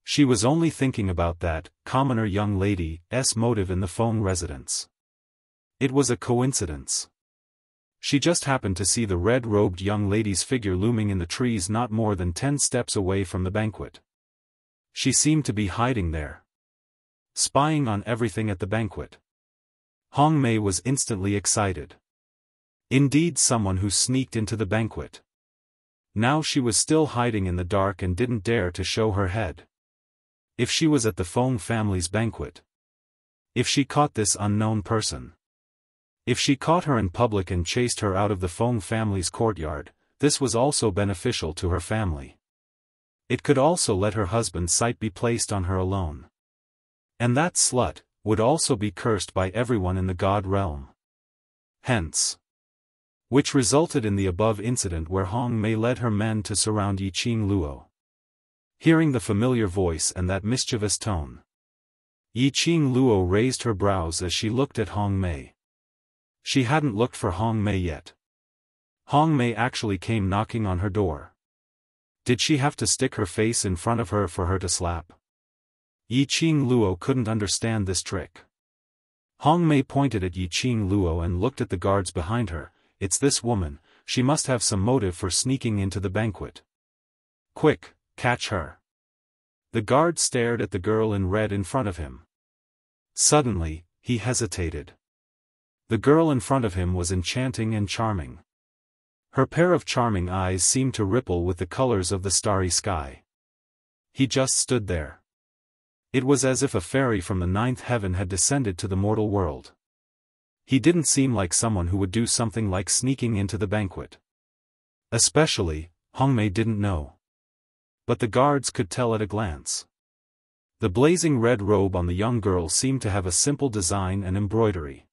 She was only thinking about that commoner young lady's motive in the Feng residence. It was a coincidence. She just happened to see the red-robed young lady's figure looming in the trees not more than 10 steps away from the banquet. She seemed to be hiding there, spying on everything at the banquet. Hong Mei was instantly excited. Indeed, someone who sneaked into the banquet. Now she was still hiding in the dark and didn't dare to show her head. If she was at the Feng family's banquet. If she caught this unknown person. If she caught her in public and chased her out of the Feng family's courtyard, this was also beneficial to her family. It could also let her husband's sight be placed on her alone. And that slut would also be cursed by everyone in the god realm. Hence. Which resulted in the above incident where Hong Mei led her men to surround Yiqing Luo. Hearing the familiar voice and that mischievous tone, Yiqing Luo raised her brows as she looked at Hong Mei. She hadn't looked for Hong Mei yet. Hong Mei actually came knocking on her door. Did she have to stick her face in front of her for her to slap? Yiqing Luo couldn't understand this trick. Hong Mei pointed at Yiqing Luo and looked at the guards behind her. It's this woman, she must have some motive for sneaking into the banquet. Quick, catch her. The guard stared at the girl in red in front of him. Suddenly, he hesitated. The girl in front of him was enchanting and charming. Her pair of charming eyes seemed to ripple with the colors of the starry sky. He just stood there. It was as if a fairy from the 9th heaven had descended to the mortal world. He didn't seem like someone who would do something like sneaking into the banquet. Especially, Hong Mei didn't know. But the guards could tell at a glance. The blazing red robe on the young girl seemed to have a simple design and embroidery.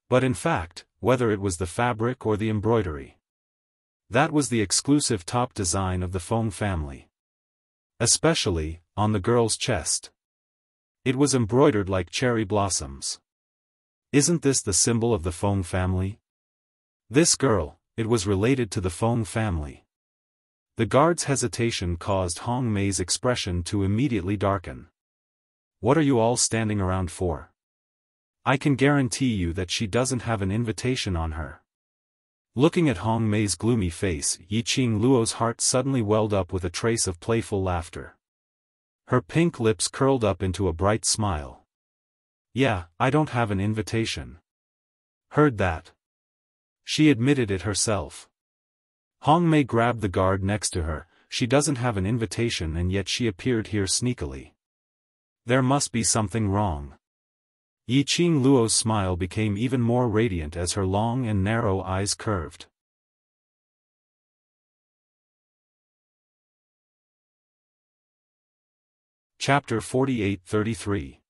But in fact, whether it was the fabric or the embroidery, that was the exclusive top design of the Feng family. Especially, on the girl's chest. It was embroidered like cherry blossoms. Isn't this the symbol of the Feng family? This girl, it was related to the Feng family. The guard's hesitation caused Hong Mei's expression to immediately darken. What are you all standing around for? I can guarantee you that she doesn't have an invitation on her. Looking at Hong Mei's gloomy face, Yiqing Luo's heart suddenly welled up with a trace of playful laughter. Her pink lips curled up into a bright smile. Yeah, I don't have an invitation. Heard that? She admitted it herself. Hong Mei grabbed the guard next to her. She doesn't have an invitation and yet she appeared here sneakily. There must be something wrong. Yiqing Luo's smile became even more radiant as her long and narrow eyes curved. Chapter 48-33.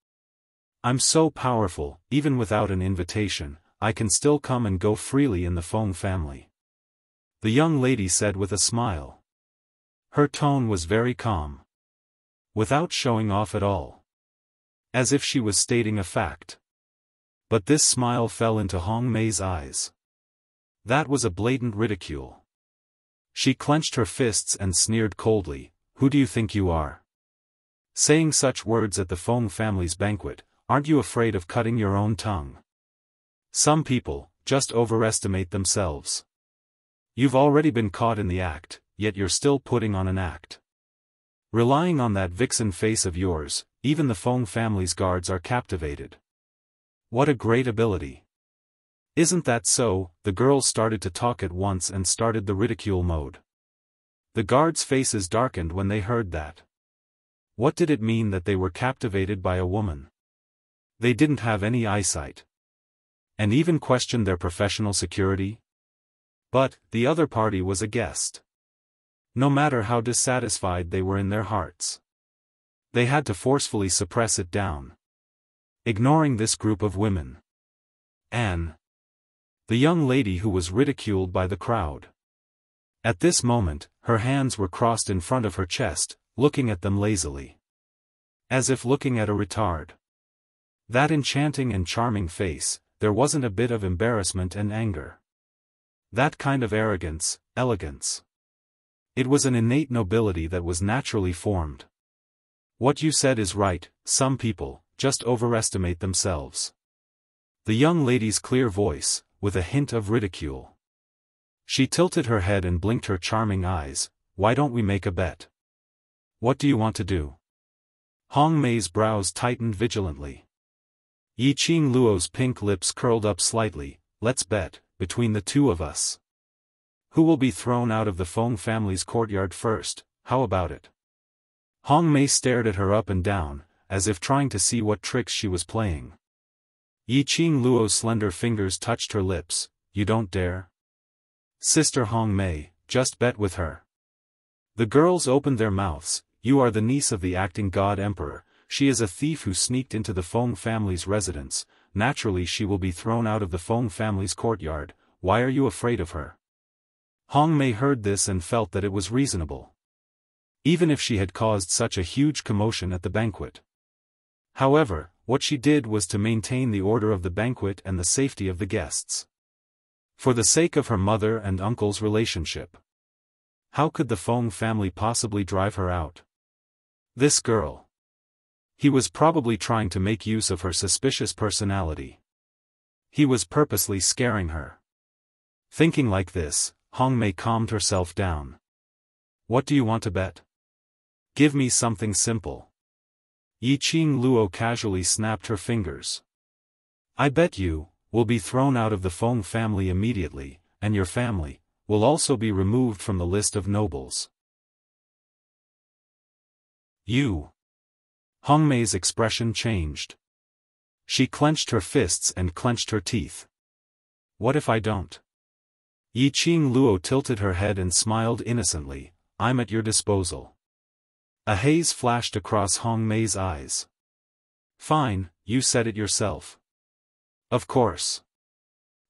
I'm so powerful, even without an invitation, I can still come and go freely in the Feng family. The young lady said with a smile. Her tone was very calm. Without showing off at all. As if she was stating a fact. But this smile fell into Hong Mei's eyes. That was a blatant ridicule. She clenched her fists and sneered coldly, "Who do you think you are? Saying such words at the Feng family's banquet, aren't you afraid of cutting your own tongue? Some people just overestimate themselves. You've already been caught in the act, yet you're still putting on an act. Relying on that vixen face of yours, even the Feng family's guards are captivated. What a great ability. Isn't that so?" The girls started to talk at once and started the ridicule mode. The guards' faces darkened when they heard that. What did it mean that they were captivated by a woman? They didn't have any eyesight. And even questioned their professional security? But, the other party was a guest. No matter how dissatisfied they were in their hearts, they had to forcefully suppress it down. Ignoring this group of women. Anne, the young lady who was ridiculed by the crowd. At this moment, her hands were crossed in front of her chest, looking at them lazily. As if looking at a retard. That enchanting and charming face, there wasn't a bit of embarrassment and anger. That kind of arrogance, elegance. It was an innate nobility that was naturally formed. What you said is right, some people just overestimate themselves. The young lady's clear voice, with a hint of ridicule. She tilted her head and blinked her charming eyes. "Why don't we make a bet? What do you want to do?" Hong Mei's brows tightened vigilantly. Yi Qing Luo's pink lips curled up slightly. "Let's bet, between the two of us. Who will be thrown out of the Feng family's courtyard first, how about it?" Hong Mei stared at her up and down, as if trying to see what tricks she was playing. Yi Qing Luo's slender fingers touched her lips. "You don't dare? Sister Hong Mei, just bet with her." The girls opened their mouths. "You are the niece of the acting god emperor. She is a thief who sneaked into the Feng family's residence. Naturally she will be thrown out of the Feng family's courtyard. Why are you afraid of her?" Hong Mei heard this and felt that it was reasonable. Even if she had caused such a huge commotion at the banquet. However, what she did was to maintain the order of the banquet and the safety of the guests. For the sake of her mother and uncle's relationship. How could the Feng family possibly drive her out? This girl. He was probably trying to make use of her suspicious personality. He was purposely scaring her. Thinking like this, Hong Mei calmed herself down. "What do you want to bet? Give me something simple." Yi Qing Luo casually snapped her fingers. "I bet you will be thrown out of the Feng family immediately, and your family will also be removed from the list of nobles." "You." Hong Mei's expression changed. She clenched her fists and clenched her teeth. "What if I don't?" Yi Qing Luo tilted her head and smiled innocently. "I'm at your disposal." A haze flashed across Hong Mei's eyes. "Fine, you said it yourself." "Of course."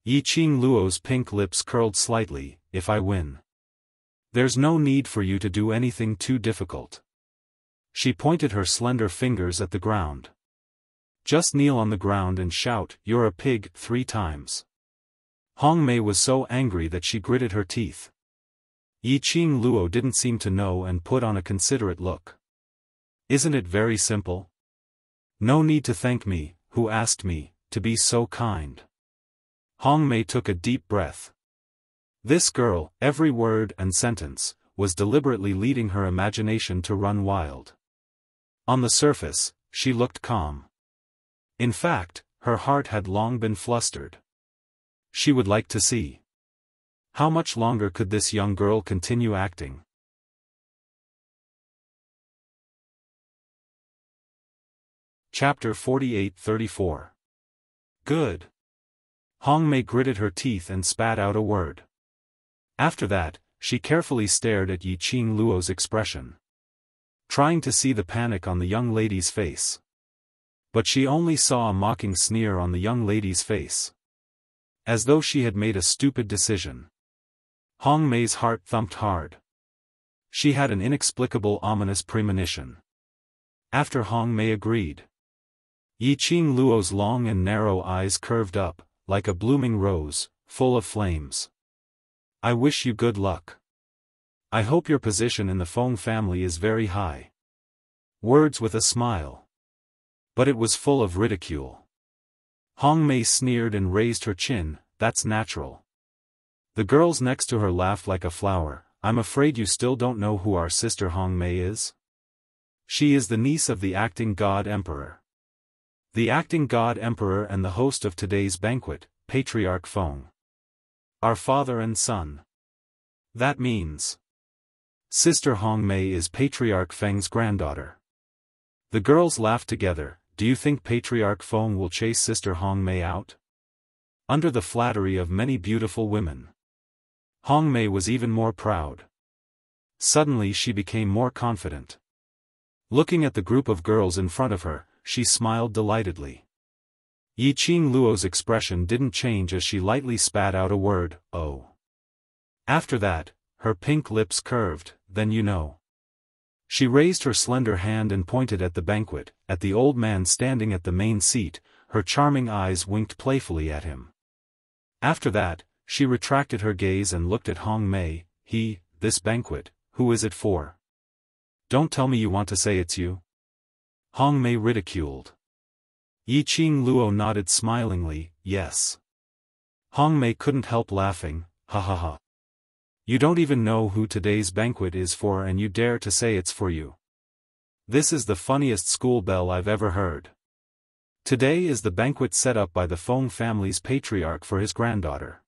Yi Qing Luo's pink lips curled slightly. "If I win, there's no need for you to do anything too difficult." She pointed her slender fingers at the ground. "Just kneel on the ground and shout, 'You're a pig,' 3 times. Hong Mei was so angry that she gritted her teeth. Yi Qing Luo didn't seem to know and put on a considerate look. "Isn't it very simple? No need to thank me, who asked me to be so kind." Hong Mei took a deep breath. This girl, every word and sentence, was deliberately leading her imagination to run wild. On the surface, she looked calm. In fact, her heart had long been flustered. She would like to see. How much longer could this young girl continue acting? Chapter 48-34. Good. Hong Mei gritted her teeth and spat out a word. After that, she carefully stared at Yi Qing Luo's expression, trying to see the panic on the young lady's face. But she only saw a mocking sneer on the young lady's face. As though she had made a stupid decision. Hong Mei's heart thumped hard. She had an inexplicable ominous premonition. After Hong Mei agreed. Yi Qing Luo's long and narrow eyes curved up, like a blooming rose, full of flames. "I wish you good luck." I hope your position in the Feng family is very high. Words with a smile. But it was full of ridicule. Hong Mei sneered and raised her chin, that's natural. The girls next to her laughed like a flower. I'm afraid you still don't know who our sister Hong Mei is? She is the niece of the acting god emperor. The acting god emperor and the host of today's banquet, Patriarch Feng. Our father and son. That means Sister Hong Mei is Patriarch Feng's granddaughter. The girls laughed together. Do you think Patriarch Feng will chase Sister Hong Mei out? Under the flattery of many beautiful women, Hong Mei was even more proud. Suddenly she became more confident. Looking at the group of girls in front of her, she smiled delightedly. Yiqing Luo's expression didn't change as she lightly spat out a word, oh. After that, her pink lips curved, then you know. She raised her slender hand and pointed at the banquet, at the old man standing at the main seat. Her charming eyes winked playfully at him. After that, she retracted her gaze and looked at Hong Mei. This banquet, who is it for? Don't tell me you want to say it's you? Hong Mei ridiculed. Yiqing Luo nodded smilingly, yes. Hong Mei couldn't help laughing, ha ha ha. You don't even know who today's banquet is for and you dare to say it's for you. This is the funniest school bell I've ever heard. Today is the banquet set up by the Feng family's patriarch for his granddaughter.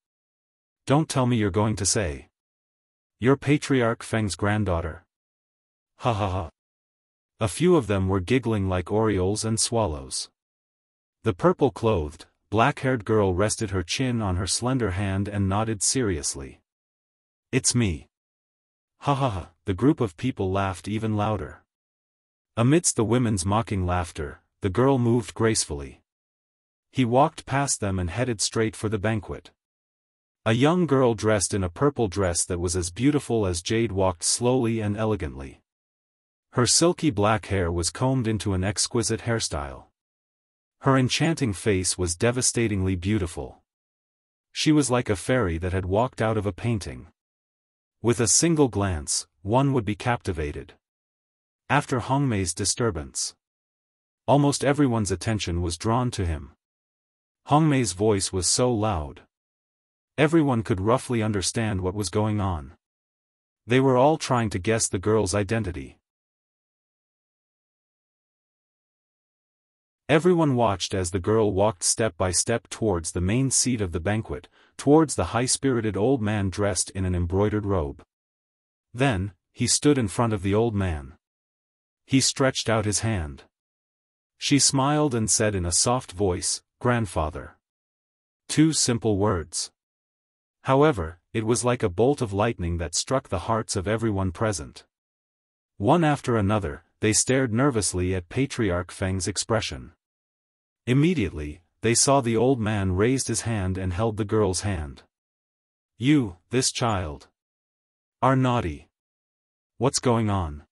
Don't tell me you're going to say you're Patriarch Feng's granddaughter. Ha ha ha. A few of them were giggling like orioles and swallows. The purple-clothed, black-haired girl rested her chin on her slender hand and nodded seriously. It's me. Ha ha ha. The group of people laughed even louder. Amidst the women's mocking laughter, the girl moved gracefully. He walked past them and headed straight for the banquet. A young girl dressed in a purple dress that was as beautiful as jade walked slowly and elegantly. Her silky black hair was combed into an exquisite hairstyle. Her enchanting face was devastatingly beautiful. She was like a fairy that had walked out of a painting. With a single glance, one would be captivated. After Hong Mei's disturbance, almost everyone's attention was drawn to him. Hong Mei's voice was so loud. Everyone could roughly understand what was going on. They were all trying to guess the girl's identity. Everyone watched as the girl walked step by step towards the main seat of the banquet, towards the high-spirited old man dressed in an embroidered robe. Then, he stood in front of the old man. He stretched out his hand. She smiled and said in a soft voice, "Grandfather." 2 simple words. However, it was like a bolt of lightning that struck the hearts of everyone present. One after another, they stared nervously at Patriarch Feng's expression. Immediately, they saw the old man raised his hand and held the girl's hand. You, this child, are naughty. What's going on?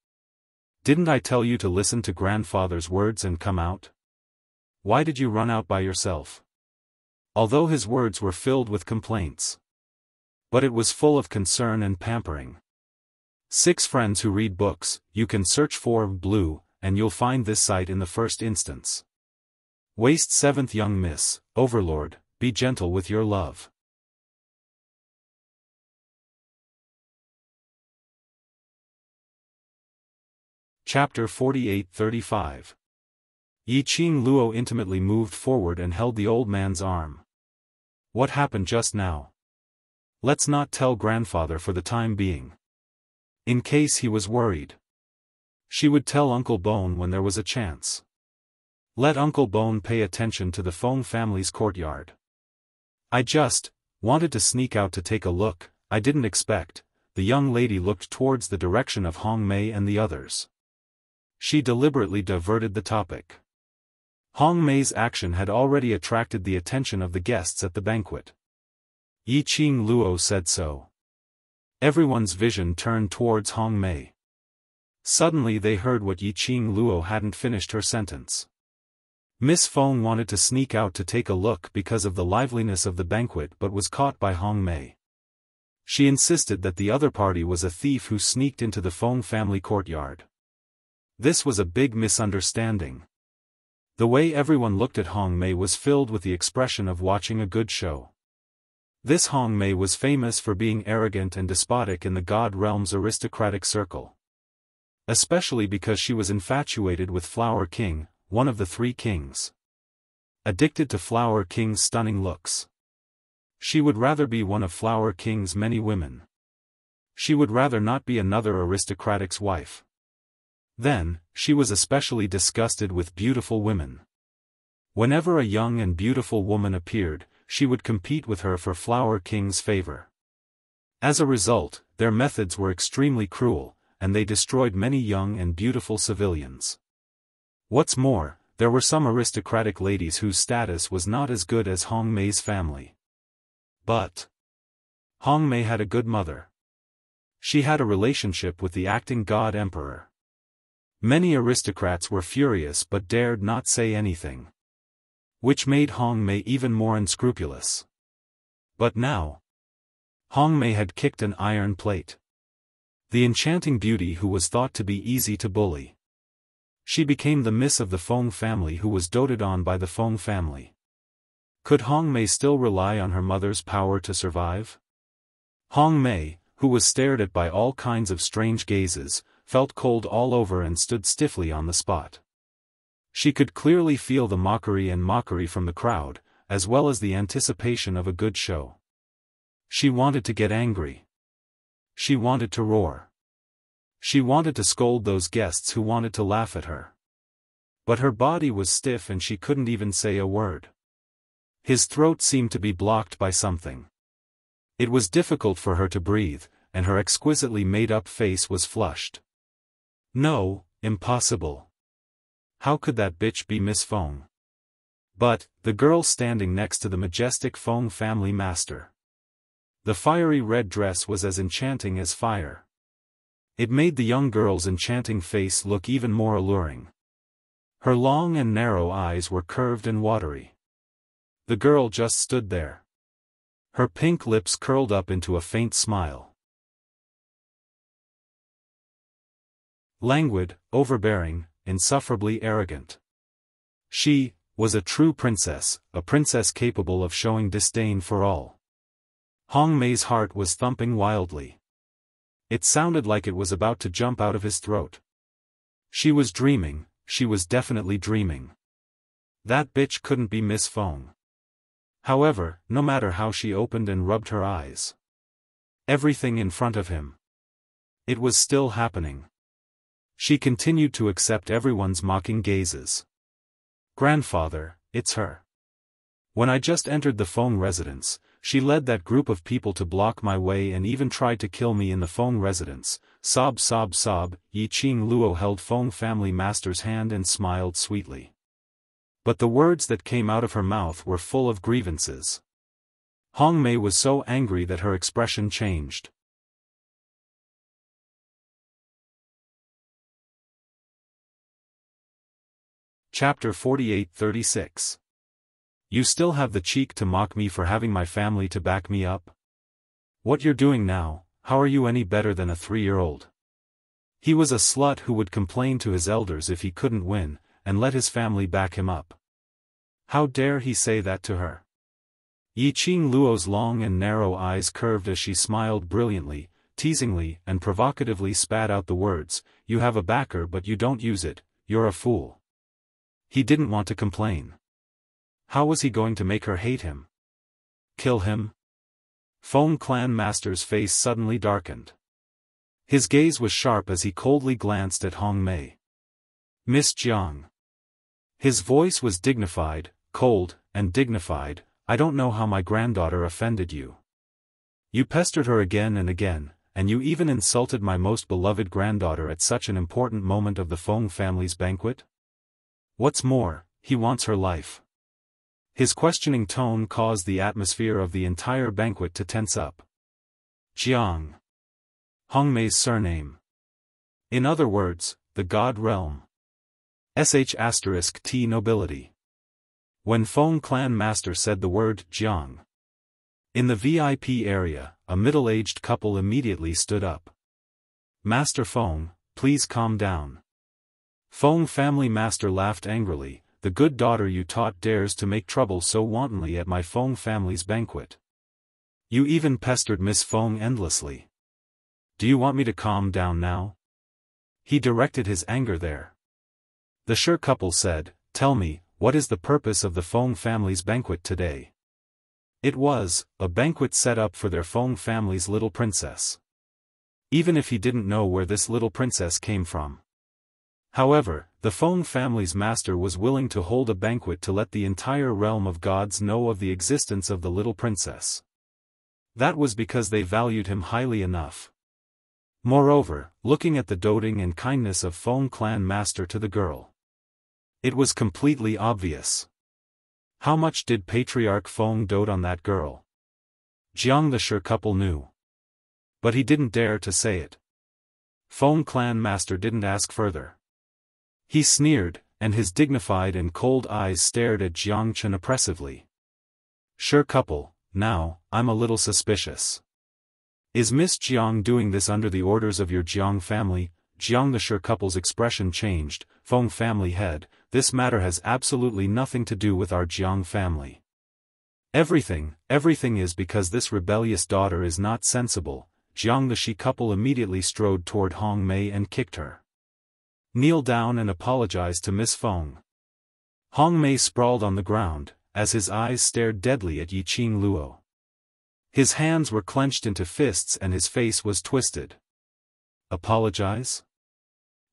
Didn't I tell you to listen to grandfather's words and come out? Why did you run out by yourself? Although his words were filled with complaints, but it was full of concern and pampering. 6 friends who read books, you can search for blue, and you'll find this site in the first instance. Waste 7th Young Miss, Overlord, be gentle with your love. Chapter 48-35. Yiqing Luo intimately moved forward and held the old man's arm. What happened just now? Let's not tell grandfather for the time being. In case he was worried. She would tell Uncle Bone when there was a chance. Let Uncle Bone pay attention to the Feng family's courtyard. I just wanted to sneak out to take a look. I didn't expect. The young lady looked towards the direction of Hong Mei and the others. She deliberately diverted the topic. Hong Mei's action had already attracted the attention of the guests at the banquet. Yiqing Luo said so. Everyone's vision turned towards Hong Mei. Suddenly they heard what Yiqing Luo hadn't finished her sentence. Miss Feng wanted to sneak out to take a look because of the liveliness of the banquet but was caught by Hong Mei. She insisted that the other party was a thief who sneaked into the Feng family courtyard. This was a big misunderstanding. The way everyone looked at Hong Mei was filled with the expression of watching a good show. This Hong Mei was famous for being arrogant and despotic in the God realm's aristocratic circle. Especially because she was infatuated with Flower King, one of the three kings. Addicted to Flower King's stunning looks. She would rather be one of Flower King's many women. She would rather not be another aristocratic's wife. Then, she was especially disgusted with beautiful women. Whenever a young and beautiful woman appeared, she would compete with her for Flower King's favor. As a result, their methods were extremely cruel, and they destroyed many young and beautiful civilians. What's more, there were some aristocratic ladies whose status was not as good as Hong Mei's family. But Hong Mei had a good mother. She had a relationship with the acting god emperor. Many aristocrats were furious but dared not say anything. Which made Hong Mei even more unscrupulous. But now, Hong Mei had kicked an iron plate. The enchanting beauty who was thought to be easy to bully. She became the miss of the Feng family who was doted on by the Feng family. Could Hong Mei still rely on her mother's power to survive? Hong Mei, who was stared at by all kinds of strange gazes, felt cold all over and stood stiffly on the spot. She could clearly feel the mockery from the crowd, as well as the anticipation of a good show. She wanted to get angry. She wanted to roar. She wanted to scold those guests who wanted to laugh at her. But her body was stiff and she couldn't even say a word. His throat seemed to be blocked by something. It was difficult for her to breathe, and her exquisitely made-up face was flushed. No, impossible. How could that bitch be Miss Feng? But, the girl standing next to the majestic Feng family master. The fiery red dress was as enchanting as fire. It made the young girl's enchanting face look even more alluring. Her long and narrow eyes were curved and watery. The girl just stood there. Her pink lips curled up into a faint smile. Languid, overbearing, insufferably arrogant. She was a true princess, a princess capable of showing disdain for all. Hong Mei's heart was thumping wildly. It sounded like it was about to jump out of his throat. She was dreaming, she was definitely dreaming. That bitch couldn't be Miss Feng. However, no matter how she opened and rubbed her eyes. Everything in front of him. It was still happening. She continued to accept everyone's mocking gazes. Grandfather, it's her. When I just entered the Feng residence, she led that group of people to block my way and even tried to kill me in the Feng residence. Sob sob sob. Yi Qing Luo held Feng family master's hand and smiled sweetly. But the words that came out of her mouth were full of grievances. Hong Mei was so angry that her expression changed. Chapter 48-36. You still have the cheek to mock me for having my family to back me up? What you're doing now, how are you any better than a 3-year-old? He was a slut who would complain to his elders if he couldn't win, and let his family back him up. How dare he say that to her? Yi Qing Luo's long and narrow eyes curved as she smiled brilliantly, teasingly and provocatively spat out the words, "You have a backer but you don't use it, you're a fool." He didn't want to complain. How was he going to make her hate him? Kill him? Feng clan master's face suddenly darkened. His gaze was sharp as he coldly glanced at Hong Mei. Miss Jiang. His voice was dignified, cold, and dignified. I don't know how my granddaughter offended you. You pestered her again and again, and you even insulted my most beloved granddaughter at such an important moment of the Feng family's banquet? What's more, he wants her life. His questioning tone caused the atmosphere of the entire banquet to tense up. Jiang. Hong Mei's surname. In other words, the God realm. *T nobility. When Feng clan master said the word Jiang in the VIP area, a middle-aged couple immediately stood up. "Master Feng, please calm down." Feng family master laughed angrily. "The good daughter you taught dares to make trouble so wantonly at my Feng family's banquet. You even pestered Miss Feng endlessly. Do you want me to calm down now?" He directed his anger there. The Shi couple said, "Tell me, what is the purpose of the Feng family's banquet today?" It was a banquet set up for their Feng family's little princess. Even if he didn't know where this little princess came from. However, the Feng family's master was willing to hold a banquet to let the entire realm of gods know of the existence of the little princess. That was because they valued him highly enough. Moreover, looking at the doting and kindness of Feng clan master to the girl, it was completely obvious. How much did Patriarch Feng dote on that girl? Jiang the Shi couple knew. But he didn't dare to say it. Feng clan master didn't ask further. He sneered, and his dignified and cold eyes stared at Jiang Chen oppressively. "Shi couple, now, I'm a little suspicious. Is Miss Jiang doing this under the orders of your Jiang family?" Jiang the Shi couple's expression changed. "Feng family head, this matter has absolutely nothing to do with our Jiang family. Everything is because this rebellious daughter is not sensible." Jiang the Shi couple immediately strode toward Hong Mei and kicked her. "Kneel down and apologize to Miss Feng." Hong Mei sprawled on the ground, as his eyes stared deadly at Yiqing Luo. His hands were clenched into fists and his face was twisted. Apologize?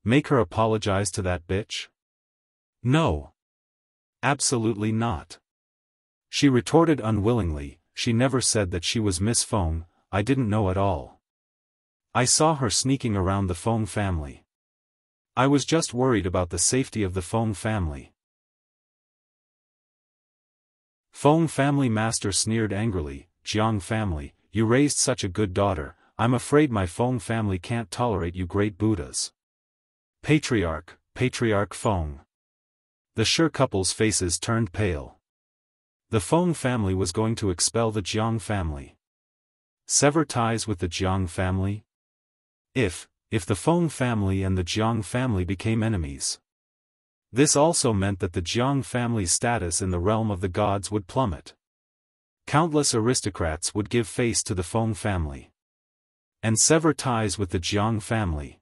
Make her apologize to that bitch? No. Absolutely not. She retorted unwillingly. "She never said that she was Miss Feng, I didn't know at all. I saw her sneaking around the Feng family. I was just worried about the safety of the Feng family." Feng family master sneered angrily. "Jiang family, you raised such a good daughter, I'm afraid my Feng family can't tolerate you great Buddhas." Patriarch Feng. The Shi couple's faces turned pale. The Feng family was going to expel the Jiang family. Sever ties with the Jiang family? If the Feng family and the Jiang family became enemies. This also meant that the Jiang family's status in the realm of the gods would plummet. Countless aristocrats would give face to the Feng family. And sever ties with the Jiang family.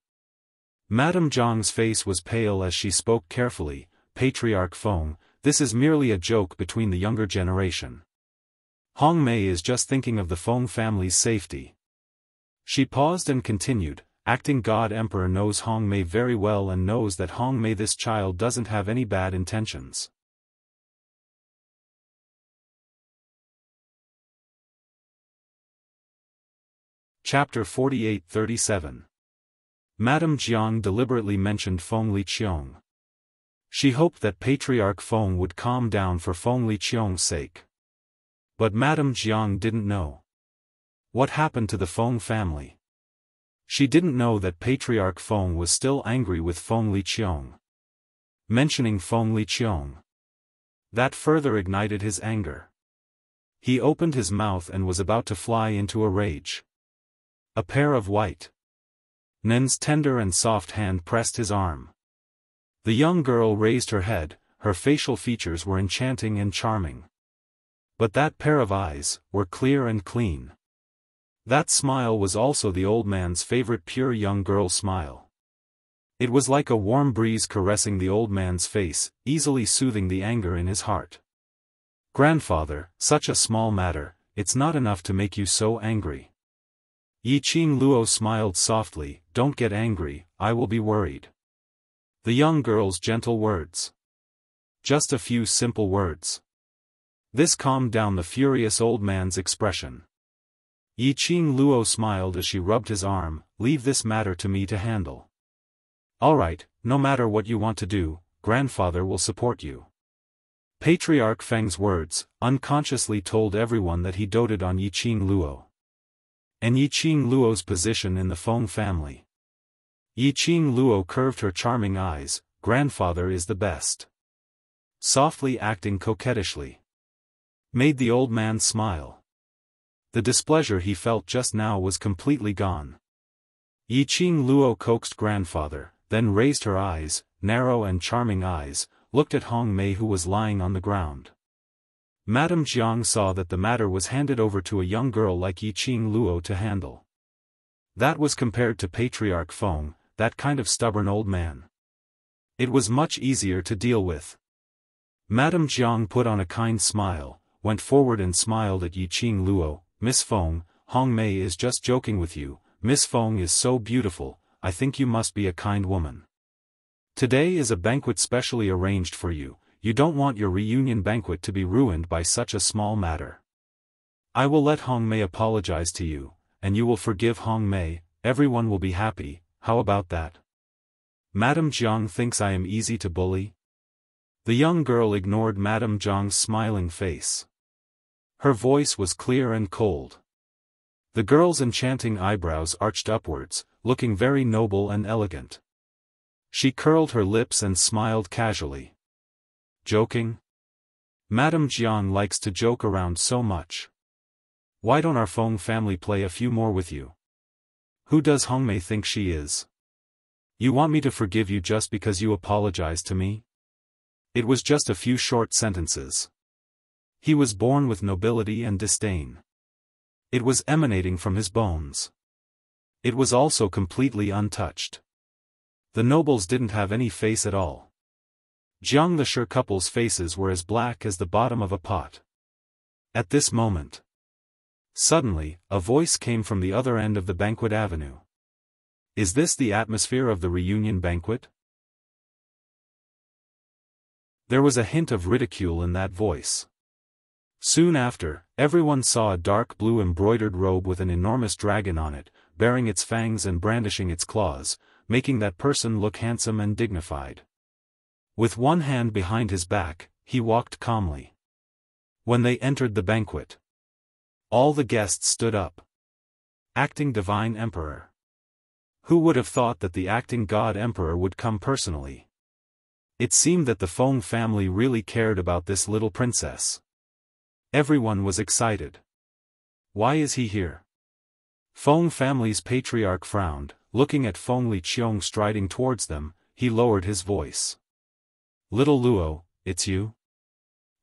Madame Jiang's face was pale as she spoke carefully. "Patriarch Feng, this is merely a joke between the younger generation. Hong Mei is just thinking of the Feng family's safety." She paused and continued, "Acting God Emperor knows Hong Mei very well and knows that Hong Mei this child doesn't have any bad intentions." Chapter 48-37. Madame Jiang deliberately mentioned Feng Liqiong. She hoped that Patriarch Feng would calm down for Feng Liqiong's sake. But Madame Jiang didn't know what happened to the Feng family. She didn't know that Patriarch Feng was still angry with Feng Liqiong. Mentioning Feng Liqiong, that further ignited his anger. He opened his mouth and was about to fly into a rage. A pair of white Nen's tender and soft hand pressed his arm. The young girl raised her head, her facial features were enchanting and charming. But that pair of eyes were clear and clean. That smile was also the old man's favorite pure young girl smile. It was like a warm breeze caressing the old man's face, easily soothing the anger in his heart. "Grandfather, such a small matter, it's not enough to make you so angry." Yiqing Luo smiled softly. "Don't get angry, I will be worried." The young girl's gentle words. Just a few simple words. This calmed down the furious old man's expression. Yiqing Luo smiled as she rubbed his arm. "Leave this matter to me to handle." "All right, no matter what you want to do, grandfather will support you." Patriarch Feng's words unconsciously told everyone that he doted on Yiqing Luo. And Yiqing Luo's position in the Feng family. Yiqing Luo curved her charming eyes. "Grandfather is the best." Softly acting coquettishly. Made the old man smile. The displeasure he felt just now was completely gone. Yiqing Luo coaxed grandfather, then raised her eyes, narrow and charming eyes, looked at Hong Mei who was lying on the ground. Madame Jiang saw that the matter was handed over to a young girl like Yiqing Luo to handle. That was compared to Patriarch Feng, that kind of stubborn old man. It was much easier to deal with. Madame Jiang put on a kind smile, went forward and smiled at Yiqing Luo. Miss Feng, Hong Mei is just joking with you. Miss Feng is so beautiful, I think you must be a kind woman. Today is a banquet specially arranged for you, you don't want your reunion banquet to be ruined by such a small matter. I will let Hong Mei apologize to you, and you will forgive Hong Mei, everyone will be happy, how about that? Madame Jiang thinks I am easy to bully? The young girl ignored Madame Jiang's smiling face. Her voice was clear and cold. The girl's enchanting eyebrows arched upwards, looking very noble and elegant. She curled her lips and smiled casually. Joking? Madame Jiang likes to joke around so much. Why don't our Feng family play a few more with you? Who does Hong Mei think she is? You want me to forgive you just because you apologized to me? It was just a few short sentences. He was born with nobility and disdain. It was emanating from his bones. It was also completely untouched. The nobles didn't have any face at all. Jiang the Shi couple's faces were as black as the bottom of a pot. At this moment, suddenly, a voice came from the other end of the banquet avenue. Is this the atmosphere of the reunion banquet? There was a hint of ridicule in that voice. Soon after, everyone saw a dark blue embroidered robe with an enormous dragon on it, baring its fangs and brandishing its claws, making that person look handsome and dignified. With one hand behind his back, he walked calmly. When they entered the banquet, all the guests stood up. Acting Divine Emperor. Who would have thought that the acting God Emperor would come personally? It seemed that the Feng family really cared about this little princess. Everyone was excited. Why is he here? Feng family's patriarch frowned, looking at Feng Liqiong striding towards them, he lowered his voice. Little Luo, it's you?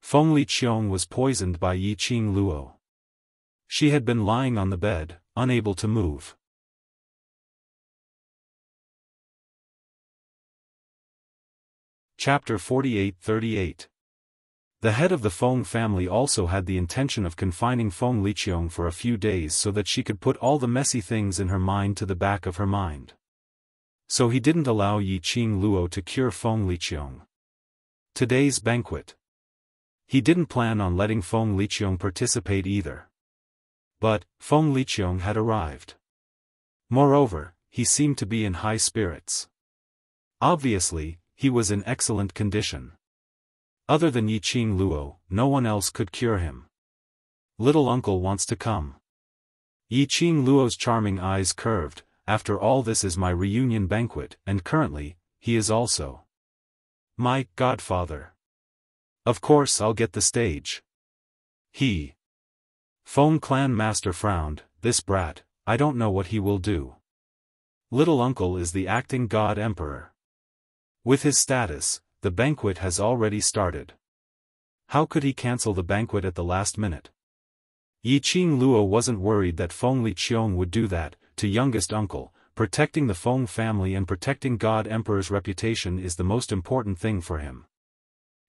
Feng Liqiong was poisoned by Yiqing Luo. She had been lying on the bed, unable to move. Chapter 48-38. The head of the Feng family also had the intention of confining Feng Liqiong for a few days so that she could put all the messy things in her mind to the back of her mind. So he didn't allow Yiqing Luo to cure Feng Liqiong. Today's banquet. He didn't plan on letting Feng Liqiong participate either. But, Feng Liqiong had arrived. Moreover, he seemed to be in high spirits. Obviously, he was in excellent condition. Other than Yiqing Luo, no one else could cure him. Little uncle wants to come. Yiqing Luo's charming eyes curved, after all this is my reunion banquet, and currently, he is also my godfather. Of course I'll get the stage. Feng clan master frowned, this brat, I don't know what he will do. Little uncle is the acting god emperor. With his status, the banquet has already started. How could he cancel the banquet at the last minute? Yiqing Luo wasn't worried that Feng Liqiong would do that, to youngest uncle, protecting the Feng family and protecting God Emperor's reputation is the most important thing for him.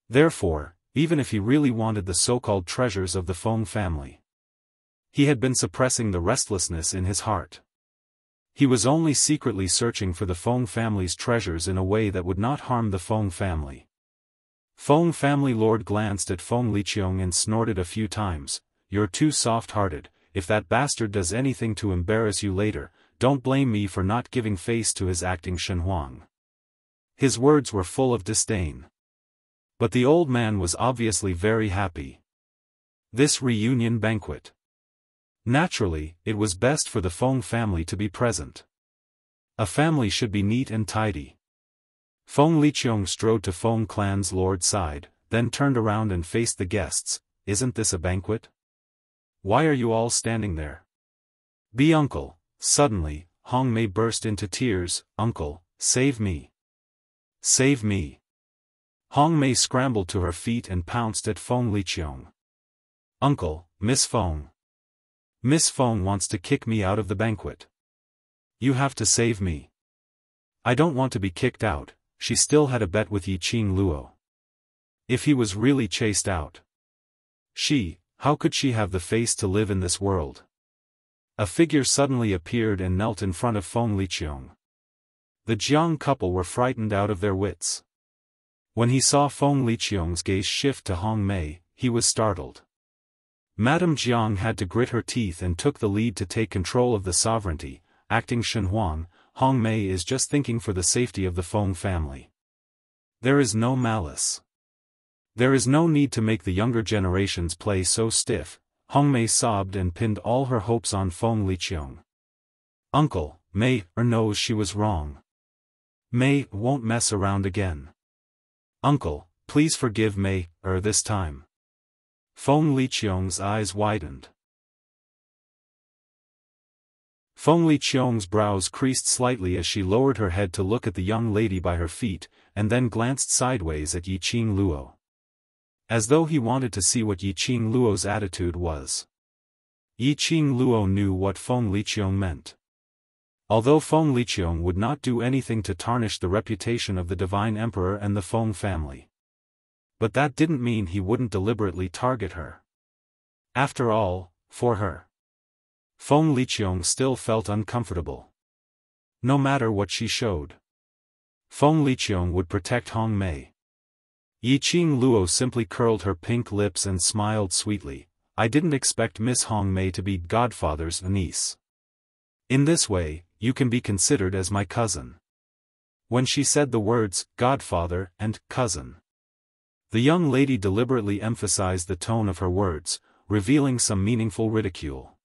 Therefore, even if he really wanted the so-called treasures of the Feng family, he had been suppressing the restlessness in his heart. He was only secretly searching for the Feng family's treasures in a way that would not harm the Feng family. Feng family lord glanced at Feng Liqiong and snorted a few times, you're too soft-hearted, if that bastard does anything to embarrass you later, don't blame me for not giving face to his acting Shenhuang. His words were full of disdain. But the old man was obviously very happy. This reunion banquet. Naturally, it was best for the Feng family to be present. A family should be neat and tidy. Feng Liqiong strode to Feng clan's lord's side, then turned around and faced the guests, isn't this a banquet? Why are you all standing there? Be uncle. Suddenly, Hong Mei burst into tears. Uncle, save me. Save me. Hong Mei scrambled to her feet and pounced at Feng Liqiong. Uncle, Miss Feng. Miss Feng wants to kick me out of the banquet. You have to save me. I don't want to be kicked out. She still had a bet with Yiqing Luo. If he was really chased out. How could she have the face to live in this world? A figure suddenly appeared and knelt in front of Feng Liqiong. The Jiang couple were frightened out of their wits. When he saw Feng Liqiong's gaze shift to Hong Mei, he was startled. Madame Jiang had to grit her teeth and took the lead to take control of the sovereignty, acting Shenhuang. Hong Mei is just thinking for the safety of the Feng family. There is no malice. There is no need to make the younger generations play so stiff. Hong Mei sobbed and pinned all her hopes on Feng Liqiong. Uncle, Mei knows she was wrong. Mei won't mess around again. Uncle, please forgive Mei this time. Feng Liqiong's eyes widened. Feng Liqiong's brows creased slightly as she lowered her head to look at the young lady by her feet, and then glanced sideways at Yiqing Luo. As though he wanted to see what Yiqing Luo's attitude was. Yiqing Luo knew what Feng Liqiong meant. Although Feng Liqiong would not do anything to tarnish the reputation of the Divine Emperor and the Feng family. But that didn't mean he wouldn't deliberately target her. After all, for her. Feng Liqiong still felt uncomfortable. No matter what she showed. Feng Liqiong would protect Hong Mei. Yiqing Luo simply curled her pink lips and smiled sweetly. I didn't expect Miss Hong Mei to be godfather's niece. In this way, you can be considered as my cousin. When she said the words, godfather and cousin. The young lady deliberately emphasized the tone of her words, revealing some meaningful ridicule.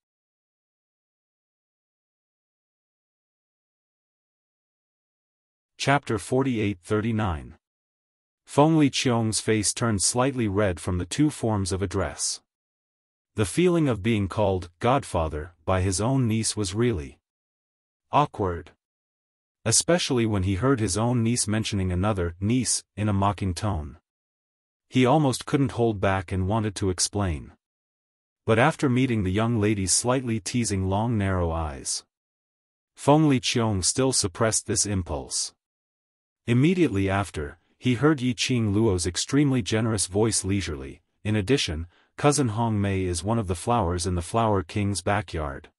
Chapter 48-39. Feng Liqiong's face turned slightly red from the two forms of address. The feeling of being called godfather by his own niece was really awkward. Especially when he heard his own niece mentioning another niece in a mocking tone. He almost couldn't hold back and wanted to explain. But after meeting the young lady's slightly teasing long narrow eyes, Feng Liqiong still suppressed this impulse. Immediately after, he heard Yiqing Luo's extremely generous voice leisurely. In addition, cousin Hong Mei is one of the flowers in the Flower King's backyard.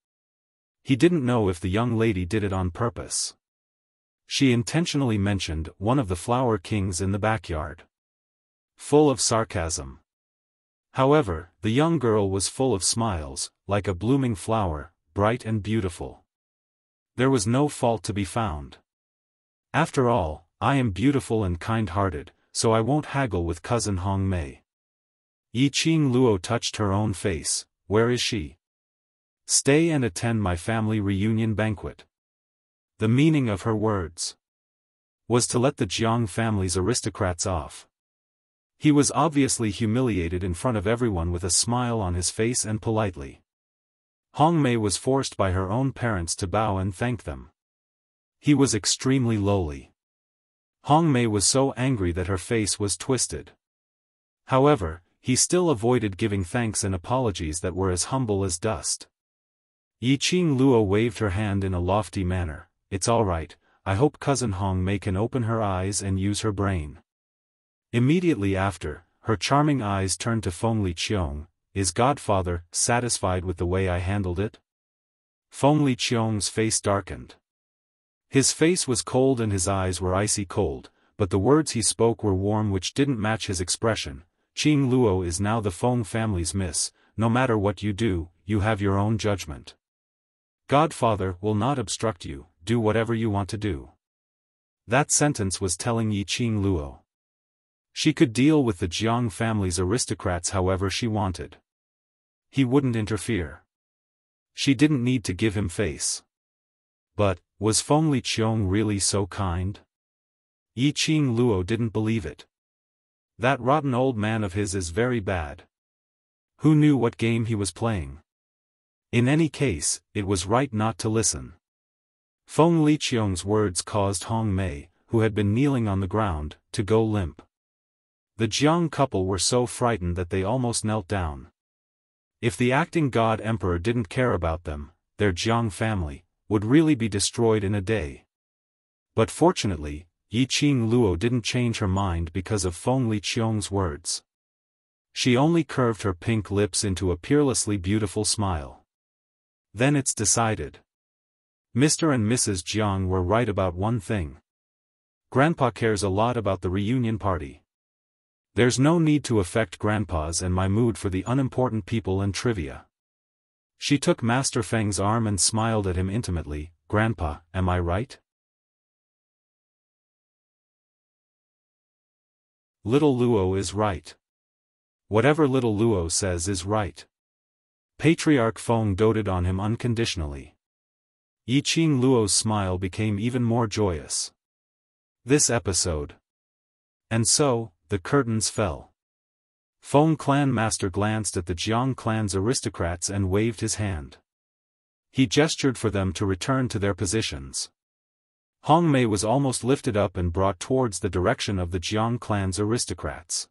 He didn't know if the young lady did it on purpose. She intentionally mentioned one of the Flower Kings in the backyard. Full of sarcasm. However, the young girl was full of smiles, like a blooming flower, bright and beautiful. There was no fault to be found. After all, I am beautiful and kind-hearted, so I won't haggle with cousin Hong Mei. Yiqing Luo touched her own face. Where is she? Stay and attend my family reunion banquet. The meaning of her words was to let the Jiang family's aristocrats off. He was obviously humiliated in front of everyone with a smile on his face and politely. Hong Mei was forced by her own parents to bow and thank them. He was extremely lowly. Hong Mei was so angry that her face was twisted. However, he still avoided giving thanks and apologies that were as humble as dust. Yiqing Luo waved her hand in a lofty manner. It's all right, I hope cousin Hong Mei can open her eyes and use her brain. Immediately after, her charming eyes turned to Feng Liqiong. Is godfather satisfied with the way I handled it? Feng Liqiong's face darkened. His face was cold and his eyes were icy cold, but the words he spoke were warm, which didn't match his expression. Yiqing Luo is now the Feng family's miss. No matter what you do, you have your own judgment. Godfather will not obstruct you, do whatever you want to do. That sentence was telling Yiqing Luo. She could deal with the Jiang family's aristocrats however she wanted. He wouldn't interfere. She didn't need to give him face. But, was Feng Liqiong really so kind? Yiqing Luo didn't believe it. That rotten old man of his is very bad. Who knew what game he was playing? In any case, it was right not to listen. Feng Liqiong's words caused Hong Mei, who had been kneeling on the ground, to go limp. The Jiang couple were so frightened that they almost knelt down. If the acting god emperor didn't care about them, their Jiang family would really be destroyed in a day. But fortunately, Yiqing Luo didn't change her mind because of Feng Liqiong's words. She only curved her pink lips into a peerlessly beautiful smile. Then it's decided. Mr. and Mrs. Jiang were right about one thing. Grandpa cares a lot about the reunion party. There's no need to affect Grandpa's and my mood for the unimportant people and trivia. She took Master Feng's arm and smiled at him intimately. Grandpa, am I right? Little Luo is right. Whatever little Luo says is right. Patriarch Feng doted on him unconditionally. Yiqing Luo's smile became even more joyous. This episode. And so, the curtains fell. Feng clan master glanced at the Jiang clan's aristocrats and waved his hand. He gestured for them to return to their positions. Hong Mei was almost lifted up and brought towards the direction of the Jiang clan's aristocrats.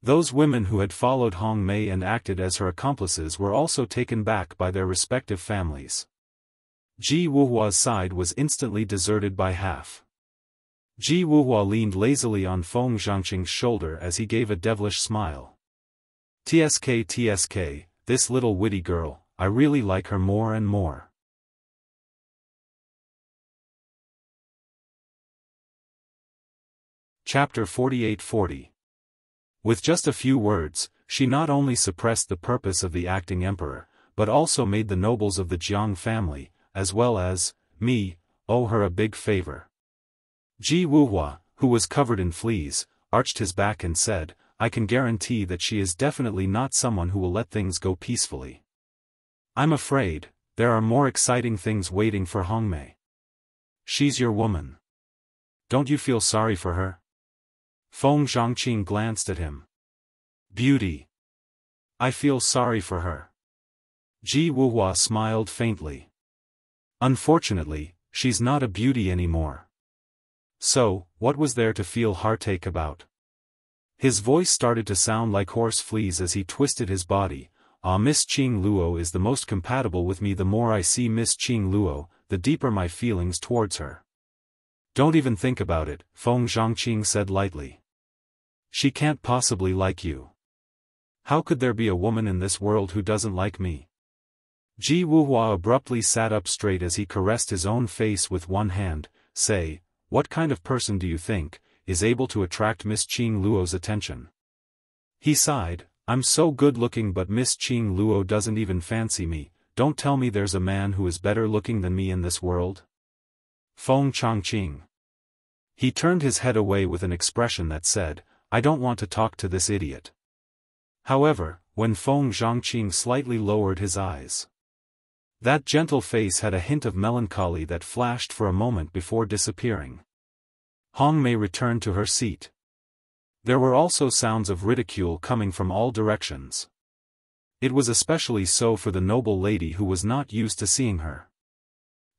Those women who had followed Hong Mei and acted as her accomplices were also taken back by their respective families. Ji Wuhua's side was instantly deserted by half. Ji Wuhua leaned lazily on Feng Zhangqing's shoulder as he gave a devilish smile. TSK, this little witty girl, I really like her more and more. Chapter 48-40. With just a few words, she not only suppressed the purpose of the acting emperor, but also made the nobles of the Jiang family, as well as me, owe her a big favor. Ji Wuhua, who was covered in fleas, arched his back and said, I can guarantee that she is definitely not someone who will let things go peacefully. I'm afraid, there are more exciting things waiting for Hong Mei. She's your woman. Don't you feel sorry for her? Feng Zhangqing glanced at him. Beauty. I feel sorry for her. Ji Wuhua smiled faintly. Unfortunately, she's not a beauty anymore. So, what was there to feel heartache about? His voice started to sound like horse fleas as he twisted his body. Miss Qing Luo is the most compatible with me. The more I see Miss Qing Luo, the deeper my feelings towards her. Don't even think about it, Feng Zhangqing said lightly. She can't possibly like you. How could there be a woman in this world who doesn't like me? Ji Wuhua abruptly sat up straight as he caressed his own face with one hand. Say, what kind of person do you think is able to attract Miss Qing Luo's attention? He sighed, I'm so good looking but Miss Qing Luo doesn't even fancy me. Don't tell me there's a man who is better looking than me in this world. Feng Changqing. He turned his head away with an expression that said, I don't want to talk to this idiot. However, when Feng Zhangqing slightly lowered his eyes, that gentle face had a hint of melancholy that flashed for a moment before disappearing. Hong Mei returned to her seat. There were also sounds of ridicule coming from all directions. It was especially so for the noble lady who was not used to seeing her.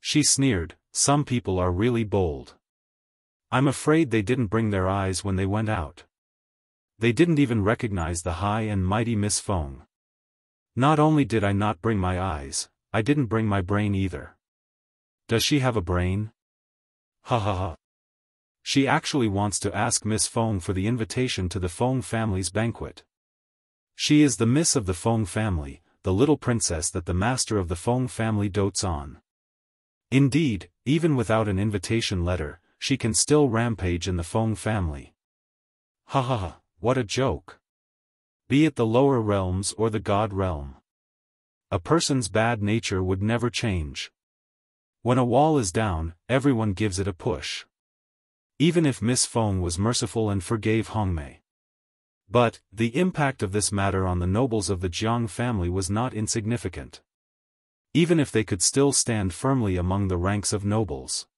She sneered, some people are really bold. I'm afraid they didn't bring their eyes when they went out. They didn't even recognize the high and mighty Miss Feng. Not only did I not bring my eyes, I didn't bring my brain either. Does she have a brain? Ha ha ha. She actually wants to ask Miss Feng for the invitation to the Feng family's banquet. She is the miss of the Feng family, the little princess that the master of the Feng family dotes on. Indeed, even without an invitation letter, she can still rampage in the Feng family. Ha ha ha, what a joke. Be it the lower realms or the god realm. A person's bad nature would never change. When a wall is down, everyone gives it a push. Even if Miss Feng was merciful and forgave Hong Mei. But, the impact of this matter on the nobles of the Jiang family was not insignificant. Even if they could still stand firmly among the ranks of nobles.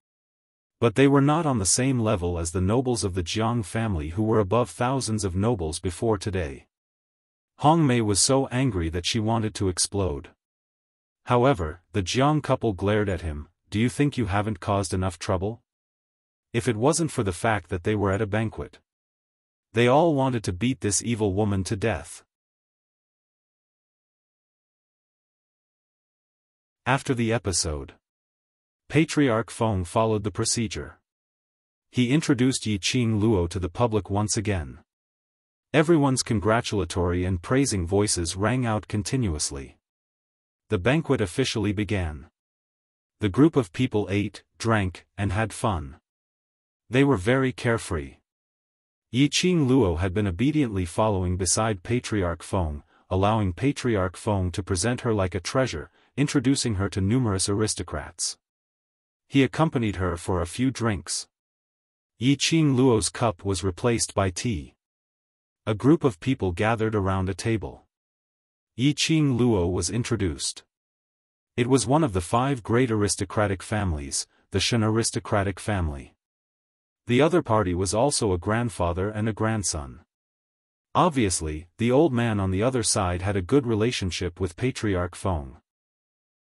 But they were not on the same level as the nobles of the Jiang family who were above thousands of nobles before today. Hong Mei was so angry that she wanted to explode. However, the Jiang couple glared at him. Do you think you haven't caused enough trouble? If it wasn't for the fact that they were at a banquet. They all wanted to beat this evil woman to death. After the episode, Patriarch Feng followed the procedure. He introduced Yiqing Luo to the public once again. Everyone's congratulatory and praising voices rang out continuously. The banquet officially began. The group of people ate, drank, and had fun. They were very carefree. Yiqing Luo had been obediently following beside Patriarch Feng, allowing Patriarch Feng to present her like a treasure, introducing her to numerous aristocrats. He accompanied her for a few drinks. Yiqing Luo's cup was replaced by tea. A group of people gathered around a table. Yiqing Luo was introduced. It was one of the 5 great aristocratic families, the Shan aristocratic family. The other party was also a grandfather and a grandson. Obviously, the old man on the other side had a good relationship with Patriarch Feng.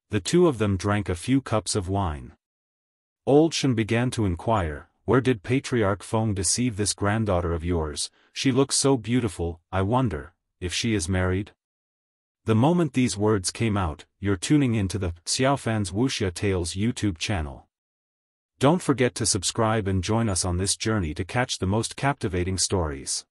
The two of them drank a few cups of wine. Old Shan began to inquire, where did Patriarch Feng deceive this granddaughter of yours? She looks so beautiful, I wonder, if she is married? The moment these words came out, you're tuning into the Xiaofan's Wuxia Tales YouTube channel. Don't forget to subscribe and join us on this journey to catch the most captivating stories.